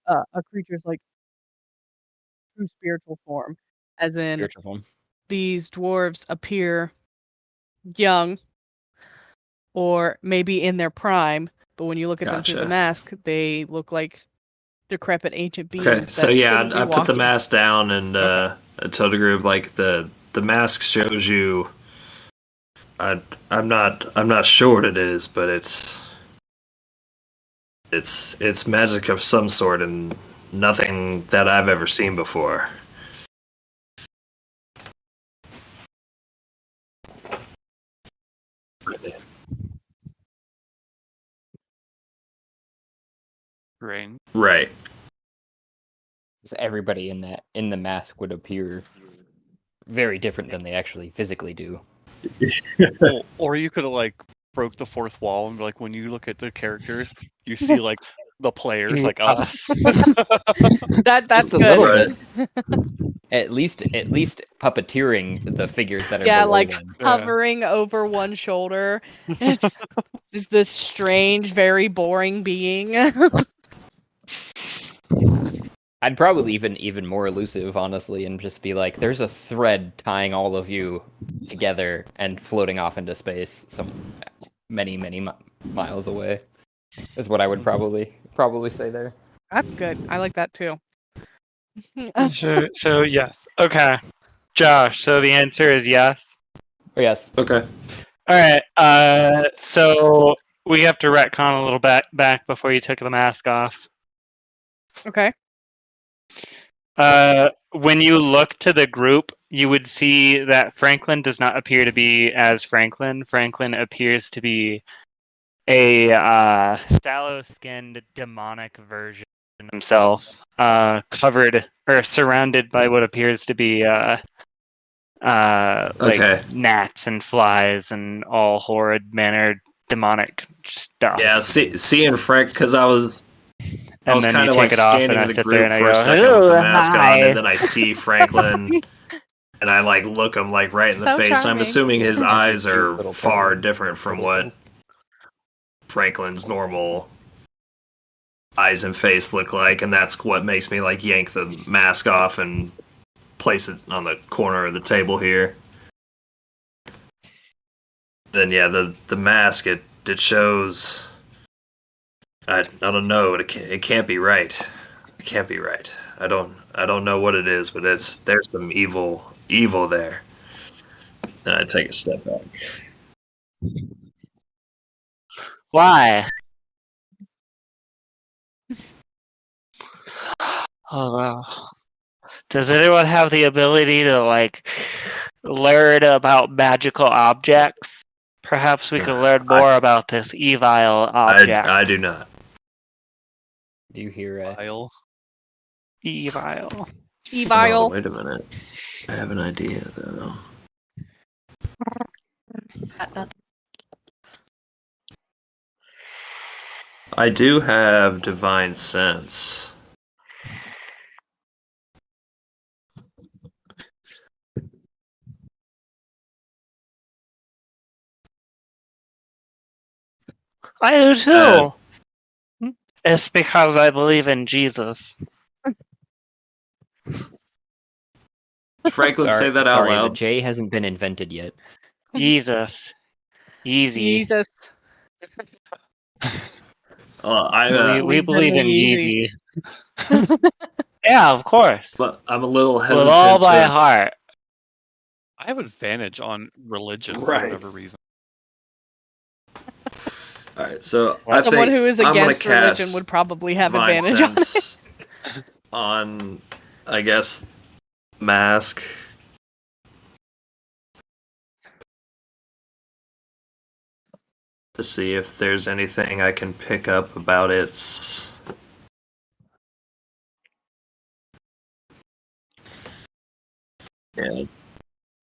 [SPEAKER 3] a creature's true spiritual form, as in
[SPEAKER 8] spiritual form.
[SPEAKER 3] These dwarves appear young, or maybe in their prime, but when you look at them through the mask, they look like decrepit ancient beings.
[SPEAKER 2] Okay, so yeah, I put the mask down and I told the group the mask shows you. I'm not sure what it is, but it's magic of some sort and nothing that I've ever seen before. Right.
[SPEAKER 8] So everybody in the mask would appear very different than they actually physically do.
[SPEAKER 4] Or you could have broke the fourth wall, and like when you look at the characters, you see like the players, like us.
[SPEAKER 3] That's
[SPEAKER 8] Just a
[SPEAKER 3] good.
[SPEAKER 8] little bit. At least puppeteering the figures that are
[SPEAKER 3] Yeah,
[SPEAKER 8] below
[SPEAKER 3] like
[SPEAKER 8] them.
[SPEAKER 3] hovering over one shoulder. This strange, very boring being.
[SPEAKER 8] I'd probably even more elusive, honestly, and just be like, "There's a thread tying all of you together and floating off into space, some many miles away." Is what I would probably say there.
[SPEAKER 3] That's good. I like that too.
[SPEAKER 11] So yes. Okay. Josh, so the answer is yes.
[SPEAKER 8] Oh, yes.
[SPEAKER 2] Okay.
[SPEAKER 11] All right. So we have to retcon a little back before you took the mask off.
[SPEAKER 3] Okay.
[SPEAKER 11] When you look to the group, you would see that Franklin does not appear to be as Franklin. Franklin appears to be a sallow-skinned demonic version of himself, covered or surrounded by what appears to be like gnats and flies and all horrid mannered demonic stuff.
[SPEAKER 2] Yeah, seeing Frank, because I was kind of like
[SPEAKER 11] it off and
[SPEAKER 2] scanning
[SPEAKER 11] I
[SPEAKER 2] the
[SPEAKER 11] sit
[SPEAKER 2] group
[SPEAKER 11] there and I
[SPEAKER 2] for a
[SPEAKER 11] go,
[SPEAKER 2] second with the
[SPEAKER 11] "Oh,
[SPEAKER 2] mask
[SPEAKER 11] hi."
[SPEAKER 2] on, and then I see Franklin, and I like look him like right in the
[SPEAKER 3] So
[SPEAKER 2] face. I'm
[SPEAKER 3] charming.
[SPEAKER 2] assuming his eyes
[SPEAKER 8] Cute
[SPEAKER 2] are
[SPEAKER 8] little
[SPEAKER 2] far
[SPEAKER 8] penguin.
[SPEAKER 2] different from what Franklin's normal eyes and face look like, and that's what makes me like yank the mask off and place it on the corner of the table here. Then yeah, the mask it shows. I don't know. It can't be right. It can't be right. I don't know what it is, but there's some evil there. And I take a step back.
[SPEAKER 11] Why? Oh wow. Does anyone have the ability to like learn about magical objects? Perhaps we could learn more about this evil object.
[SPEAKER 2] I do not.
[SPEAKER 8] Do you hear
[SPEAKER 4] Vile.
[SPEAKER 11] Evil.
[SPEAKER 3] Evil.
[SPEAKER 2] Wait a minute. I have an idea though. I do have divine sense.
[SPEAKER 11] I do too. It's because I believe in Jesus.
[SPEAKER 2] Franklin, say that out
[SPEAKER 8] The
[SPEAKER 2] loud.
[SPEAKER 8] J hasn't been invented yet.
[SPEAKER 11] Jesus. Easy.
[SPEAKER 3] Jesus.
[SPEAKER 11] We believe in
[SPEAKER 3] Easy.
[SPEAKER 11] Yeezy. Yeah, of course.
[SPEAKER 2] But I'm a little hesitant.
[SPEAKER 11] With all my heart.
[SPEAKER 4] I have advantage on religion for
[SPEAKER 2] Right.
[SPEAKER 4] whatever reason.
[SPEAKER 2] All right, so
[SPEAKER 3] Someone who is
[SPEAKER 2] I'm gonna
[SPEAKER 3] against religion
[SPEAKER 2] cast
[SPEAKER 3] would probably have
[SPEAKER 2] Divine
[SPEAKER 3] advantage on it.
[SPEAKER 2] Sense on, I guess, mask. To see if there's anything I can pick up about its.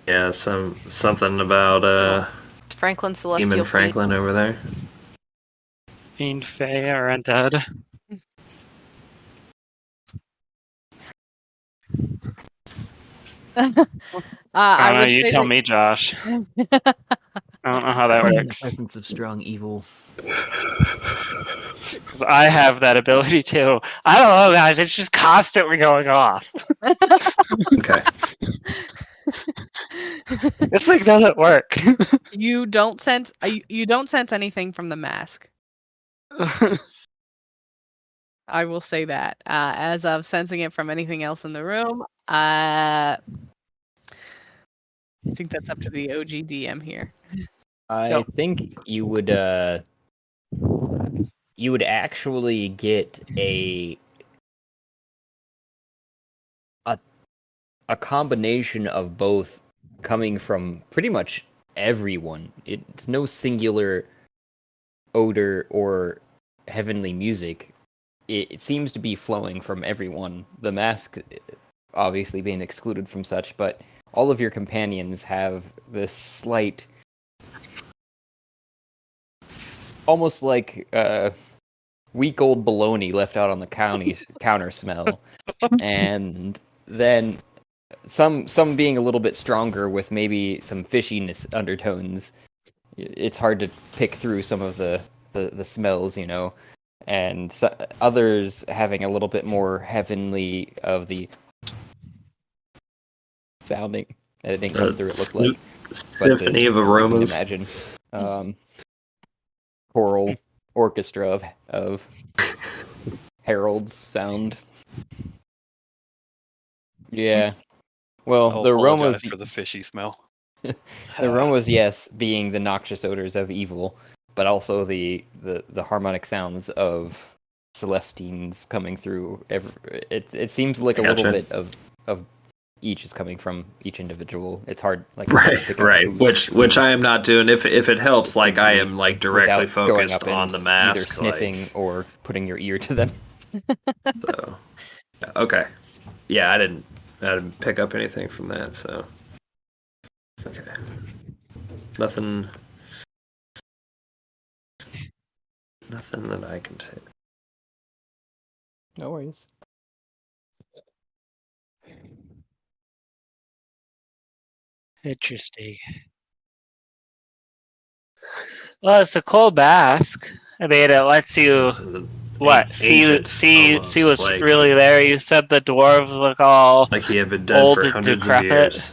[SPEAKER 2] Yeah, something about
[SPEAKER 5] Franklin Celestial
[SPEAKER 2] Demon
[SPEAKER 5] Fleet.
[SPEAKER 2] Franklin over there.
[SPEAKER 11] Fiend, Fae, or Undead. I don't know, you tell me, Josh. I don't know how that works.
[SPEAKER 8] Presence of strong evil.
[SPEAKER 11] Because I have that ability too. I don't know, guys. It's just constantly going off.
[SPEAKER 2] Okay.
[SPEAKER 11] This thing doesn't work.
[SPEAKER 3] You don't sense anything from the mask. I will say that. As of sensing it from anything else in the room, I think that's up to the OG DM here.
[SPEAKER 8] I think you would actually get a combination of both coming from pretty much everyone. It's no singular odor or heavenly music. It seems to be flowing from everyone. The mask obviously being excluded from such, but all of your companions have this slight almost like week old bologna left out on the counter smell, and then some being a little bit stronger with maybe some fishiness undertones. It's hard to pick through some of the smells, and others having a little bit more heavenly of the sounding. It didn't come through. It looked like
[SPEAKER 7] symphony of aromas.
[SPEAKER 8] Imagine choral orchestra of heralds sound. Yeah. Well, the aromas
[SPEAKER 4] for the fishy smell.
[SPEAKER 8] The aromas, yes, being the noxious odors of evil, but also the harmonic sounds of Celestines coming through. It seems like a little bit of each is coming from each individual. It's hard, like
[SPEAKER 7] right. Which I am not doing. If it helps, like I am like directly focused on the mask,
[SPEAKER 8] either sniffing or putting your ear to them.
[SPEAKER 7] So, okay, yeah, I didn't pick up anything from that. So, okay, nothing that I can take.
[SPEAKER 8] No worries.
[SPEAKER 9] Interesting. Well, it's a cold mask. I mean, it lets you see what's
[SPEAKER 7] like,
[SPEAKER 9] really there. You said the dwarves look all
[SPEAKER 7] like he had been dead
[SPEAKER 9] old
[SPEAKER 7] for
[SPEAKER 9] and
[SPEAKER 7] hundreds
[SPEAKER 9] decrepit.
[SPEAKER 7] of years.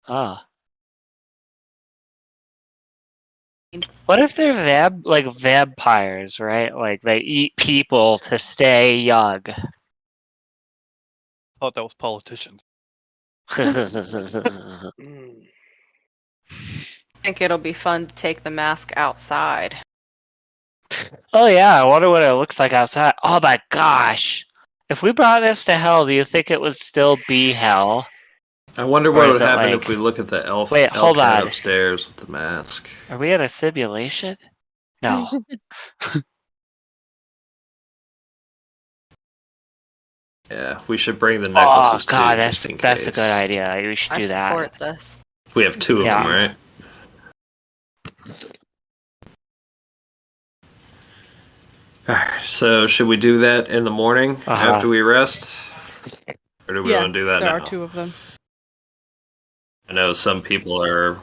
[SPEAKER 9] Ah. What if they're vampires, right? Like they eat people to stay young.
[SPEAKER 4] Thought that was politicians.
[SPEAKER 6] Mm.
[SPEAKER 5] I think it'll be fun to take the mask outside.
[SPEAKER 9] Oh yeah, I wonder what it looks like outside. Oh my gosh. If we brought this to hell, do you think it would still be hell?
[SPEAKER 7] I wonder what would happen if we look at the elf cat upstairs with the mask.
[SPEAKER 9] Are we in a simulation? No.
[SPEAKER 7] Yeah, we should bring the necklaces too.
[SPEAKER 9] Oh god, that's a good idea. We should do that.
[SPEAKER 5] I support this.
[SPEAKER 7] We have two of them, right? Alright, so should we do that in the morning after we rest? Or do we want to do that now?
[SPEAKER 3] There are two of them.
[SPEAKER 7] I know some people are...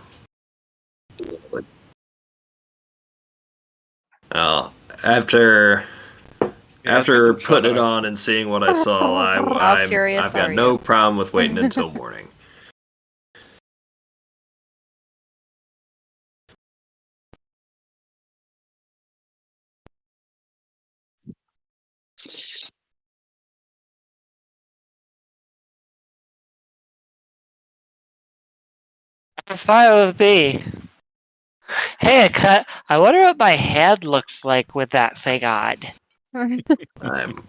[SPEAKER 7] After putting it on and seeing what I saw, I've got no problem with waiting until morning.
[SPEAKER 9] That's fine with me. Hey, I wonder what my head looks like with that thing on.
[SPEAKER 7] I'm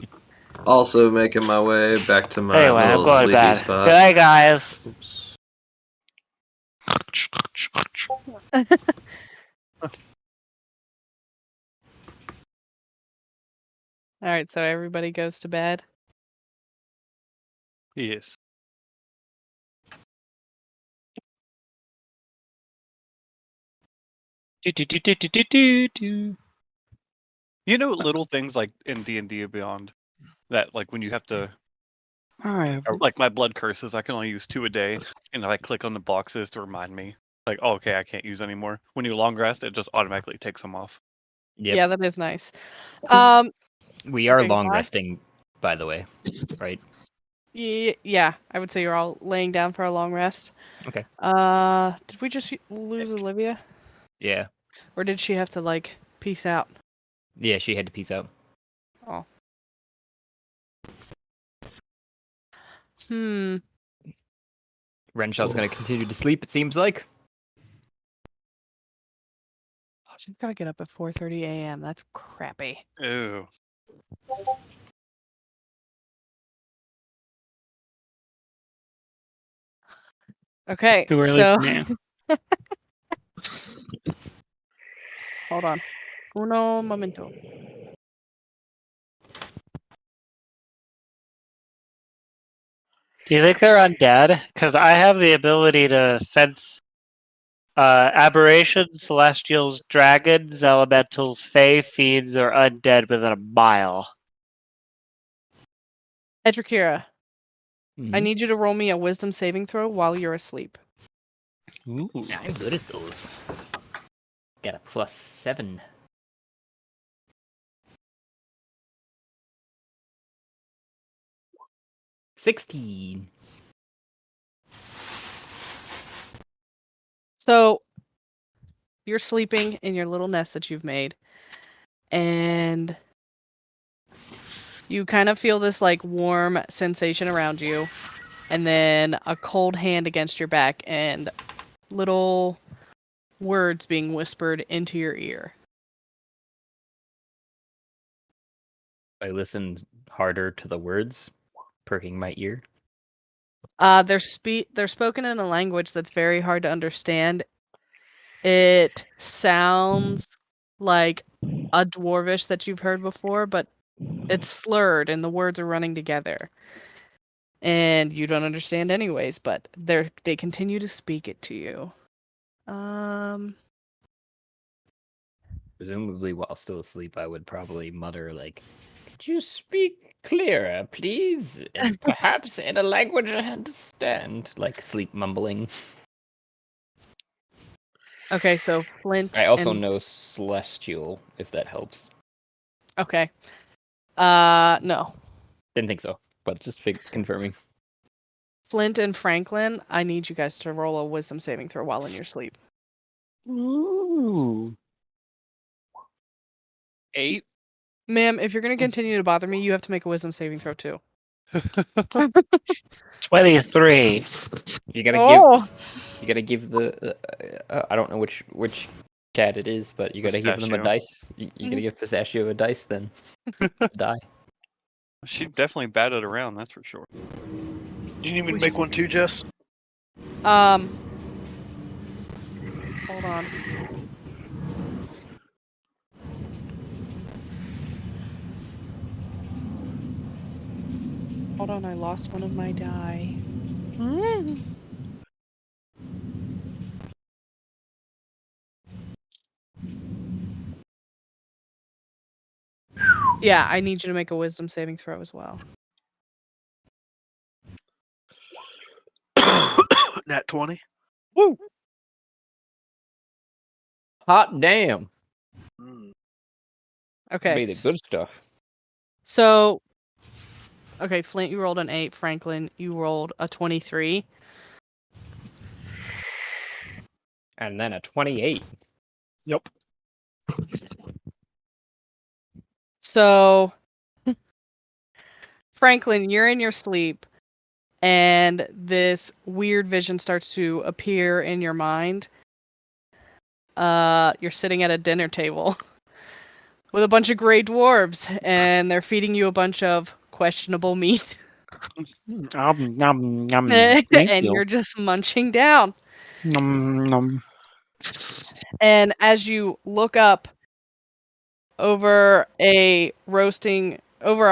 [SPEAKER 7] also making my way back to my little sleepy spot.
[SPEAKER 9] Good night, guys.
[SPEAKER 7] Oops.
[SPEAKER 3] Alright, so everybody goes to bed?
[SPEAKER 4] Yes. You know, little things like in D&D and Beyond, that like when you have to, like my blood curses, I can only use 2 a day, and I click on the boxes to remind me, like, oh, okay, I can't use anymore. When you long rest, it just automatically takes them off.
[SPEAKER 8] Yep.
[SPEAKER 3] Yeah, that is nice.
[SPEAKER 8] We are long resting, by the way, right?
[SPEAKER 3] Yeah, I would say you're all laying down for a long rest.
[SPEAKER 8] Okay.
[SPEAKER 3] Did we just lose Olivia?
[SPEAKER 8] Yeah.
[SPEAKER 3] Or did she have to, like, peace out?
[SPEAKER 8] Yeah, she had to peace out.
[SPEAKER 3] Oh.
[SPEAKER 8] Wrenshaw's going to continue to sleep, it seems like.
[SPEAKER 3] Oh, she's got to get up at 4:30 a.m. That's crappy.
[SPEAKER 4] Ew.
[SPEAKER 3] Okay,
[SPEAKER 9] Too early
[SPEAKER 3] so...
[SPEAKER 9] for me.
[SPEAKER 3] Hold on. Uno momento.
[SPEAKER 9] Do you think they're undead? Because I have the ability to sense Aberrations, celestials, dragons, elementals, fae, fiends, or undead within a mile.
[SPEAKER 3] Etrakira,
[SPEAKER 8] Mhm.
[SPEAKER 3] I need you to roll me a wisdom saving throw while you're asleep.
[SPEAKER 11] Ooh.
[SPEAKER 8] I'm good at those. Got a +7. 16.
[SPEAKER 3] So you're sleeping in your little nest that you've made, and you kind of feel this like warm sensation around you, and then a cold hand against your back, and little words being whispered into your ear.
[SPEAKER 8] I listened harder to the words, perking my ear.
[SPEAKER 3] They're spoken in a language that's very hard to understand. It sounds like a dwarvish that you've heard before, but it's slurred and the words are running together. And you don't understand anyways, but they continue to speak it to you.
[SPEAKER 8] Presumably, while still asleep, I would probably mutter like, "Could you speak clearer, please? And perhaps in a language I understand." Like sleep mumbling.
[SPEAKER 3] Okay, so Flint.
[SPEAKER 8] I also
[SPEAKER 3] and...
[SPEAKER 8] know celestial, if that helps.
[SPEAKER 3] Okay. No.
[SPEAKER 8] Didn't think so, but just confirming.
[SPEAKER 3] Flint and Franklin, I need you guys to roll a wisdom saving throw while in your sleep.
[SPEAKER 11] Ooh.
[SPEAKER 4] 8.
[SPEAKER 3] Ma'am, if you're going to continue to bother me, you have to make a wisdom saving throw too.
[SPEAKER 9] 23.
[SPEAKER 8] You gotta
[SPEAKER 3] Oh!
[SPEAKER 8] You gotta give the. I don't know which cat it is, but you gotta give them a
[SPEAKER 4] Pistachio.
[SPEAKER 8] dice. You gotta give Pistachio a dice, then die.
[SPEAKER 4] She definitely batted around, that's for sure.
[SPEAKER 6] Do you need me to make one too, Jess?
[SPEAKER 3] Hold on. Hold on, I lost one of my die. Yeah, I need you to make a wisdom saving throw as well.
[SPEAKER 6] Nat 20.
[SPEAKER 4] Woo!
[SPEAKER 8] Hot damn!
[SPEAKER 3] Okay.
[SPEAKER 8] Be the good stuff.
[SPEAKER 3] So, okay, Flint, you rolled an 8. Franklin, you rolled a 23.
[SPEAKER 8] And then a 28.
[SPEAKER 11] Yep.
[SPEAKER 3] So, Franklin, you're in your sleep, and this weird vision starts to appear in your mind. You're sitting at a dinner table with a bunch of gray dwarves, and they're feeding you a bunch of questionable meat.
[SPEAKER 11] Nom, nom, nom.
[SPEAKER 3] And
[SPEAKER 11] Thank you.
[SPEAKER 3] you're just munching down.
[SPEAKER 11] Nom, nom.
[SPEAKER 3] And as you look up over a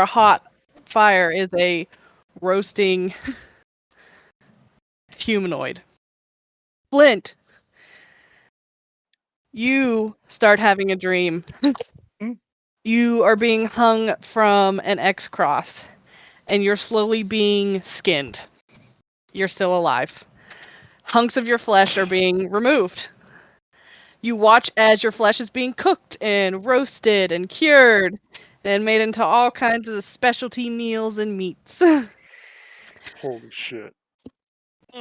[SPEAKER 3] hot fire is a roasting humanoid. Flint, you start having a dream. You are being hung from an X-cross, and you're slowly being skinned. You're still alive. Hunks of your flesh are being removed. You watch as your flesh is being cooked and roasted and cured and made into all kinds of specialty meals and meats.
[SPEAKER 6] Holy shit.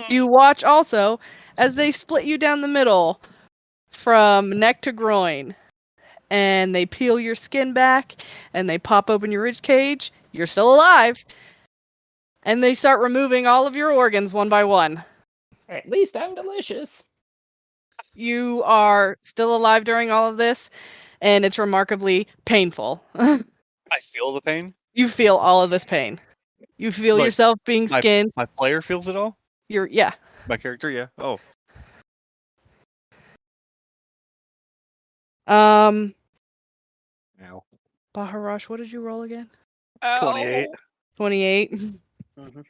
[SPEAKER 3] You watch also as they split you down the middle from neck to groin, and they peel your skin back and they pop open your rib cage. You're still alive. And they start removing all of your organs one by one.
[SPEAKER 8] At least I'm delicious.
[SPEAKER 3] You are still alive during all of this, and it's remarkably painful.
[SPEAKER 4] I feel the pain.
[SPEAKER 3] You feel all of this pain. You feel
[SPEAKER 4] Like,
[SPEAKER 3] yourself being skinned.
[SPEAKER 4] My player feels it all?
[SPEAKER 3] Yeah.
[SPEAKER 4] My character, yeah. Oh.
[SPEAKER 8] Ow.
[SPEAKER 3] Baharash, what did you roll again?
[SPEAKER 6] 28.
[SPEAKER 3] 28.
[SPEAKER 6] Mhm.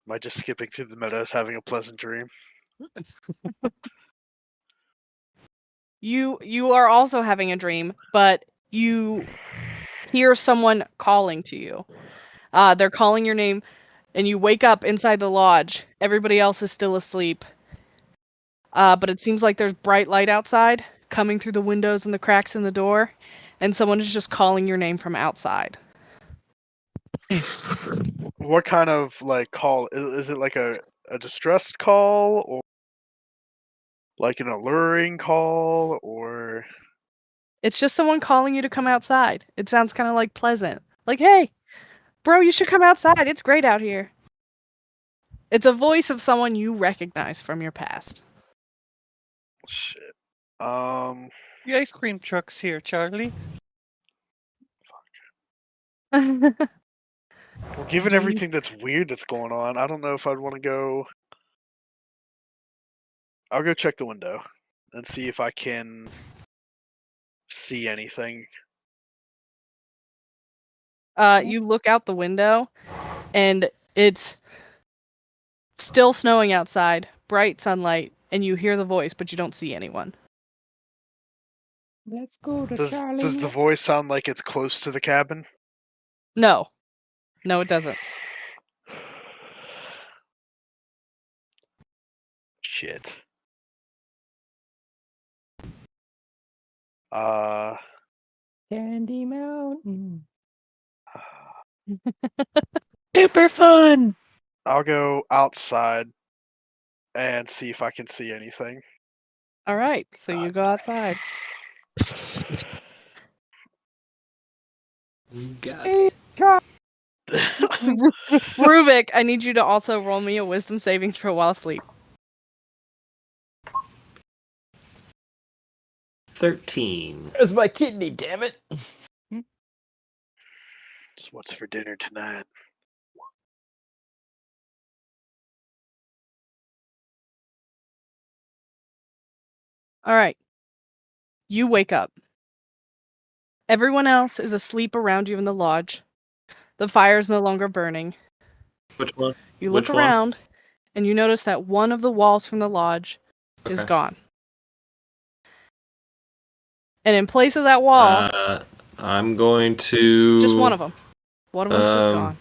[SPEAKER 6] Am I just skipping through the meadows having a pleasant dream?
[SPEAKER 3] You are also having a dream, but you hear someone calling to you. They're calling your name, and you wake up inside the lodge. Everybody else is still asleep. But it seems like there's bright light outside, coming through the windows and the cracks in the door, and someone is just calling your name from outside.
[SPEAKER 6] What kind of call? Is it like a distressed call, or like an alluring call, or?
[SPEAKER 3] It's just someone calling you to come outside. It sounds kind of like pleasant. Like, hey, bro, you should come outside. It's great out here. It's a voice of someone you recognize from your past.
[SPEAKER 6] Shit.
[SPEAKER 4] The ice cream truck's here, Charlie.
[SPEAKER 6] Well, given everything that's weird that's going on, I don't know if I'd want to go. I'll go check the window and see if I can see anything.
[SPEAKER 3] You look out the window, and it's still snowing outside, bright sunlight, and you hear the voice, but you don't see anyone.
[SPEAKER 1] Let's go to
[SPEAKER 6] Charlie. Does the voice sound like it's close to the cabin?
[SPEAKER 3] No. No, it doesn't.
[SPEAKER 6] Shit.
[SPEAKER 1] Candy Mountain.
[SPEAKER 9] Super fun!
[SPEAKER 6] I'll go outside and see if I can see anything.
[SPEAKER 3] All right, so you go outside.
[SPEAKER 7] Got it.
[SPEAKER 3] Ruuvik, I need you to also roll me a wisdom saving throw while asleep.
[SPEAKER 7] 13.
[SPEAKER 1] Where's my kidney, damn it?
[SPEAKER 6] So what's for dinner tonight?
[SPEAKER 3] All right. You wake up. Everyone else is asleep around you in the lodge. The fire is no longer burning.
[SPEAKER 7] Which one?
[SPEAKER 3] You look around, and you notice that one of the walls from the lodge is gone. And in place of that wall,
[SPEAKER 7] I'm going to...
[SPEAKER 3] just one of them. One of them's just gone.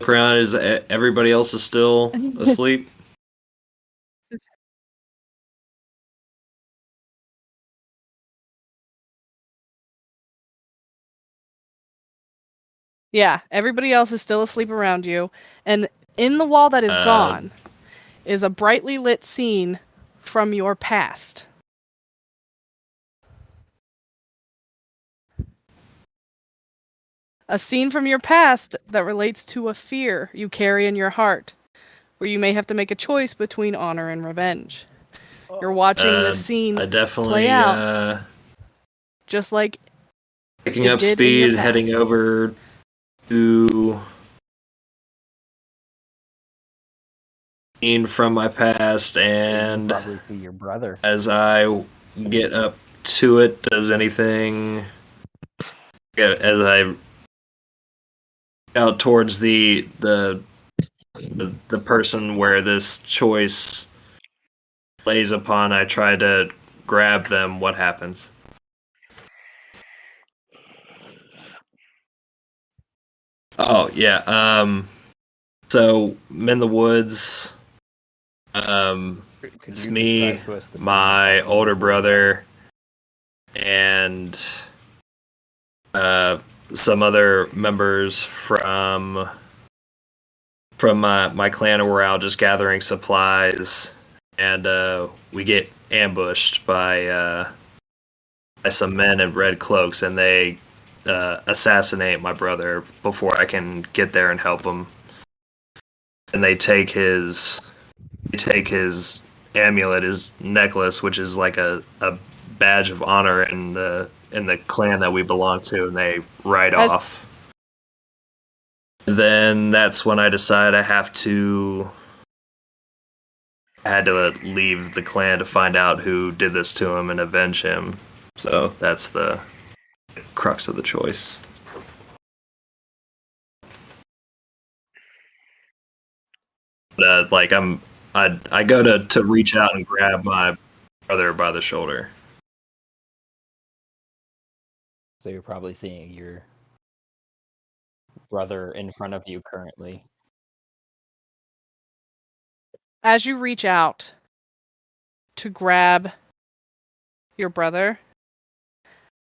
[SPEAKER 7] Look around, is everybody else is still asleep?
[SPEAKER 3] Yeah, everybody else is still asleep around you. And in the wall that is gone is a brightly lit scene from your past. A scene from your past that relates to a fear you carry in your heart, where you may have to make a choice between honor and revenge. You're watching this scene
[SPEAKER 7] I definitely,
[SPEAKER 3] play out, just like
[SPEAKER 7] picking up speed, heading over to scene from my past, and
[SPEAKER 1] probably see your brother.
[SPEAKER 7] As I get up to it, does anything? As I out towards the person where this choice lays upon, I try to grab them. What happens? Oh yeah. So I'm in the woods. It's me, my older brother, and some other members from my clan are out just gathering supplies, and we get ambushed by some men in red cloaks, and they assassinate my brother before I can get there and help him. And they take his amulet, his necklace, which is like a badge of honor in the clan that we belong to, and they ride off. Then that's when I decide I had to leave the clan to find out who did this to him and avenge him. So that's the crux of the choice. Like I go to reach out and grab my brother by the shoulder.
[SPEAKER 8] So you're probably seeing your brother in front of you currently.
[SPEAKER 3] As you reach out to grab your brother,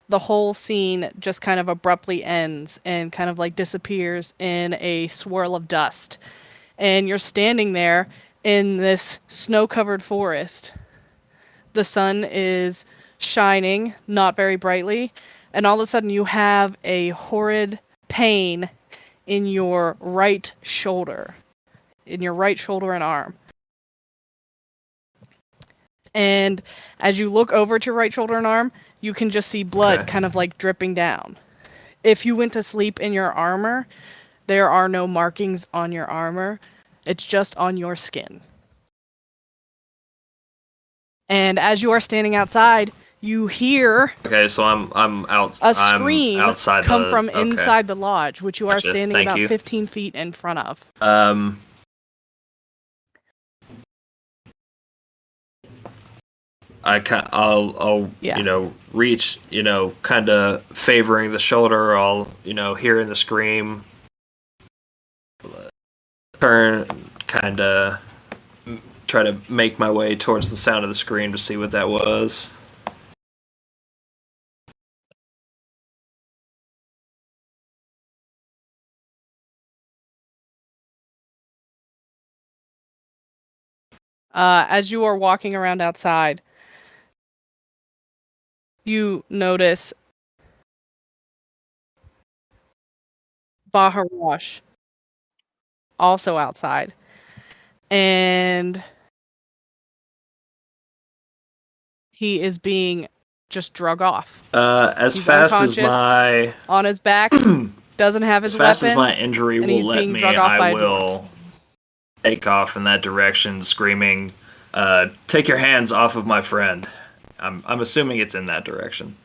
[SPEAKER 3] the whole scene just kind of abruptly ends and kind of like disappears in a swirl of dust. And you're standing there in this snow-covered forest. The sun is shining, not very brightly, and all of a sudden you have a horrid pain in your right shoulder. In your right shoulder and arm. And as you look over to your right shoulder and arm, you can just see blood kind of like dripping down. If you went to sleep in your armor, there are no markings on your armor. It's just on your skin. And as you are standing outside, you hear
[SPEAKER 7] so I'm out.
[SPEAKER 3] A scream
[SPEAKER 7] I'm outside
[SPEAKER 3] come from inside the lodge, which you are
[SPEAKER 7] Gotcha.
[SPEAKER 3] standing
[SPEAKER 7] Thank
[SPEAKER 3] about
[SPEAKER 7] you.
[SPEAKER 3] 15 feet in front of.
[SPEAKER 7] I'll reach, kind of favoring the shoulder. I'll, hearing the scream, turn, kind of try to make my way towards the sound of the scream to see what that was.
[SPEAKER 3] As you are walking around outside, you notice Baharash also outside. And he is being just drug off.
[SPEAKER 7] As
[SPEAKER 3] He's
[SPEAKER 7] fast as my
[SPEAKER 3] on his back, doesn't have his
[SPEAKER 7] as fast
[SPEAKER 3] weapon,
[SPEAKER 7] as my injury
[SPEAKER 3] and
[SPEAKER 7] will
[SPEAKER 3] he's
[SPEAKER 7] let
[SPEAKER 3] being
[SPEAKER 7] me,
[SPEAKER 3] drug off by
[SPEAKER 7] I
[SPEAKER 3] a
[SPEAKER 7] will take off in that direction, screaming, "Take your hands off of my friend!" I'm assuming it's in that direction.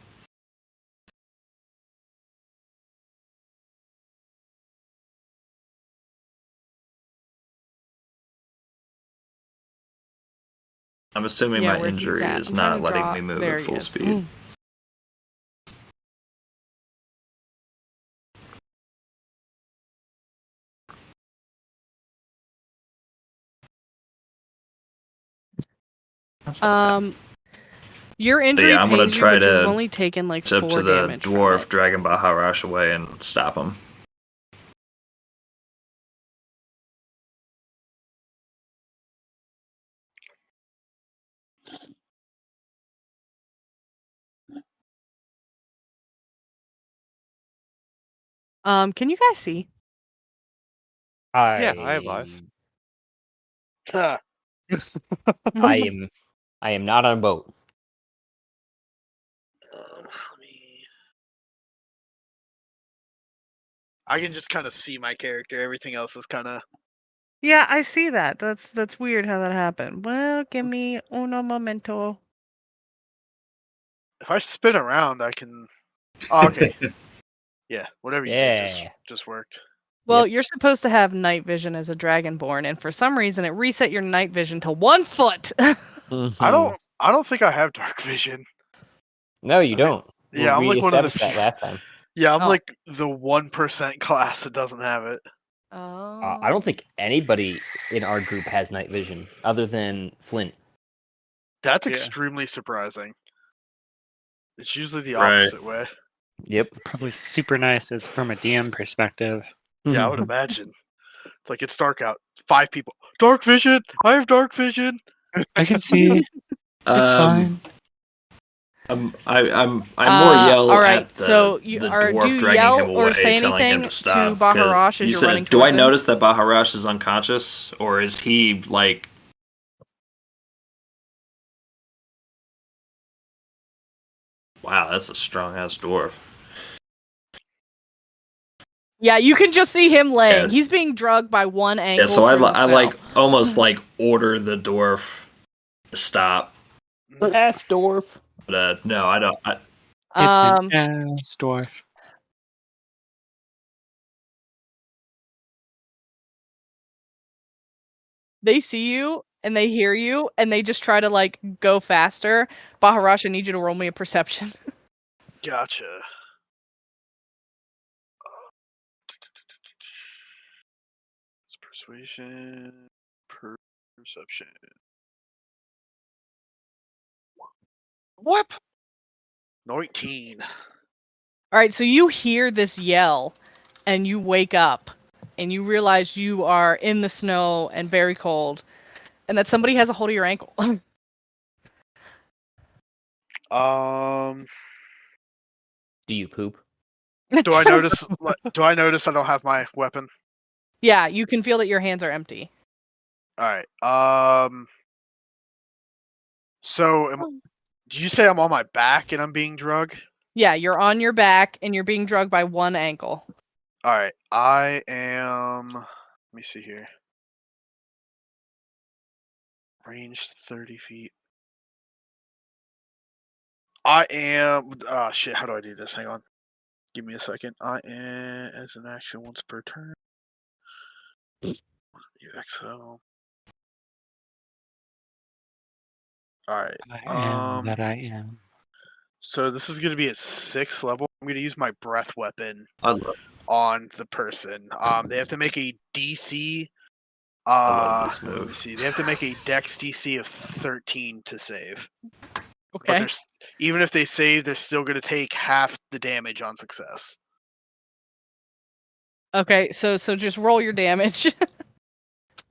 [SPEAKER 7] I'm assuming my injury is not letting me move at full speed.
[SPEAKER 3] Your injury
[SPEAKER 7] I'm gonna
[SPEAKER 3] pains you,
[SPEAKER 7] try
[SPEAKER 3] but
[SPEAKER 7] to
[SPEAKER 3] you've only taken like 4
[SPEAKER 7] to the
[SPEAKER 3] damage
[SPEAKER 7] dwarf,
[SPEAKER 3] from it.
[SPEAKER 7] dragging Baharash away and stop him.
[SPEAKER 3] Can you guys see?
[SPEAKER 4] Yeah, I have eyes.
[SPEAKER 8] I am not on a boat.
[SPEAKER 6] I can just kind of see my character. Everything else is kind of.
[SPEAKER 3] Yeah, I see that. That's weird how that happened. Well, give me uno momento.
[SPEAKER 6] If I spin around, I can. Oh, okay. Yeah, whatever you did just worked.
[SPEAKER 3] Well, you're supposed to have night vision as a dragonborn, and for some reason, it reset your night vision to 1 foot.
[SPEAKER 6] I don't think I have dark vision.
[SPEAKER 8] No, you don't.
[SPEAKER 6] Yeah, I'm like one of the
[SPEAKER 8] that last time.
[SPEAKER 6] Yeah, I'm like the 1% class that doesn't have it.
[SPEAKER 3] Oh.
[SPEAKER 8] I don't think anybody in our group has night vision other than Flint.
[SPEAKER 6] That's extremely surprising. It's usually the opposite way.
[SPEAKER 8] Yep.
[SPEAKER 11] Probably super nice as from a DM perspective.
[SPEAKER 6] Yeah, I would imagine. It's like it's dark out. 5 people. Dark vision. I have dark vision.
[SPEAKER 11] I can see. It's fine.
[SPEAKER 7] I'm more yell
[SPEAKER 3] all right,
[SPEAKER 7] at the,
[SPEAKER 3] so
[SPEAKER 7] the dwarf
[SPEAKER 3] do you
[SPEAKER 7] dragging
[SPEAKER 3] yell
[SPEAKER 7] him
[SPEAKER 3] or
[SPEAKER 7] away,
[SPEAKER 3] say
[SPEAKER 7] telling him
[SPEAKER 3] anything
[SPEAKER 7] to stop.
[SPEAKER 3] to Baharash as you're running
[SPEAKER 7] Do I
[SPEAKER 3] towards him?
[SPEAKER 7] notice that Baharash is unconscious, or is he like? Wow, that's a strong ass dwarf.
[SPEAKER 3] Yeah, you can just see him laying. He's being drugged by one ankle.
[SPEAKER 7] Yeah, so I like almost like order the dwarf to stop.
[SPEAKER 8] Ass dwarf.
[SPEAKER 7] But no, I don't.
[SPEAKER 11] It's an ass dwarf.
[SPEAKER 3] They see you and they hear you and they just try to like go faster. Baharash, I need you to roll me a perception.
[SPEAKER 6] Gotcha. Persuasion, perception.
[SPEAKER 4] Whip.
[SPEAKER 6] 19.
[SPEAKER 3] All right, so you hear this yell and you wake up and you realize you are in the snow and very cold and that somebody has a hold of your ankle.
[SPEAKER 8] Do you poop?
[SPEAKER 6] Do I notice? Do I notice I don't have my weapon?
[SPEAKER 3] Yeah, you can feel that your hands are empty.
[SPEAKER 6] All right. So, do you say I'm on my back and I'm being drugged?
[SPEAKER 3] Yeah, you're on your back and you're being drugged by one ankle.
[SPEAKER 6] All right. I am. Let me see here. Range 30 feet. I am. Oh shit! How do I do this? Hang on. Give me a second. I am as an action once per turn. UXO. All right.
[SPEAKER 9] I am that I am.
[SPEAKER 6] So this is going to be at 6th level. I'm going to use my breath weapon
[SPEAKER 7] I love,
[SPEAKER 6] on the person. They have to make a DC.
[SPEAKER 7] I love this
[SPEAKER 6] Let me
[SPEAKER 7] move.
[SPEAKER 6] see. They have to make a Dex DC of 13 to save. But
[SPEAKER 3] Okay.
[SPEAKER 6] there's even if they save, they're still going to take half the damage on success.
[SPEAKER 3] Okay, so just roll your damage.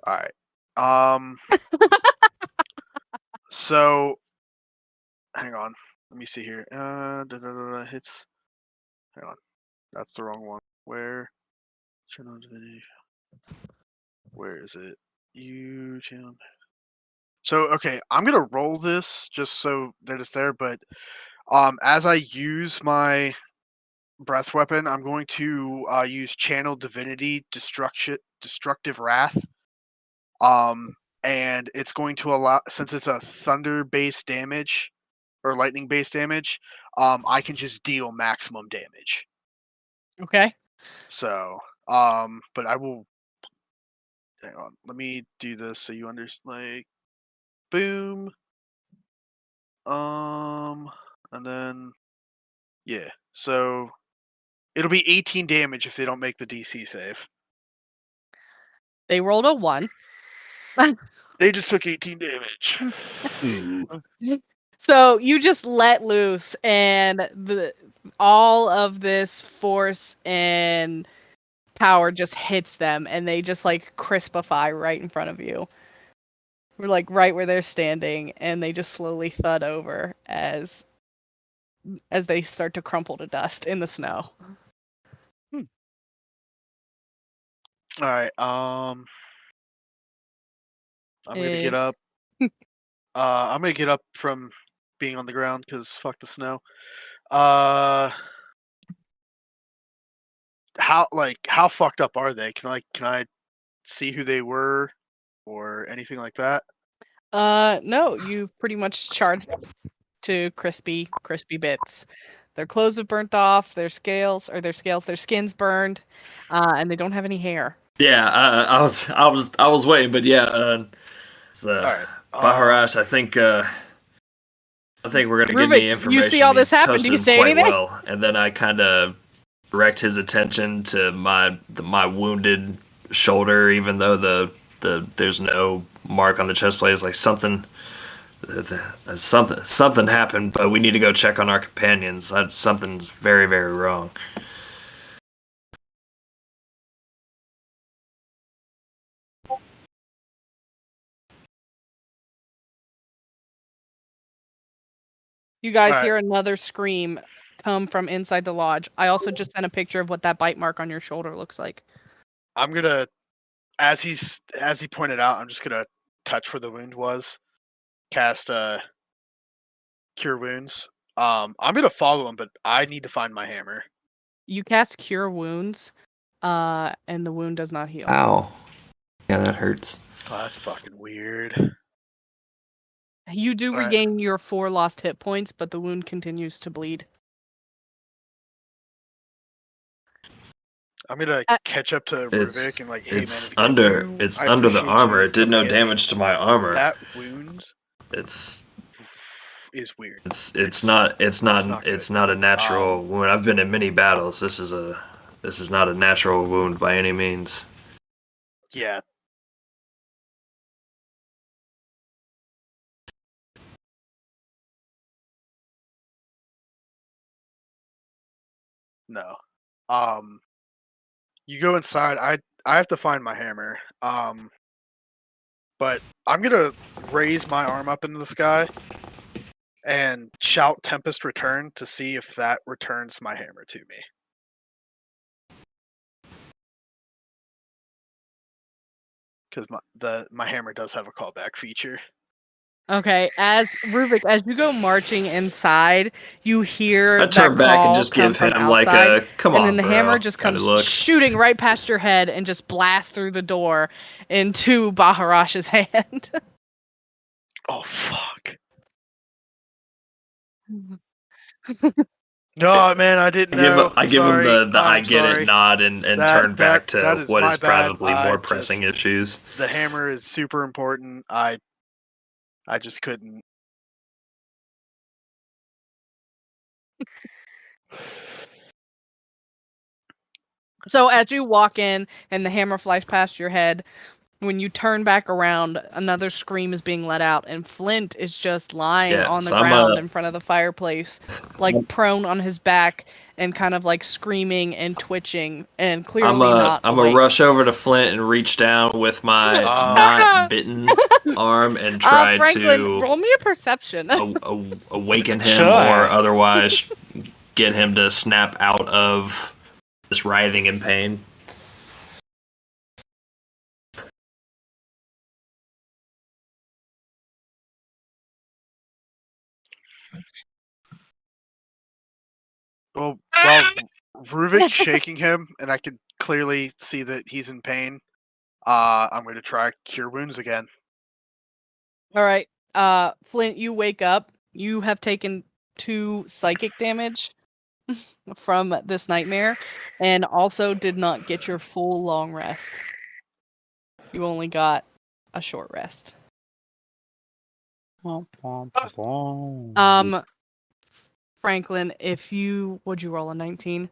[SPEAKER 6] All right. So hang on. Let me see here. Hits. Hang on. That's the wrong one. Where? Channel divinity. Where is it? You channel. So okay, I'm gonna roll this just so that it's there. But as I use my breath weapon, I'm going to use channel divinity destructive wrath. And it's going to allow, since it's a thunder based damage or lightning based damage, I can just deal maximum damage.
[SPEAKER 3] Okay.
[SPEAKER 6] So, but I will. Hang on, let me do this so you understand. Like, boom. And then, yeah. So it'll be 18 damage if they don't make the DC save.
[SPEAKER 3] They rolled a 1.
[SPEAKER 6] They just took 18 damage.
[SPEAKER 3] So you just let loose, and all of this force and power just hits them, and they just like crispify right in front of you. We're like right where they're standing, and they just slowly thud over as they start to crumple to dust in the snow.
[SPEAKER 6] All right. I'm gonna get up. I'm gonna get up from being on the ground because fuck the snow. How fucked up are they? Can I see who they were or anything like that?
[SPEAKER 3] No, you've pretty much charred to crispy bits. Their clothes have burnt off, their skins burned, and they don't have any hair.
[SPEAKER 7] Yeah, I was waiting, but yeah,
[SPEAKER 6] All right.
[SPEAKER 7] Baharash, I think we're gonna give
[SPEAKER 3] Ruuvik,
[SPEAKER 7] me information.
[SPEAKER 3] you see all this happen, do you say
[SPEAKER 7] quite
[SPEAKER 3] anything?
[SPEAKER 7] well, and then I kind of direct his attention to my wounded shoulder, even though there's no mark on the chest plate. It's like something happened, but we need to go check on our companions. Something's very, very wrong.
[SPEAKER 3] You guys hear another scream come from inside the lodge. I also just sent a picture of what that bite mark on your shoulder looks like.
[SPEAKER 6] I'm gonna, as he pointed out, I'm just gonna touch where the wound was, cast Cure Wounds. I'm gonna follow him, but I need to find my hammer.
[SPEAKER 3] You cast Cure Wounds, and the wound does not heal.
[SPEAKER 7] Ow. Yeah, that hurts.
[SPEAKER 6] Oh, that's fucking weird.
[SPEAKER 3] You do regain your 4 lost hit points, but the wound continues to bleed.
[SPEAKER 6] I'm gonna catch up to Ruuvik and like, hey
[SPEAKER 2] it's
[SPEAKER 6] man,
[SPEAKER 2] it's under the armor. It did no damage to my armor.
[SPEAKER 6] That wound
[SPEAKER 2] is
[SPEAKER 6] weird.
[SPEAKER 2] It's not a natural wound. I've been in many battles. This is not a natural wound by any means.
[SPEAKER 6] Yeah. No. You go inside. I have to find my hammer. But I'm gonna raise my arm up into the sky and shout Tempest Return to see if that returns my hammer to me. Because my hammer does have a callback feature.
[SPEAKER 3] Okay, as Ruuvik, as you go marching inside, you hear
[SPEAKER 2] I turn
[SPEAKER 3] that
[SPEAKER 2] back
[SPEAKER 3] call
[SPEAKER 2] and just
[SPEAKER 3] come
[SPEAKER 2] give
[SPEAKER 3] from
[SPEAKER 2] him
[SPEAKER 3] outside,
[SPEAKER 2] like a come on,
[SPEAKER 3] and then the
[SPEAKER 2] bro,
[SPEAKER 3] hammer just
[SPEAKER 2] kinda
[SPEAKER 3] comes
[SPEAKER 2] look.
[SPEAKER 3] shooting right past your head and just blasts through the door into Baharash's hand.
[SPEAKER 6] Oh fuck! No, man, I didn't know.
[SPEAKER 2] I give him the I get
[SPEAKER 6] sorry.
[SPEAKER 2] it nod and turn back to what is
[SPEAKER 6] bad.
[SPEAKER 2] probably more pressing issues.
[SPEAKER 6] The hammer is super important. I just couldn't.
[SPEAKER 3] So as you walk in and the hammer flies past your head, when you turn back around, another scream is being let out, and Flint is just lying on the ground in front of the fireplace, like prone on his back and kind of like screaming and twitching and clearly not
[SPEAKER 2] I'm
[SPEAKER 3] awake.
[SPEAKER 2] gonna rush over to Flint and reach down with my not bitten arm and try
[SPEAKER 3] Franklin,
[SPEAKER 2] to
[SPEAKER 3] roll me a perception.
[SPEAKER 2] awaken him or otherwise get him to snap out of this writhing in pain.
[SPEAKER 6] Well, while Ruuvik's shaking him, and I can clearly see that he's in pain, I'm going to try Cure Wounds again.
[SPEAKER 3] All right. Flint, you wake up. You have taken 2 psychic damage from this nightmare, and also did not get your full long rest. You only got a short rest. Franklin, would you roll a 19?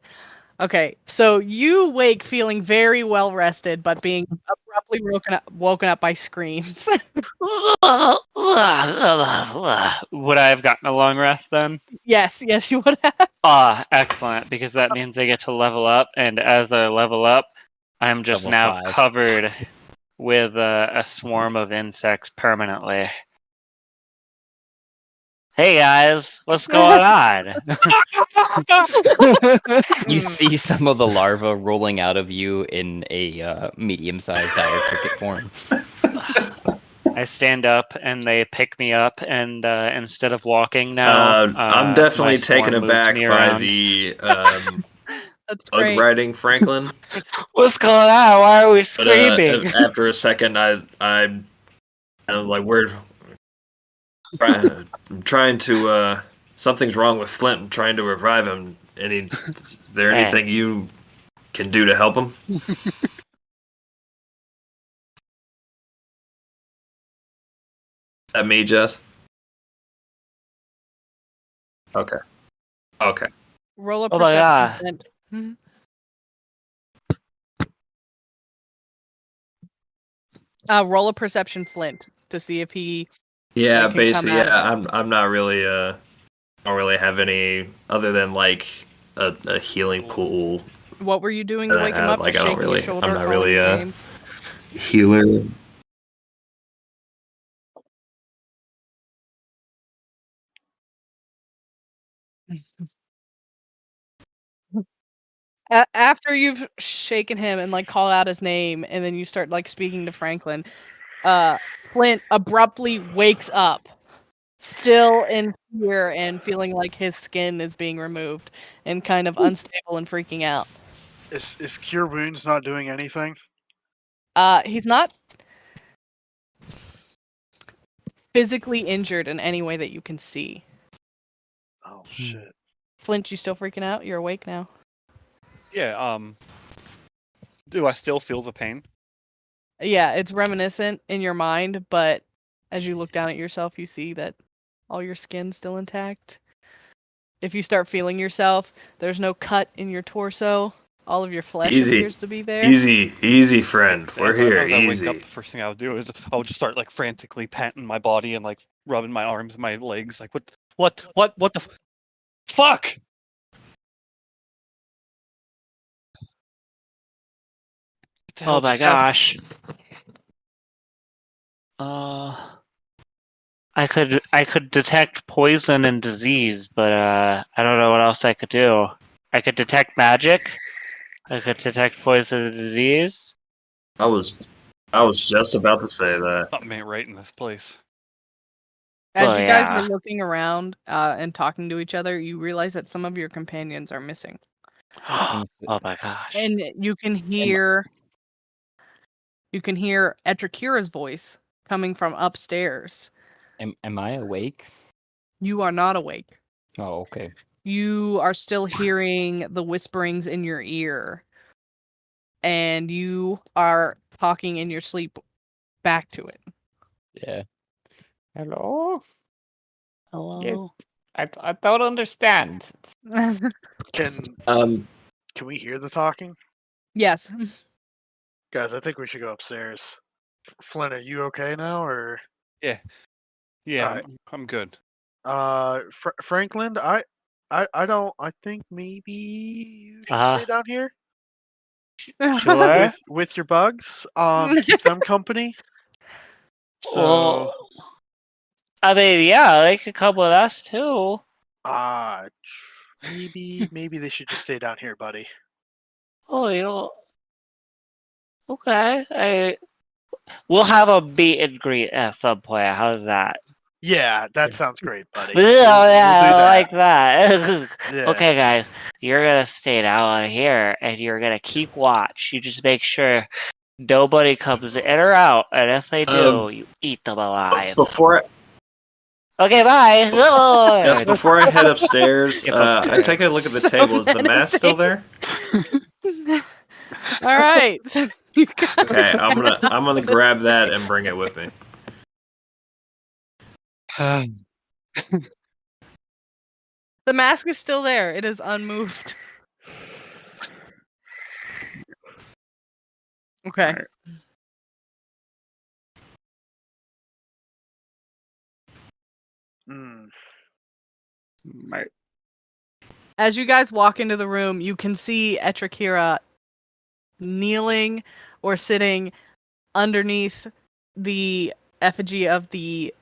[SPEAKER 3] Okay, so you wake feeling very well rested, but being abruptly woken up by screams.
[SPEAKER 11] Would I have gotten a long rest then?
[SPEAKER 3] Yes, you would have.
[SPEAKER 11] Excellent, because that means I get to level up, and as I level up, I'm just
[SPEAKER 8] Level
[SPEAKER 11] now
[SPEAKER 8] 5.
[SPEAKER 11] covered with a swarm of insects permanently. Hey guys, what's going on?
[SPEAKER 8] You see some of the larvae rolling out of you in a medium-sized dire cricket form.
[SPEAKER 11] I stand up and they pick me up, and instead of walking now,
[SPEAKER 2] I'm definitely
[SPEAKER 11] my swarm
[SPEAKER 2] taken
[SPEAKER 11] moves
[SPEAKER 2] aback
[SPEAKER 11] me
[SPEAKER 2] by
[SPEAKER 11] around.
[SPEAKER 2] the
[SPEAKER 3] That's
[SPEAKER 2] bug
[SPEAKER 3] great.
[SPEAKER 2] riding Franklin.
[SPEAKER 11] What's going on? Why are we screaming?
[SPEAKER 2] But after a second, I'm like, I'm trying to. Something's wrong with Flint. I'm trying to revive him. Is there anything you can do to help him? That me, Jess? Okay.
[SPEAKER 3] Roll a
[SPEAKER 11] Oh my God.
[SPEAKER 3] perception. Roll a perception, Flint, to see if he.
[SPEAKER 2] Yeah,
[SPEAKER 3] can
[SPEAKER 2] basically,
[SPEAKER 3] come out of
[SPEAKER 2] I'm not really. I don't really have any other than like a healing pool.
[SPEAKER 3] What were you doing to wake him up?
[SPEAKER 2] Like,
[SPEAKER 3] Just
[SPEAKER 2] I don't
[SPEAKER 3] shaking your
[SPEAKER 2] really.
[SPEAKER 3] shoulder,
[SPEAKER 2] I'm not
[SPEAKER 3] calling
[SPEAKER 2] really
[SPEAKER 3] his
[SPEAKER 2] a
[SPEAKER 3] name?
[SPEAKER 2] healer.
[SPEAKER 3] After you've shaken him and like called out his name, and then you start like speaking to Franklin, Flint abruptly wakes up, still in fear and feeling like his skin is being removed, and kind of unstable and freaking out.
[SPEAKER 6] Is Cure Wounds not doing anything?
[SPEAKER 3] He's not physically injured in any way that you can see.
[SPEAKER 6] Oh shit!
[SPEAKER 3] Flint, you still freaking out? You're awake now.
[SPEAKER 4] Yeah. Do I still feel the pain?
[SPEAKER 3] Yeah, it's reminiscent in your mind, but as you look down at yourself, you see that all your skin's still intact. If you start feeling yourself, there's no cut in your torso. All of your flesh appears to be there.
[SPEAKER 2] Easy, friend. We're here.
[SPEAKER 4] As I wake
[SPEAKER 2] Easy.
[SPEAKER 4] up, the first thing I would do is I would just start like frantically patting my body and like rubbing my arms and my legs. Like what the fuck?
[SPEAKER 9] Oh my gosh. I could detect poison and disease, but I don't know what else I could do. I could detect magic. I could detect poison and disease.
[SPEAKER 2] I was just about to say that.
[SPEAKER 4] Something ain't right in this place.
[SPEAKER 3] As you guys are looking around and talking to each other, you realize that some of your companions are missing.
[SPEAKER 9] Oh my gosh.
[SPEAKER 3] And you can hear Etrakira's voice coming from upstairs.
[SPEAKER 8] Am I awake?
[SPEAKER 3] You are not awake.
[SPEAKER 8] Oh, okay.
[SPEAKER 3] You are still hearing the whisperings in your ear. And you are talking in your sleep back to it.
[SPEAKER 8] Yeah. Hello?
[SPEAKER 9] Hello?
[SPEAKER 8] I don't understand.
[SPEAKER 6] Can we hear the talking?
[SPEAKER 3] Yes.
[SPEAKER 6] Guys, I think we should go upstairs. Flint, are you okay now, or?
[SPEAKER 4] Yeah,
[SPEAKER 6] Right.
[SPEAKER 4] I'm good.
[SPEAKER 6] Franklin, I think maybe you should stay down here.
[SPEAKER 9] Sure.
[SPEAKER 6] With your bugs. Keep them company. So.
[SPEAKER 9] Well, I mean, yeah, they could come with us too.
[SPEAKER 6] Maybe they should just stay down here, buddy.
[SPEAKER 9] Oh, you know. Okay. We'll have a meet and greet at some point. How's that?
[SPEAKER 6] Yeah, that sounds great, buddy.
[SPEAKER 9] Yeah,
[SPEAKER 6] we'll do that.
[SPEAKER 9] I like that.
[SPEAKER 6] Yeah.
[SPEAKER 9] Okay, guys, you're gonna stay down here, and you're gonna keep watch. You just make sure nobody comes in or out, and if they do, you eat them alive. Okay, bye.
[SPEAKER 2] Yes, before I head upstairs, I take a look at the table. Is the mask still there?
[SPEAKER 3] All right.
[SPEAKER 2] Okay, I'm gonna grab that and bring it with me.
[SPEAKER 3] The mask is still there. It is unmoved. Okay.
[SPEAKER 9] Right.
[SPEAKER 3] As you guys walk into the room, you can see Etrakira kneeling or sitting underneath the effigy of the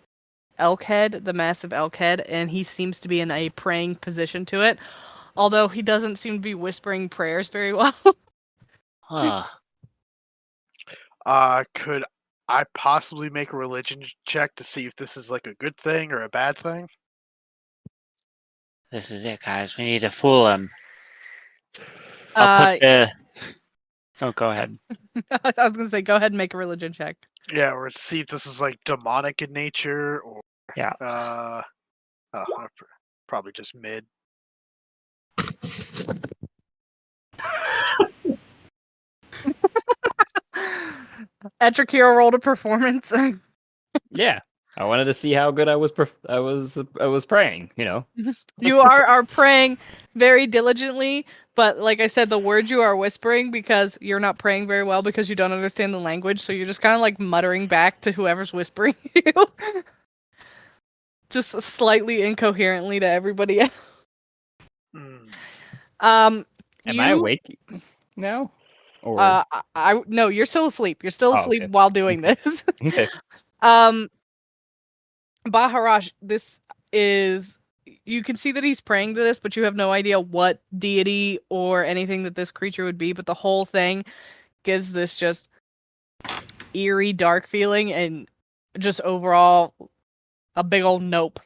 [SPEAKER 3] elk head, the massive elk head, and he seems to be in a praying position to it, although he doesn't seem to be whispering prayers very well.
[SPEAKER 6] Could I possibly make a religion check to see if this is like a good thing or a bad thing?
[SPEAKER 9] This is it, guys. We need to fool him. I'll put the... Oh, go ahead.
[SPEAKER 3] I was going to say, go ahead and make a religion check.
[SPEAKER 6] Yeah, or see if this is like demonic in nature, or probably just mid.
[SPEAKER 3] Etrakira rolled a performance.
[SPEAKER 8] Yeah, I wanted to see how good I was praying. You know,
[SPEAKER 3] you are praying very diligently, but like I said, the words you are whispering because you're not praying very well because you don't understand the language, so you're just kind of like muttering back to whoever's whispering you, just slightly incoherently to everybody else.
[SPEAKER 8] Am I awake now? Or
[SPEAKER 3] no, you're still asleep. You're still asleep while doing this.
[SPEAKER 8] Okay.
[SPEAKER 3] Baharash, this is, you can see that he's praying to this, but you have no idea what deity or anything that this creature would be, but the whole thing gives this just eerie, dark feeling and just overall a big old nope.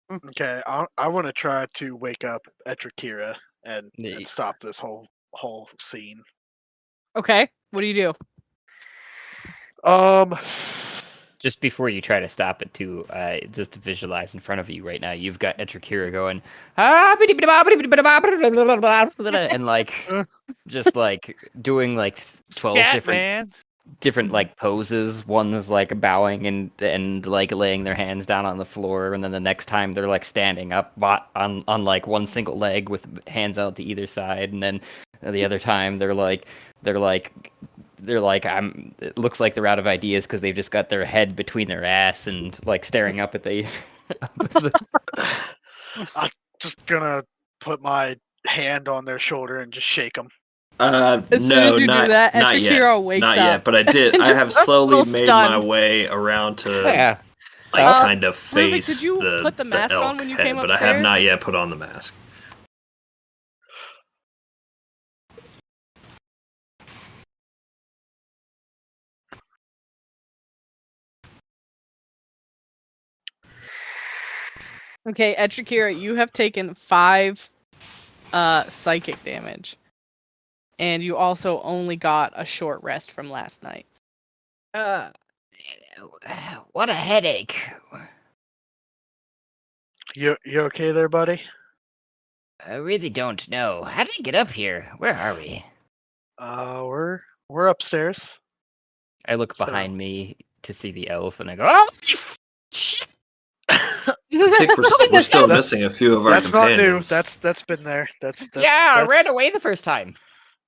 [SPEAKER 6] Okay, I want to try to wake up Etrakira and stop this whole scene.
[SPEAKER 3] Okay, what do you do?
[SPEAKER 8] just before you try to stop it too, just to visualize in front of you right now, you've got Etrakira going, and like just like doing like 12 different like poses. One is like bowing and like laying their hands down on the floor, and then the next time they're like standing up on like one single leg with hands out to either side, and then the other time they're like it looks like they're out of ideas because they've just got their head between their ass and like staring up at the
[SPEAKER 6] I'm just gonna put my hand on their shoulder and just shake them.
[SPEAKER 3] As soon as you do that, Etrakira wakes
[SPEAKER 2] not
[SPEAKER 3] up.
[SPEAKER 2] yet, but I did. I have slowly made my way around to kind of face
[SPEAKER 3] Ruuvik, did you put the mask on when you came
[SPEAKER 2] but
[SPEAKER 3] upstairs?
[SPEAKER 2] I have not yet put on the mask.
[SPEAKER 3] Okay, Etrakira, you have taken 5 psychic damage. And you also only got a short rest from last night.
[SPEAKER 12] What a headache.
[SPEAKER 6] You okay there, buddy?
[SPEAKER 12] I really don't know. How did I get up here? Where are we?
[SPEAKER 6] We're upstairs.
[SPEAKER 8] I look behind me to see the elf, and I go, "Oh, shit!"
[SPEAKER 2] I think we're still missing a few of our companions.
[SPEAKER 6] That's not new. That's been there. That's
[SPEAKER 8] I ran away the first time.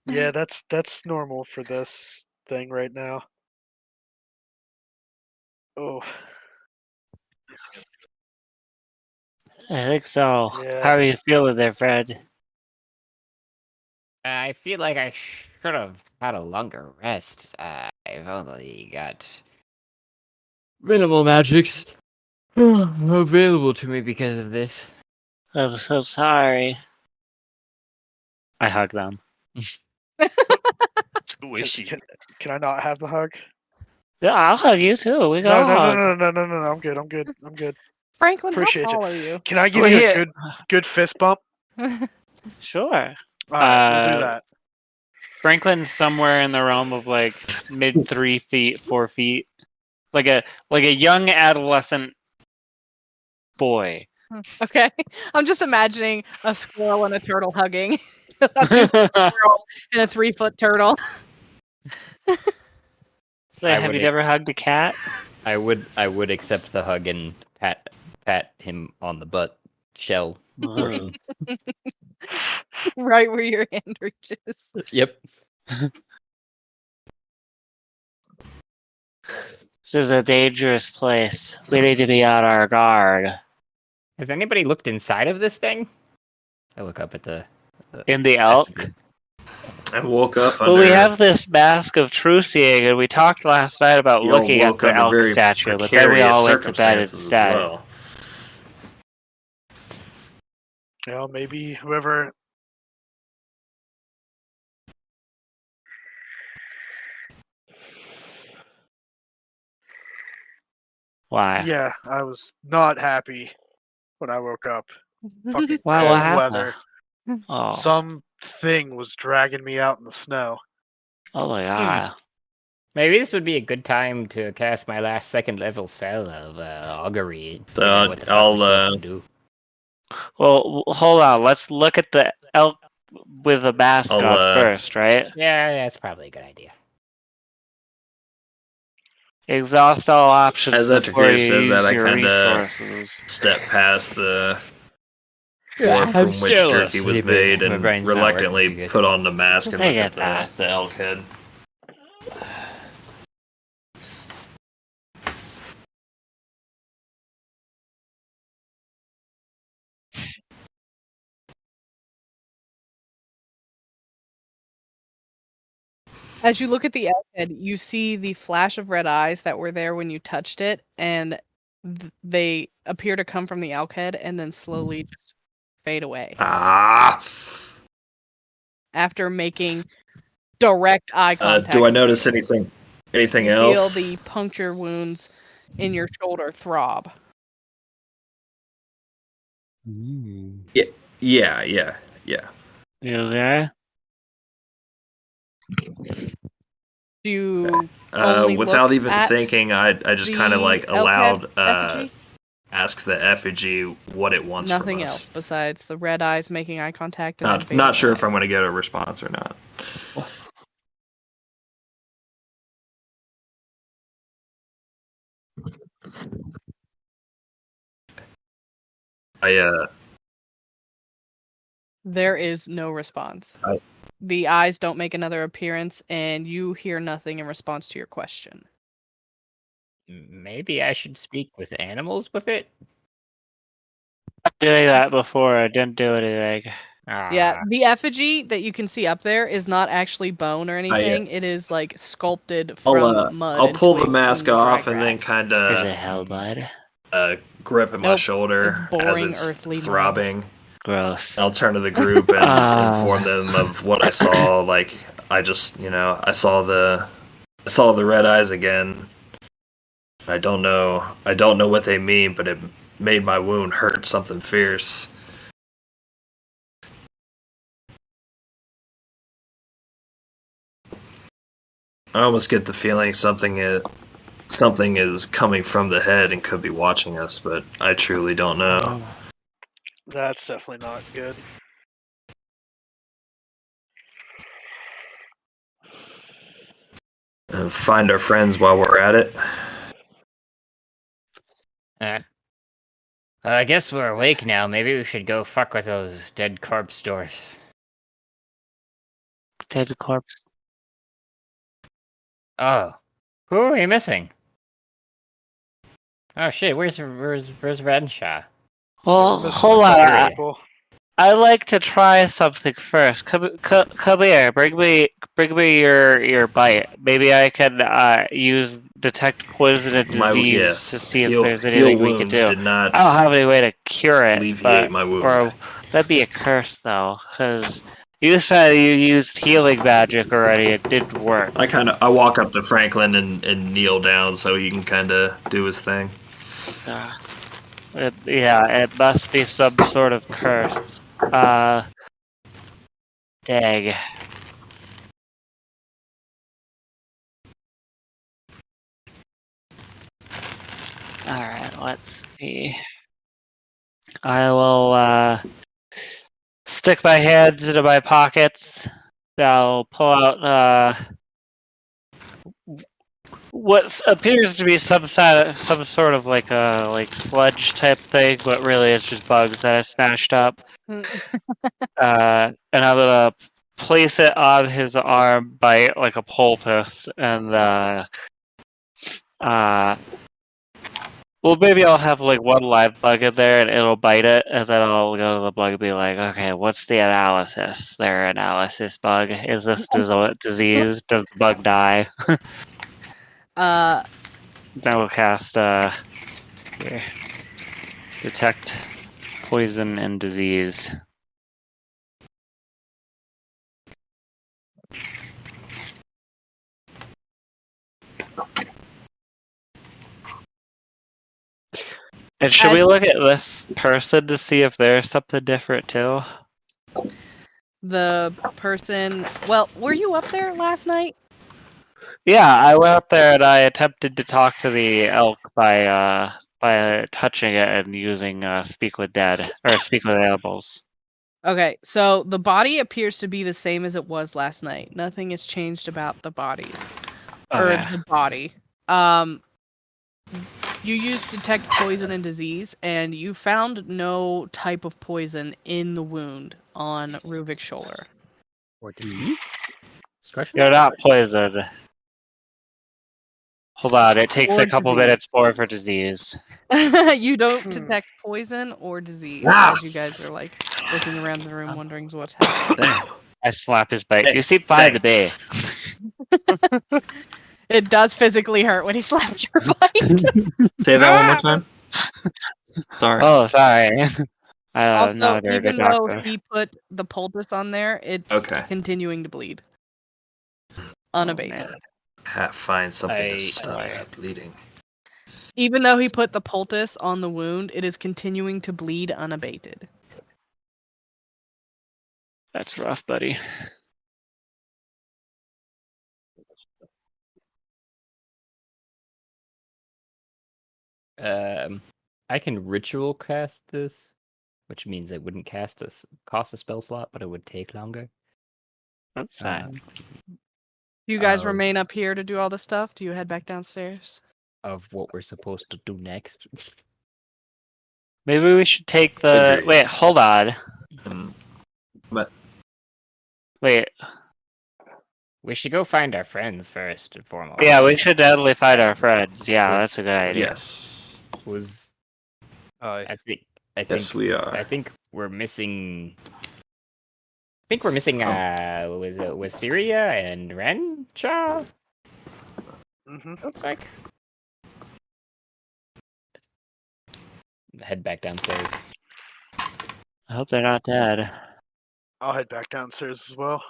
[SPEAKER 6] Yeah, that's normal for this thing right now. Oh.
[SPEAKER 9] I think so.
[SPEAKER 6] Yeah.
[SPEAKER 9] How are you feeling there, Fred?
[SPEAKER 12] I feel like I should have had a longer rest. I've only got minimal magics available to me because of this.
[SPEAKER 9] I'm so sorry. I hug them.
[SPEAKER 4] Squishy.
[SPEAKER 6] Can I not have the hug?
[SPEAKER 9] Yeah, I'll hug you too. We got
[SPEAKER 6] No. I'm good.
[SPEAKER 3] Franklin,
[SPEAKER 6] Appreciate
[SPEAKER 3] how tall are you?
[SPEAKER 6] Can I give you a good fist bump?
[SPEAKER 9] Sure.
[SPEAKER 6] Alright, we'll do that.
[SPEAKER 11] Franklin's somewhere in the realm of like mid 3 feet, 4 feet, like a young adolescent boy.
[SPEAKER 3] Okay, I'm just imagining a squirrel and a turtle hugging. A 2-foot squirrel and a 3-foot turtle.
[SPEAKER 9] So have you ever hugged a cat?
[SPEAKER 8] I would accept the hug and pat him on the butt shell.
[SPEAKER 3] Right where your hand reaches.
[SPEAKER 8] Yep.
[SPEAKER 9] This is a dangerous place. We need to be on our guard.
[SPEAKER 8] Has anybody looked inside of this thing? I look up at the
[SPEAKER 9] in the elk.
[SPEAKER 2] I woke up.
[SPEAKER 9] Well, we have this mask of truth seeing, and we talked last night about looking at the elk statue, but then we all went to bed instead.
[SPEAKER 2] Well.
[SPEAKER 6] Yeah, maybe whoever.
[SPEAKER 9] Why?
[SPEAKER 6] Yeah, I was not happy when I woke up. Fucking
[SPEAKER 9] Wow,
[SPEAKER 6] cold
[SPEAKER 9] what happened?
[SPEAKER 6] weather.
[SPEAKER 9] Oh.
[SPEAKER 6] Something was dragging me out in the snow.
[SPEAKER 9] Oh my god.
[SPEAKER 8] Maybe this would be a good time to cast my last 2nd level spell of augury.
[SPEAKER 2] I'll
[SPEAKER 8] do.
[SPEAKER 9] Well, hold on. Let's look at the elk with a mask on first, right?
[SPEAKER 8] Yeah, that's probably a good idea.
[SPEAKER 9] Exhaust all options
[SPEAKER 2] as
[SPEAKER 9] before you
[SPEAKER 2] says
[SPEAKER 9] use
[SPEAKER 2] that, I
[SPEAKER 9] your
[SPEAKER 2] kind
[SPEAKER 9] resources.
[SPEAKER 2] of step past the dwarf from which jerky was made and reluctantly put on the mask and look at the elk head.
[SPEAKER 3] As you look at the elk head, you see the flash of red eyes that were there when you touched it, and they appear to come from the elk head and then slowly just fade away. After making direct eye contact.
[SPEAKER 2] Do I notice anything else?
[SPEAKER 3] Feel the puncture wounds in your shoulder throb.
[SPEAKER 2] Yeah.
[SPEAKER 9] You okay?
[SPEAKER 3] Do you only
[SPEAKER 7] without
[SPEAKER 3] look
[SPEAKER 7] even
[SPEAKER 3] at
[SPEAKER 7] thinking, I just kind of like
[SPEAKER 3] the elk
[SPEAKER 7] allowed
[SPEAKER 3] effigy?
[SPEAKER 7] ask the effigy what it wants
[SPEAKER 3] Nothing
[SPEAKER 7] from us.
[SPEAKER 3] else besides the red eyes making eye contact and then fading
[SPEAKER 7] Not sure
[SPEAKER 3] away.
[SPEAKER 7] if I'm going to get a response or not.
[SPEAKER 3] There is no response. The eyes don't make another appearance, and you hear nothing in response to your question.
[SPEAKER 12] Maybe I should speak with animals with it?
[SPEAKER 9] Doing that before, I didn't do anything.
[SPEAKER 3] Yeah, the effigy that you can see up there is not actually bone or anything. It is like sculpted from mud.
[SPEAKER 7] I'll
[SPEAKER 3] and
[SPEAKER 7] pull the
[SPEAKER 3] twigs
[SPEAKER 7] mask
[SPEAKER 3] and dry
[SPEAKER 7] off and then
[SPEAKER 3] grass.
[SPEAKER 7] kind
[SPEAKER 9] Is it
[SPEAKER 7] of
[SPEAKER 9] hell, bud?
[SPEAKER 7] grip at my
[SPEAKER 3] Nope,
[SPEAKER 7] shoulder
[SPEAKER 3] it's
[SPEAKER 7] as
[SPEAKER 3] boring
[SPEAKER 7] it's
[SPEAKER 3] earthly mud.
[SPEAKER 7] throbbing.
[SPEAKER 9] Gross.
[SPEAKER 7] I'll turn to the group and inform them of what I saw. Like I just, I saw the red eyes again. I don't know what they mean, but it made my wound hurt something fierce. I almost get the feeling something is coming from the head and could be watching us, but I truly don't know.
[SPEAKER 6] That's definitely not good.
[SPEAKER 7] Find our friends while we're at it.
[SPEAKER 12] I guess we're awake now. Maybe we should go fuck with those dead corpse dwarfs.
[SPEAKER 9] Dead corpse.
[SPEAKER 12] Oh, who are we missing? Oh shit! Where's Wrenshaw?
[SPEAKER 9] Well, hold on. I like to try something first. Come here. Bring me your bite. Maybe I can use detect poison and disease to see if there's anything we can do. I don't have any way to cure it, but or that'd be a curse though, because you said you used healing magic already. It didn't work.
[SPEAKER 7] I walk up to Franklin and kneel down so he can kind of do his thing.
[SPEAKER 9] It must be some sort of curse. Dang. Alright, let's see. I will stick my hands into my pockets. I'll pull out what appears to be some sort of like sludge type thing, but really it's just bugs that I smashed up. And I'm gonna place it on his arm by like a poultice, and well, maybe I'll have like one live bug in there, and it'll bite it, and then I'll go to the bug and be like, okay, what's the analysis? Their analysis bug. Is this disease? Does the bug die? Then we'll cast here. Detect poison and disease. And should we look at this person to see if there's something different too?
[SPEAKER 3] The person. Well, were you up there last night?
[SPEAKER 9] Yeah, I went up there and I attempted to talk to the elk by touching it and using speak with dead or speak with animals.
[SPEAKER 3] Okay, so the body appears to be the same as it was last night. Nothing has changed about the bodies. Or the body. You used detect poison and disease, and you found no type of poison in the wound on Ruuvik's shoulder.
[SPEAKER 12] Or disease?
[SPEAKER 9] You're not poisoned. Hold on, it takes a couple minutes more for disease.
[SPEAKER 3] You don't detect poison or disease as you guys are like looking around the room wondering what's happening.
[SPEAKER 9] I slap his bite. You seem fine to me.
[SPEAKER 3] It does physically hurt when he slaps your bite.
[SPEAKER 7] Say that one more time. Sorry.
[SPEAKER 9] Oh, sorry.
[SPEAKER 3] Also, even though he put the poultice on there, it's continuing to bleed. Unabated.
[SPEAKER 7] Find something to stop that bleeding.
[SPEAKER 3] Even though he put the poultice on the wound, it is continuing to bleed unabated.
[SPEAKER 9] That's rough, buddy.
[SPEAKER 8] I can ritual cast this, which means it wouldn't cost a spell slot, but it would take longer.
[SPEAKER 9] That's fine.
[SPEAKER 3] You guys remain up here to do all the stuff? Do you head back downstairs?
[SPEAKER 8] Of what we're supposed to do next.
[SPEAKER 9] Maybe we should take the.
[SPEAKER 2] Agreed.
[SPEAKER 9] Wait, hold on.
[SPEAKER 2] But
[SPEAKER 9] Wait.
[SPEAKER 12] We should go find our friends first and foremost.
[SPEAKER 9] Yeah, we should definitely find our friends. Yeah, that's a good idea.
[SPEAKER 2] yes.
[SPEAKER 8] I think
[SPEAKER 2] Yes, we are.
[SPEAKER 12] I think we're missing. Was it Wisteria and Wrenshaw? Looks like. Head back downstairs.
[SPEAKER 9] I hope they're not dead.
[SPEAKER 6] I'll head back downstairs as well.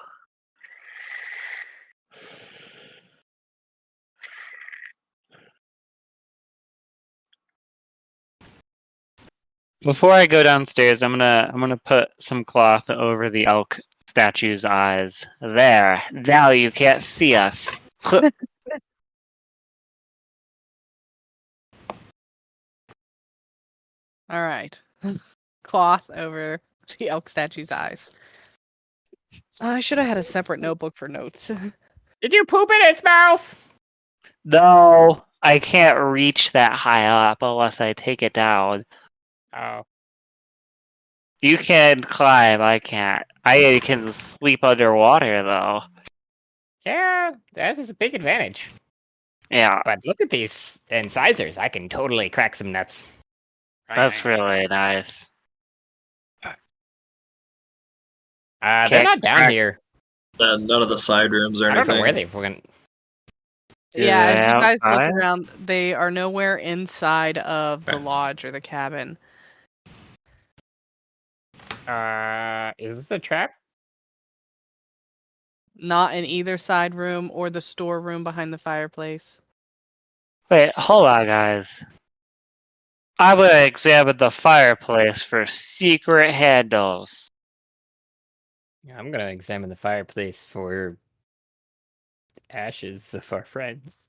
[SPEAKER 9] Before I go downstairs, I'm gonna put some cloth over the elk statue's eyes. There. Now you can't see us.
[SPEAKER 3] All right. Cloth over the elk statue's eyes. I should have had a separate notebook for notes.
[SPEAKER 12] Did you poop in its mouth?
[SPEAKER 9] No, I can't reach that high up unless I take it down.
[SPEAKER 12] Oh.
[SPEAKER 9] You can climb, I can't. I can sleep underwater though.
[SPEAKER 12] Yeah, that is a big advantage.
[SPEAKER 9] Yeah,
[SPEAKER 12] But look at these incisors. I can totally crack some nuts.
[SPEAKER 9] that's really nice.
[SPEAKER 12] They're
[SPEAKER 9] Can't
[SPEAKER 12] not down
[SPEAKER 9] crack-
[SPEAKER 12] here.
[SPEAKER 2] None of the side rooms or
[SPEAKER 12] I
[SPEAKER 2] anything.
[SPEAKER 12] don't know where they've went.
[SPEAKER 3] Yeah, as you guys look
[SPEAKER 9] outside?
[SPEAKER 3] around, they are nowhere inside of the lodge or the cabin.
[SPEAKER 12] Is this a trap?
[SPEAKER 3] Not in either side room or the storeroom behind the fireplace.
[SPEAKER 9] Wait, hold on, guys. I'm gonna examine the fireplace for secret handles.
[SPEAKER 12] Yeah, I'm gonna examine the fireplace for ashes of our friends.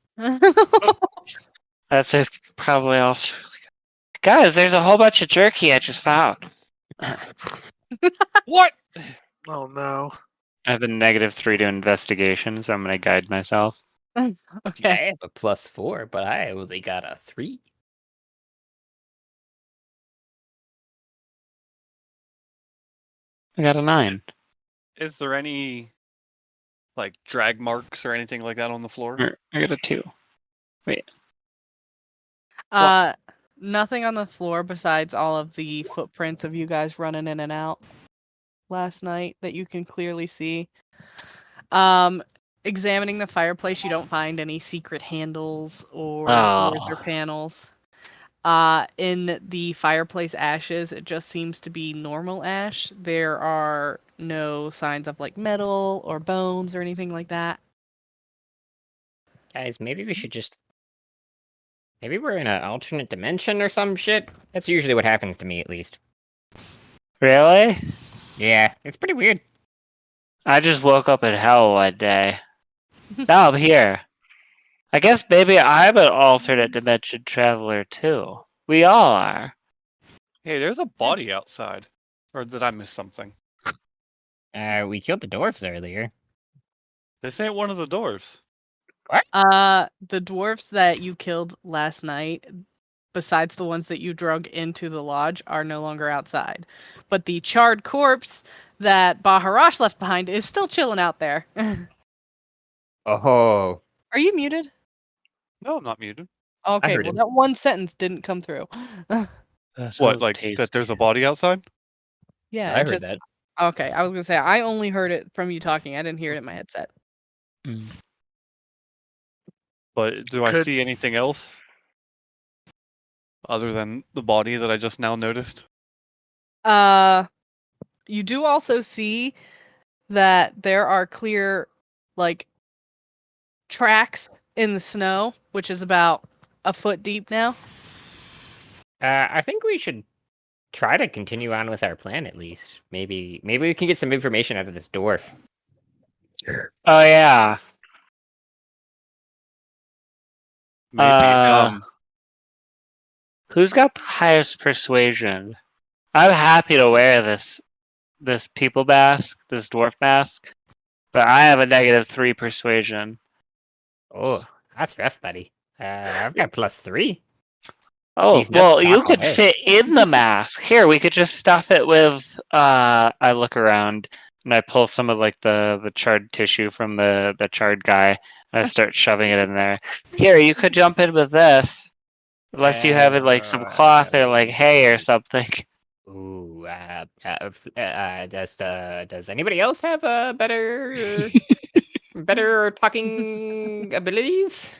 [SPEAKER 9] That's probably also really good. Guys, there's a whole bunch of jerky I just found.
[SPEAKER 4] What?
[SPEAKER 6] Oh no.
[SPEAKER 9] I have a -3 to investigation, so I'm gonna guide myself.
[SPEAKER 12] I
[SPEAKER 3] Okay.
[SPEAKER 12] have a +4, but I only got a 3.
[SPEAKER 9] I got a 9.
[SPEAKER 4] Is there any like drag marks or anything like that on the floor?
[SPEAKER 9] I got a 2. Wait.
[SPEAKER 3] Nothing on the floor besides all of the footprints of you guys running in and out last night that you can clearly see. Examining the fireplace, you don't find any secret handles or doors or panels. In the fireplace ashes, it just seems to be normal ash. There are no signs of like metal or bones or anything like that.
[SPEAKER 12] Guys, maybe we should just... Maybe we're in an alternate dimension or some shit? That's usually what happens to me, at least.
[SPEAKER 9] Really?
[SPEAKER 12] Yeah, it's pretty weird.
[SPEAKER 9] I just woke up in hell one day. Now I'm here. I guess maybe I'm an alternate dimension traveler too. We all are.
[SPEAKER 4] Hey, there's a body outside. Or did I miss something?
[SPEAKER 12] We killed the dwarfs earlier.
[SPEAKER 4] This ain't one of the dwarves.
[SPEAKER 3] The dwarfs that you killed last night, besides the ones that you drug into the lodge, are no longer outside. But the charred corpse that Baharash left behind is still chilling out there.
[SPEAKER 12] Oh.
[SPEAKER 3] Are you muted?
[SPEAKER 4] No, I'm not muted.
[SPEAKER 3] Okay,
[SPEAKER 12] heard
[SPEAKER 3] well
[SPEAKER 12] him.
[SPEAKER 3] that one sentence didn't come through.
[SPEAKER 4] What, like that there's a body outside?
[SPEAKER 3] Yeah,
[SPEAKER 12] I
[SPEAKER 3] it
[SPEAKER 12] heard
[SPEAKER 3] just...
[SPEAKER 12] that.
[SPEAKER 3] Okay, I was gonna say I only heard it from you talking. I didn't hear it in my headset.
[SPEAKER 4] But do I
[SPEAKER 6] Could-
[SPEAKER 4] see anything else? Other than the body that I just now noticed?
[SPEAKER 3] You do also see that there are clear, like, tracks in the snow, which is about a foot deep now.
[SPEAKER 12] I think we should try to continue on with our plan at least. Maybe we can get some information out of this dwarf.
[SPEAKER 9] Oh yeah.
[SPEAKER 4] Maybe.
[SPEAKER 9] Who's got the highest persuasion? I'm happy to wear this people mask, this dwarf mask, but I have a -3 persuasion.
[SPEAKER 12] Oh, that's rough, buddy. I've got +3.
[SPEAKER 9] Oh,
[SPEAKER 12] These nuts
[SPEAKER 9] well, you
[SPEAKER 12] talk
[SPEAKER 9] could
[SPEAKER 12] away.
[SPEAKER 9] fit in the mask. Here, we could just stuff it with. I look around and I pull some of like the charred tissue from the charred guy, and I start shoving it in there. Here, you could jump in with this, unless you have it like some cloth or like hay or something.
[SPEAKER 12] Ooh, does anybody else have a better talking abilities?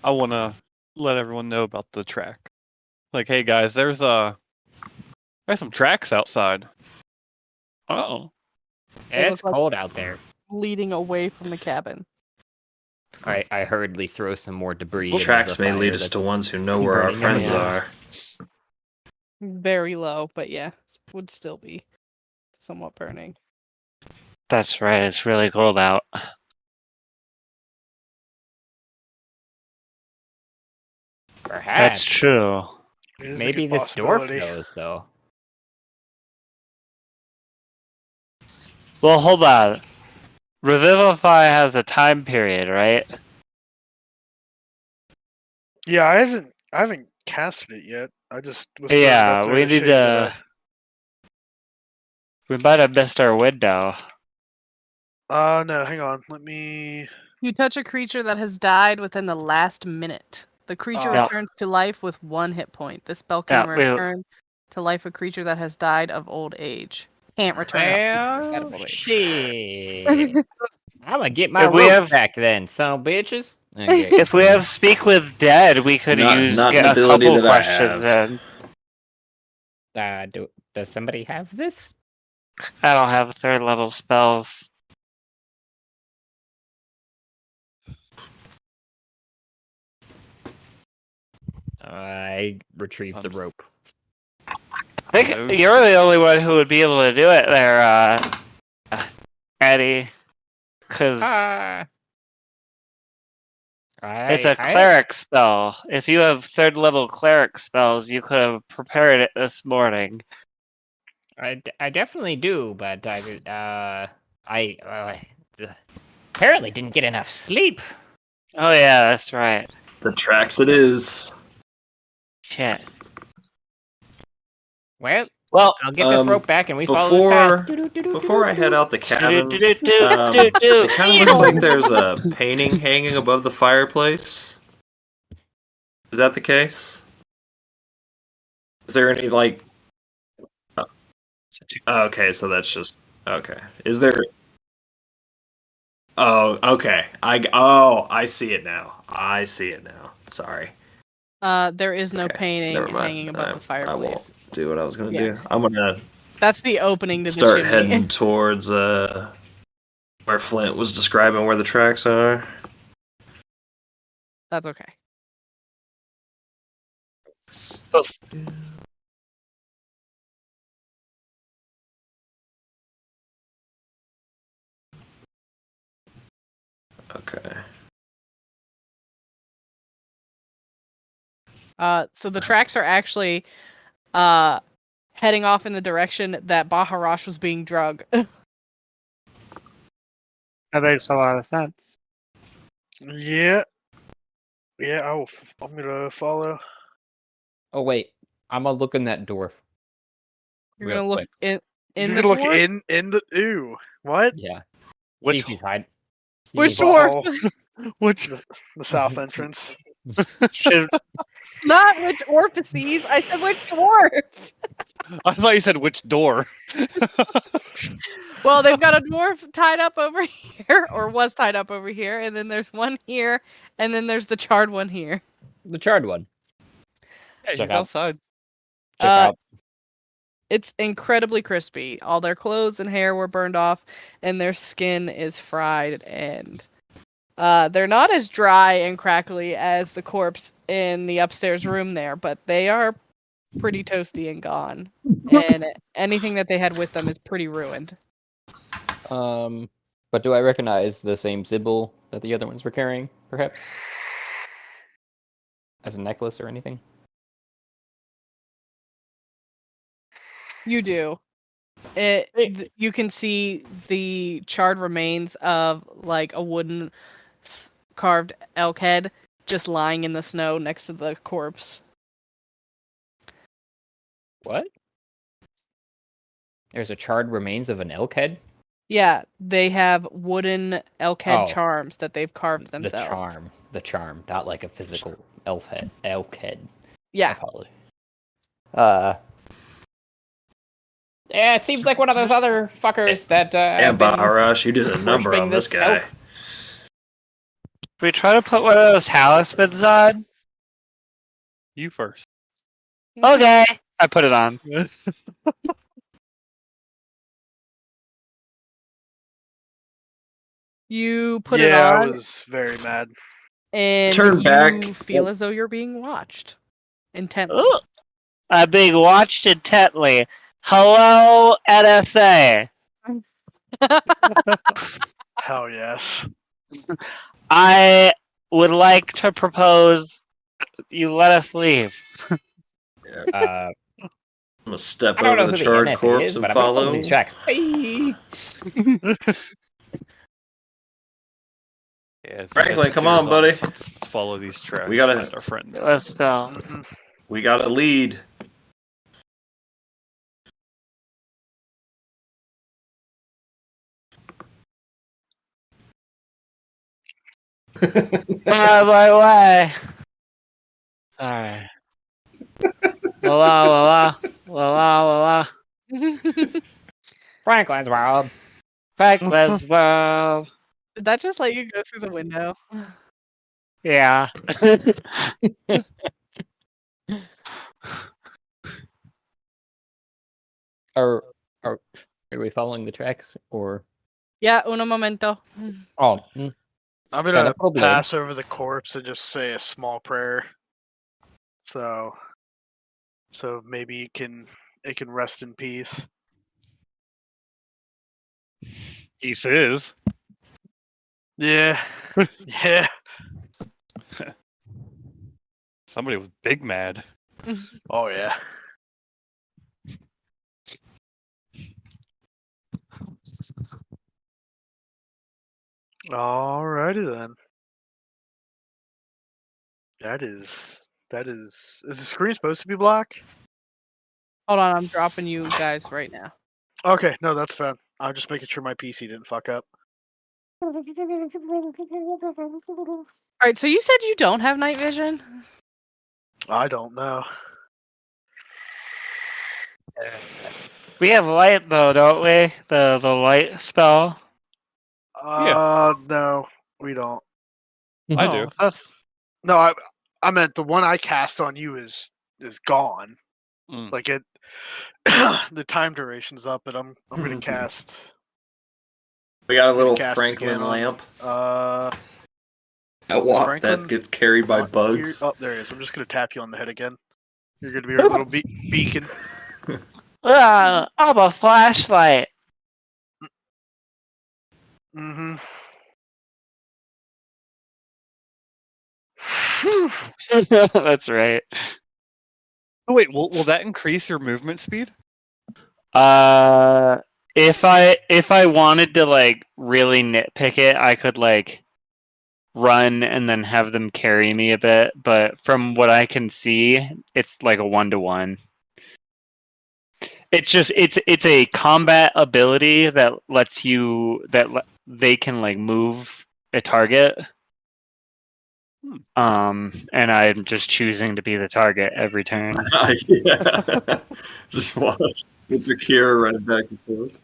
[SPEAKER 4] I want to let everyone know about the track. Like, hey guys, there's some tracks outside.
[SPEAKER 9] Oh,
[SPEAKER 3] They
[SPEAKER 12] It's
[SPEAKER 3] look like-
[SPEAKER 12] cold out there.
[SPEAKER 3] Leading away from the cabin.
[SPEAKER 8] I hurriedly throw some more debris. into
[SPEAKER 2] Tracks
[SPEAKER 8] the
[SPEAKER 2] may
[SPEAKER 8] fire
[SPEAKER 2] lead us to
[SPEAKER 8] that's
[SPEAKER 2] ones who know where our
[SPEAKER 8] burning
[SPEAKER 2] friends
[SPEAKER 8] everywhere.
[SPEAKER 2] are.
[SPEAKER 3] Very low, but yeah, would still be somewhat burning.
[SPEAKER 9] that's right. It's really cold out.
[SPEAKER 12] Perhaps.
[SPEAKER 9] That's true.
[SPEAKER 6] It is a
[SPEAKER 12] Maybe
[SPEAKER 6] good
[SPEAKER 12] this dwarf
[SPEAKER 6] possibility.
[SPEAKER 12] knows, though.
[SPEAKER 9] Well, hold on. Revivify has a time period, right?
[SPEAKER 6] Yeah, I haven't casted it yet. I just was throwing it
[SPEAKER 9] Yeah,
[SPEAKER 6] up there
[SPEAKER 9] we
[SPEAKER 6] to
[SPEAKER 9] need
[SPEAKER 6] say that
[SPEAKER 9] to. We might have missed our window.
[SPEAKER 6] no, hang on. Let me.
[SPEAKER 3] You touch a creature that has died within the last minute. The creature
[SPEAKER 6] Yeah.
[SPEAKER 3] returns to life with 1 hit point. This spell can
[SPEAKER 9] Yeah, we-
[SPEAKER 3] return to life a creature that has died of old age. Can't return.
[SPEAKER 12] Well,
[SPEAKER 3] Edible age.
[SPEAKER 12] shit. I'm gonna get my
[SPEAKER 9] If we
[SPEAKER 12] rope
[SPEAKER 9] have-
[SPEAKER 12] back then, son of bitches. Okay.
[SPEAKER 9] If we have Speak with Dead, we could
[SPEAKER 2] Not
[SPEAKER 9] get
[SPEAKER 2] an
[SPEAKER 9] a
[SPEAKER 2] ability
[SPEAKER 9] couple
[SPEAKER 2] that I
[SPEAKER 9] questions
[SPEAKER 2] have.
[SPEAKER 9] in.
[SPEAKER 12] Does somebody have this?
[SPEAKER 9] I don't have 3rd level spells.
[SPEAKER 12] I retrieve the rope.
[SPEAKER 9] I think you're the only one who would be able to do it there, Eddie. Because it's a cleric spell. If you have 3rd level cleric spells, you could have prepared it this morning.
[SPEAKER 12] I definitely do, but I apparently didn't get enough sleep.
[SPEAKER 9] Oh yeah, that's right.
[SPEAKER 2] The tracks it is.
[SPEAKER 9] Shit.
[SPEAKER 12] Well,
[SPEAKER 9] Well,
[SPEAKER 12] I'll get this rope back and we follow this path.
[SPEAKER 2] Before I head out the cabin,
[SPEAKER 9] do-do-do-do-do.
[SPEAKER 2] it kind of looks like there's a painting hanging above the fireplace. Is that the case? Is there any like? Oh, okay, so that's just okay. Is there? Oh, okay. I see it now. I see it now. Sorry.
[SPEAKER 3] There is no
[SPEAKER 2] Okay,
[SPEAKER 3] painting
[SPEAKER 2] never mind.
[SPEAKER 3] hanging above the
[SPEAKER 2] I
[SPEAKER 3] fireplace.
[SPEAKER 2] won't do what I was gonna
[SPEAKER 3] Yeah.
[SPEAKER 2] do. I'm gonna
[SPEAKER 3] That's the opening to
[SPEAKER 2] start
[SPEAKER 3] the chimney.
[SPEAKER 2] heading towards where Flint was describing where the tracks are.
[SPEAKER 3] That's okay.
[SPEAKER 2] Okay.
[SPEAKER 3] So the tracks are actually heading off in the direction that Baharash was being drug.
[SPEAKER 9] That makes a lot of sense.
[SPEAKER 6] Yeah. Yeah, I'm gonna follow.
[SPEAKER 8] Oh wait, I'm gonna look in that dwarf.
[SPEAKER 3] You're
[SPEAKER 8] real
[SPEAKER 3] gonna look
[SPEAKER 8] quick.
[SPEAKER 3] in
[SPEAKER 6] You're
[SPEAKER 3] the
[SPEAKER 6] gonna look
[SPEAKER 3] dwarf?
[SPEAKER 6] in the ooh. What?
[SPEAKER 8] Yeah.
[SPEAKER 4] Which-
[SPEAKER 8] See if he's hiding. See
[SPEAKER 3] Which
[SPEAKER 8] if he's-
[SPEAKER 3] dwarf?
[SPEAKER 4] Which
[SPEAKER 6] The south entrance.
[SPEAKER 9] Should
[SPEAKER 3] Not which orifices. I said which dwarf.
[SPEAKER 4] I thought you said which door.
[SPEAKER 3] Well, they've got a dwarf tied up over here, or was tied up over here, and then there's one here, and then there's the charred one here.
[SPEAKER 8] The charred one.
[SPEAKER 4] Yeah,
[SPEAKER 8] Check
[SPEAKER 4] he's
[SPEAKER 8] out.
[SPEAKER 4] outside.
[SPEAKER 8] Check
[SPEAKER 3] Uh,
[SPEAKER 8] out.
[SPEAKER 3] It's incredibly crispy. All their clothes and hair were burned off, and their skin is fried, and they're not as dry and crackly as the corpse in the upstairs room there, but they are pretty toasty and gone. And anything that they had with them is pretty ruined.
[SPEAKER 8] But do I recognize the same symbol that the other ones were carrying, perhaps? As a necklace or anything?
[SPEAKER 3] You do. You can see the charred remains of like a wooden carved elk head just lying in the snow next to the corpse.
[SPEAKER 8] What? There's a charred remains of an elk head?
[SPEAKER 3] Yeah, they have wooden elk head
[SPEAKER 8] Oh.
[SPEAKER 3] charms that they've carved
[SPEAKER 8] The
[SPEAKER 3] themselves.
[SPEAKER 8] charm, not like a physical elk head.
[SPEAKER 3] Yeah.
[SPEAKER 8] Apology. Yeah, it seems like one of those other fuckers that
[SPEAKER 2] Yeah, Baharash, you did a number
[SPEAKER 8] worshiping
[SPEAKER 2] on this
[SPEAKER 8] this
[SPEAKER 2] guy.
[SPEAKER 8] elk.
[SPEAKER 9] We try to put one of those talismans on.
[SPEAKER 4] You first.
[SPEAKER 9] Okay, I put it on.
[SPEAKER 3] You put it
[SPEAKER 6] Yeah,
[SPEAKER 3] on.
[SPEAKER 6] I was very mad.
[SPEAKER 3] And
[SPEAKER 2] Turn
[SPEAKER 3] you
[SPEAKER 2] back.
[SPEAKER 3] feel as though you're being watched intently.
[SPEAKER 9] Ooh, I'm being watched intently. Hello, NSA.
[SPEAKER 6] Hell yes.
[SPEAKER 9] I would like to propose you let us leave.
[SPEAKER 2] I'm gonna step
[SPEAKER 8] I don't know
[SPEAKER 2] over
[SPEAKER 8] who
[SPEAKER 2] the
[SPEAKER 8] the
[SPEAKER 2] charred
[SPEAKER 8] NSA
[SPEAKER 2] corpse
[SPEAKER 8] is,
[SPEAKER 2] and
[SPEAKER 8] but I'm gonna follow
[SPEAKER 2] follow.
[SPEAKER 8] these tracks. Bye.
[SPEAKER 4] Yeah,
[SPEAKER 2] Franklin, come on, buddy.
[SPEAKER 4] Let's follow these tracks.
[SPEAKER 2] We gotta-
[SPEAKER 4] find our friends.
[SPEAKER 9] Let's go.
[SPEAKER 2] We got a lead.
[SPEAKER 9] My way. Sorry. La la la.
[SPEAKER 8] Franklin's World.
[SPEAKER 9] Franklin's World.
[SPEAKER 3] Did that just let you go through the window?
[SPEAKER 9] Yeah.
[SPEAKER 8] Are we following the tracks or?
[SPEAKER 3] Yeah, uno momento.
[SPEAKER 8] Oh,
[SPEAKER 6] I'm
[SPEAKER 8] Yeah,
[SPEAKER 6] gonna
[SPEAKER 8] no problem.
[SPEAKER 6] pass over the corpse and just say a small prayer. So maybe it can rest in peace.
[SPEAKER 4] Peace is.
[SPEAKER 6] Yeah. Yeah.
[SPEAKER 4] Somebody was big mad.
[SPEAKER 6] Oh yeah. Alrighty then. That is is the screen supposed to be black?
[SPEAKER 3] Hold on, I'm dropping you guys right now.
[SPEAKER 6] Okay, no, that's fine. I'm just making sure my PC didn't fuck up.
[SPEAKER 3] Alright, so you said you don't have night vision?
[SPEAKER 6] I don't know.
[SPEAKER 9] We have light though, don't we? The light spell.
[SPEAKER 6] No, we don't.
[SPEAKER 4] I do.
[SPEAKER 9] That's
[SPEAKER 6] No, I meant the one I cast on you is gone.
[SPEAKER 4] Mm.
[SPEAKER 6] Like it the time duration's up, but I'm gonna cast
[SPEAKER 2] We got a little
[SPEAKER 6] cast
[SPEAKER 2] Franklin
[SPEAKER 6] again on-
[SPEAKER 2] lamp.
[SPEAKER 6] That
[SPEAKER 2] walk
[SPEAKER 6] Franklin
[SPEAKER 2] that gets carried by
[SPEAKER 6] Here,
[SPEAKER 2] bugs.
[SPEAKER 6] oh, there he is. I'm just gonna tap you on the head again. You're gonna be our little beacon.
[SPEAKER 9] I'm a flashlight.
[SPEAKER 6] Mm-hmm.
[SPEAKER 9] That's right.
[SPEAKER 4] Oh wait, will that increase your movement speed?
[SPEAKER 9] If I wanted to like really nitpick it, I could like run and then have them carry me a bit, but from what I can see, it's like a 1-to-1. It's just it's a combat ability that lets you they can like move a target. And I'm just choosing to be the target every turn.
[SPEAKER 2] Yeah. Just watch Etrakira running back and forth.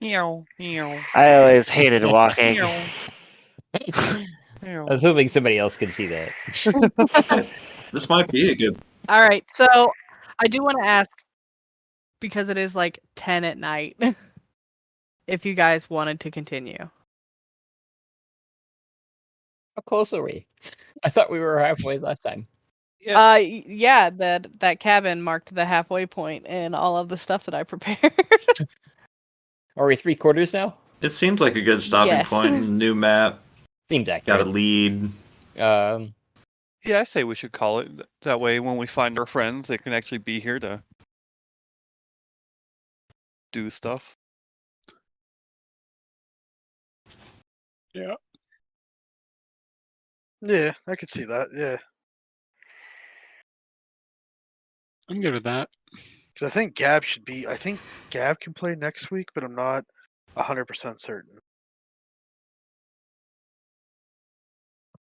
[SPEAKER 9] I always hated walking.
[SPEAKER 8] I was hoping somebody else could see that.
[SPEAKER 2] This might be a good.
[SPEAKER 3] Alright, so I do want to ask, because it is like 10 at night, if you guys wanted to continue.
[SPEAKER 8] How close are we? I thought we were halfway last time.
[SPEAKER 3] Yeah, that cabin marked the halfway point in all of the stuff that I prepared.
[SPEAKER 8] Are we 3/4 now?
[SPEAKER 2] It seems like a good stopping
[SPEAKER 3] Yes.
[SPEAKER 2] point. New map.
[SPEAKER 8] Seems
[SPEAKER 2] Got
[SPEAKER 8] accurate.
[SPEAKER 2] a lead.
[SPEAKER 4] Yeah, I say we should call it that way. When we find our friends, they can actually be here to do stuff.
[SPEAKER 11] Yeah.
[SPEAKER 6] Yeah, I could see that. Yeah,
[SPEAKER 11] I'm good with that.
[SPEAKER 6] because I think Gab should be. I think Gab can play next week, but I'm not 100% certain.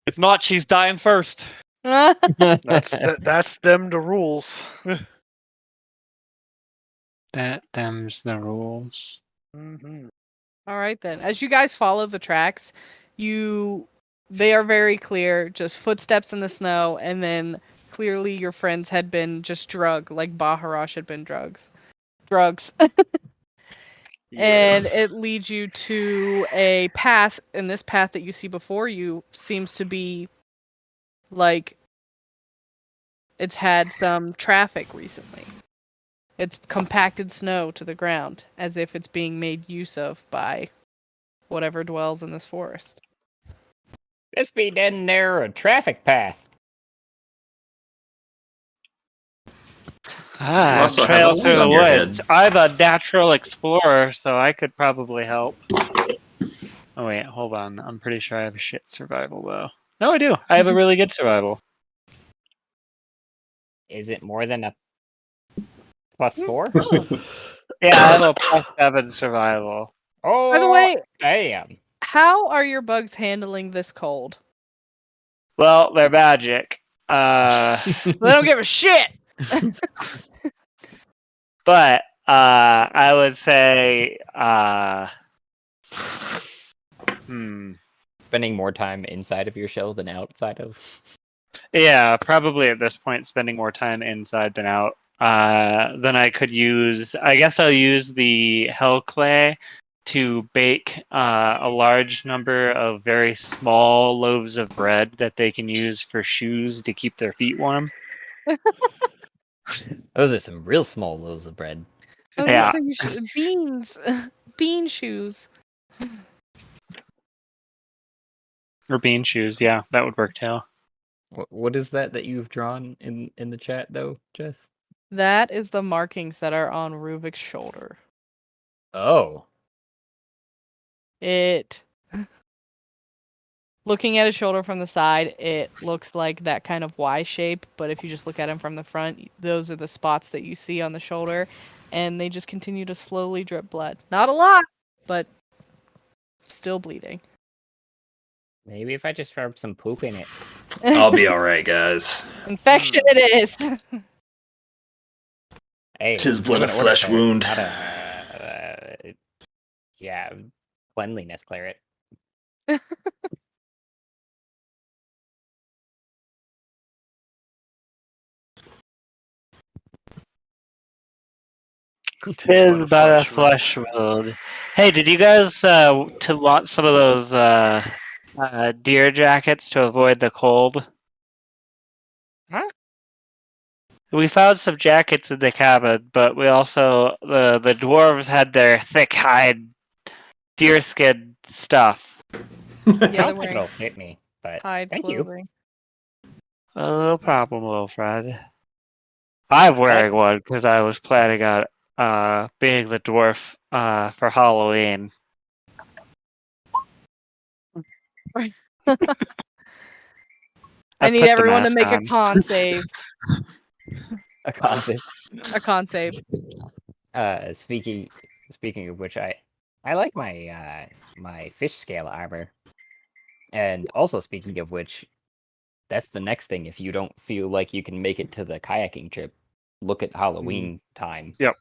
[SPEAKER 4] If not, she's dying first.
[SPEAKER 6] That's them the rules.
[SPEAKER 11] Them's the rules.
[SPEAKER 6] Mm-hmm.
[SPEAKER 3] All right then. As you guys follow the tracks, they are very clear, just footsteps in the snow, and then clearly your friends had been just drugged, like Baharash had been drugs. And it leads you to a path, and this path that you see before you seems to be like it's had some traffic recently. It's compacted snow to the ground, as if it's being made use of by whatever dwells in this forest.
[SPEAKER 12] This be dead near a traffic path.
[SPEAKER 11] Also trail through the woods. I'm a natural explorer, so I could probably help. Oh wait, hold on. I'm pretty sure I have a shit survival though. No, I do. I have a really good survival.
[SPEAKER 12] Is it more than a +4?
[SPEAKER 11] Yeah, I have a +7 survival.
[SPEAKER 12] Oh,
[SPEAKER 3] by the way,
[SPEAKER 12] damn.
[SPEAKER 3] How are your bugs handling this cold?
[SPEAKER 11] Well, they're magic.
[SPEAKER 3] They don't give a shit.
[SPEAKER 11] But I would say
[SPEAKER 8] Spending more time inside of your shell than outside of.
[SPEAKER 11] Yeah, probably at this point spending more time inside than out. Then I could use. I guess I'll use the hell clay to bake a large number of very small loaves of bread that they can use for shoes to keep their feet warm.
[SPEAKER 8] Those are some real small loaves of bread.
[SPEAKER 11] Yeah.
[SPEAKER 3] Beans. Bean shoes.
[SPEAKER 11] Or bean shoes, yeah, that would work too.
[SPEAKER 8] What is that you've drawn in the chat, though, Jess?
[SPEAKER 3] That is the markings that are on Ruuvik's shoulder.
[SPEAKER 8] Oh.
[SPEAKER 3] Looking at his shoulder from the side, it looks like that kind of Y shape, but if you just look at him from the front, those are the spots that you see on the shoulder, and they just continue to slowly drip blood. Not a lot, but still bleeding.
[SPEAKER 12] Maybe if I just rub some poop in it.
[SPEAKER 2] I'll be alright, guys.
[SPEAKER 3] Infection it is!
[SPEAKER 12] Hey,
[SPEAKER 2] 'Tis but a flesh wound.
[SPEAKER 12] Not a, yeah, cleanliness cleric.
[SPEAKER 11] Tis but a flesh wound. Hey, did you guys to want some of those deer jackets to avoid the cold?
[SPEAKER 12] Huh?
[SPEAKER 11] We found some jackets in the cabin, but we also the dwarves had their thick hide deerskin stuff.
[SPEAKER 12] I don't think it'll fit me, but
[SPEAKER 3] hide
[SPEAKER 12] thank
[SPEAKER 3] clothing.
[SPEAKER 11] No problem, little friend. I'm wearing one because I was planning on being the dwarf for Halloween.
[SPEAKER 3] I need everyone to make a con save.
[SPEAKER 8] A con save.
[SPEAKER 3] A con save.
[SPEAKER 12] Speaking of which, I like my my fish scale armor. And also speaking of which, that's the next thing. If you don't feel like you can make it to the kayaking trip, look at Halloween time.
[SPEAKER 11] Yep.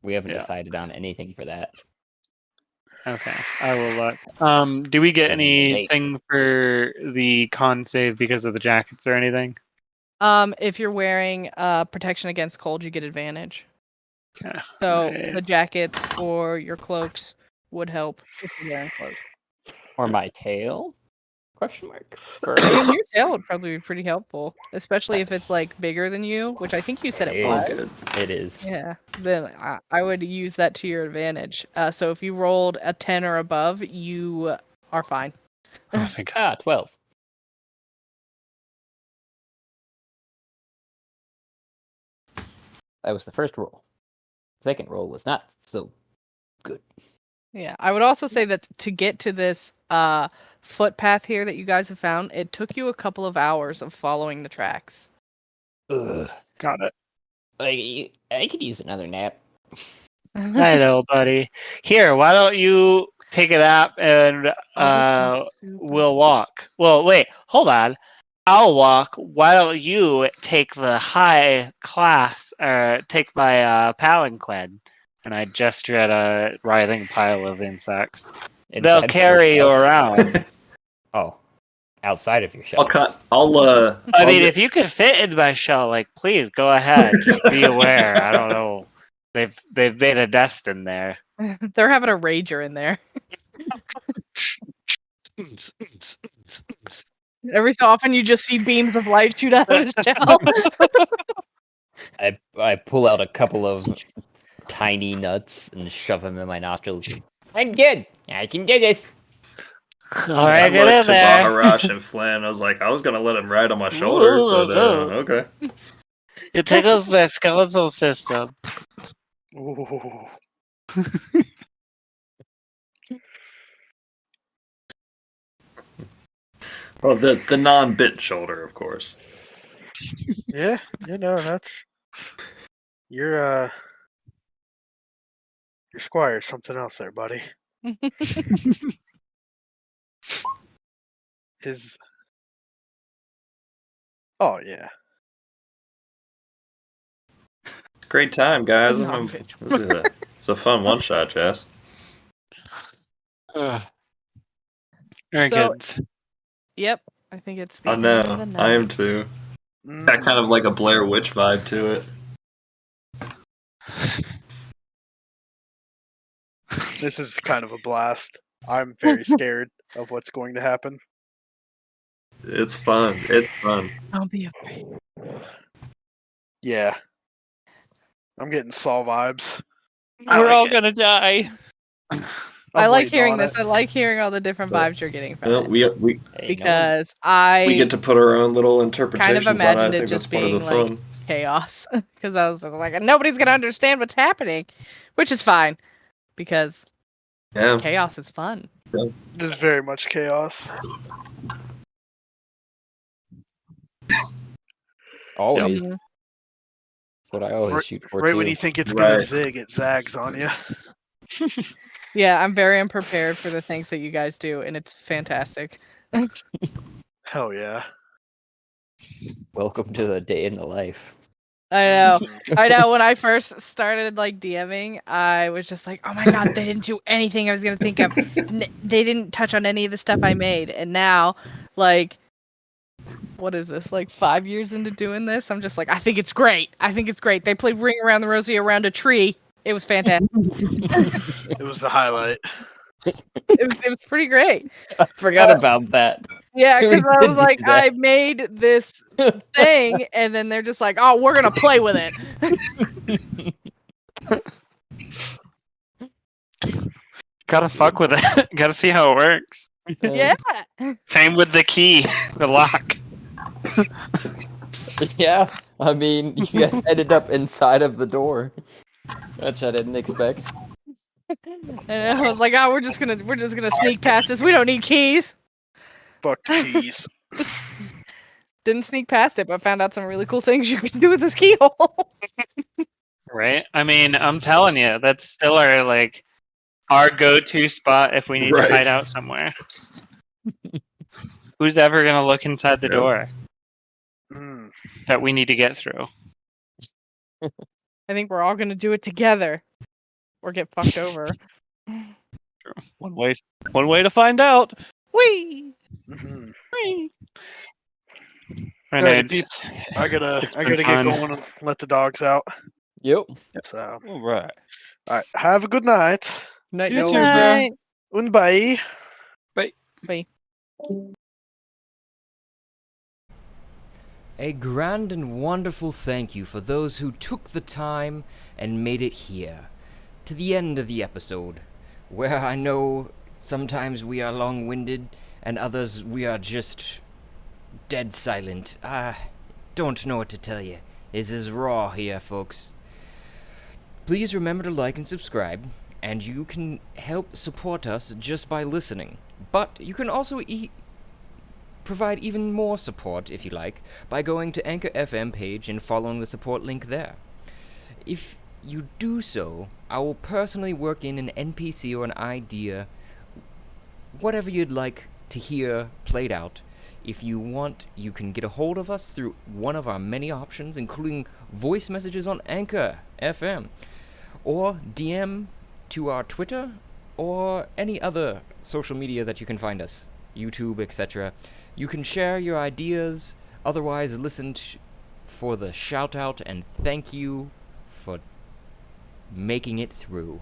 [SPEAKER 12] We haven't decided on anything for that.
[SPEAKER 11] Okay, I will look. Do we get anything for the con save because of the jackets or anything?
[SPEAKER 3] If you're wearing protection against cold, you get advantage.
[SPEAKER 11] Okay.
[SPEAKER 3] So the jackets or your cloaks would help if you're wearing cloaks.
[SPEAKER 12] Or my tail? Question mark.
[SPEAKER 3] I mean, your tail would probably be pretty helpful, especially if it's like bigger than you, which I think you said it was.
[SPEAKER 12] It is.
[SPEAKER 3] Yeah, then I would use that to your advantage. So if you rolled a 10 or above, you are fine.
[SPEAKER 11] Oh, thank
[SPEAKER 12] God. 12. That was the first roll. second roll was not so good.
[SPEAKER 3] Yeah, I would also say that to get to this footpath here that you guys have found, it took you a couple of hours of following the tracks.
[SPEAKER 12] Ugh.
[SPEAKER 11] Got it.
[SPEAKER 12] I could use another nap.
[SPEAKER 11] I know, buddy. Here, why don't you take a nap and we'll walk. Well, wait, hold on. I'll walk. Why don't you take the high class, take my palanquin? And I gesture at a writhing pile of insects. They'll carry you around.
[SPEAKER 12] Oh, outside of your shell.
[SPEAKER 11] I mean, if you could fit in my shell, like, please go ahead. Just be aware. I don't know. They've made a nest in there.
[SPEAKER 3] They're having a rager in there. Every so often, you just see beams of light shoot out of his shell.
[SPEAKER 12] I pull out a couple of tiny nuts and shove them in my nostrils. I'm good. I can do this.
[SPEAKER 2] All right, I looked to Baharash and Flynn. I was like, I was gonna let him ride on my shoulder, but okay.
[SPEAKER 11] It tickles the skeletal system.
[SPEAKER 6] Ooh.
[SPEAKER 2] Well, the non-bit shoulder, of course.
[SPEAKER 6] Yeah, that's your squire's something else there, buddy. Oh yeah.
[SPEAKER 2] Great time, guys. It's a fun one shot, Jess.
[SPEAKER 11] Very good.
[SPEAKER 3] Yep, I think it's.
[SPEAKER 2] I know. I am too. Got kind of like a Blair Witch vibe to it.
[SPEAKER 6] This is kind of a blast. I'm very scared of what's going to happen.
[SPEAKER 2] It's fun. It's fun.
[SPEAKER 3] Don't be afraid.
[SPEAKER 6] Yeah. I'm getting Saw vibes.
[SPEAKER 4] We're all gonna die.
[SPEAKER 3] I like hearing this. I like hearing all the different vibes you're getting from it. Because
[SPEAKER 2] we get to put our own little interpretations
[SPEAKER 3] kind of
[SPEAKER 2] on it. I
[SPEAKER 3] imagined
[SPEAKER 2] think
[SPEAKER 3] it just
[SPEAKER 2] that's part of
[SPEAKER 3] being
[SPEAKER 2] the
[SPEAKER 3] like
[SPEAKER 2] fun.
[SPEAKER 3] chaos. Because I was like, nobody's gonna understand what's happening, which is fine because chaos is fun.
[SPEAKER 2] Yeah.
[SPEAKER 6] This is very much chaos.
[SPEAKER 12] Always. That's what I always shoot for.
[SPEAKER 6] Right
[SPEAKER 12] too.
[SPEAKER 6] when you think it's gonna zig, it zags on you.
[SPEAKER 3] Yeah, I'm very unprepared for the things that you guys do, and it's fantastic.
[SPEAKER 6] Hell yeah.
[SPEAKER 12] Welcome to the day in the life.
[SPEAKER 3] I know. When I first started like DMing, I was just like, "Oh my god, they didn't do anything I was gonna think of. They didn't touch on any of the stuff I made." And now, like, what is this? Like 5 years into doing this, I'm just like, I think it's great. They played Ring Around the Rosie around a tree. It was fantastic.
[SPEAKER 6] It was the highlight.
[SPEAKER 3] It was pretty great.
[SPEAKER 12] I forgot about that.
[SPEAKER 3] Yeah, because I was like, I made this thing, and then they're just like, oh, we're gonna play with it.
[SPEAKER 11] Gotta fuck with it. Gotta see how it works.
[SPEAKER 3] Yeah.
[SPEAKER 11] Same with the key, the lock.
[SPEAKER 12] Yeah, I mean, you guys ended up inside of the door, which I didn't expect.
[SPEAKER 3] And I was like, oh, we're just gonna sneak past this. We don't need keys.
[SPEAKER 6] Fuck keys.
[SPEAKER 3] Didn't sneak past it, but found out some really cool things you can do with this keyhole.
[SPEAKER 11] Right? I mean, I'm telling you, that's still our go-to spot if we need to hide out somewhere. Who's ever gonna look inside the door that we need to get through?
[SPEAKER 3] I think we're all gonna do it together, or get fucked over.
[SPEAKER 4] True. One way to find out. Whee!
[SPEAKER 6] Whee!
[SPEAKER 11] Right,
[SPEAKER 6] Alright, peeps. I gotta get going and let the dogs out.
[SPEAKER 12] Yep.
[SPEAKER 6] So,
[SPEAKER 4] all right.
[SPEAKER 6] Have a good night.
[SPEAKER 3] Night.
[SPEAKER 4] You too, bro.
[SPEAKER 6] And bye.
[SPEAKER 3] Bye.
[SPEAKER 1] A grand and wonderful thank you for those who took the time and made it here, to the end of the episode, where I know sometimes we are long-winded and others we are just dead silent. I don't know what to tell you. This is raw here, folks. Please remember to like and subscribe, and you can help support us just by listening. But you can also provide even more support, if you like, by going to Anchor FM page and following the support link there. If you do so, I will personally work in an NPC or an idea, whatever you'd like to hear played out. If you want, you can get a hold of us through one of our many options, including voice messages on Anchor FM, or DM to our Twitter, or any other social media that you can find us, YouTube, etc. You can share your ideas, otherwise listen for the shout out, and thank you for making it through.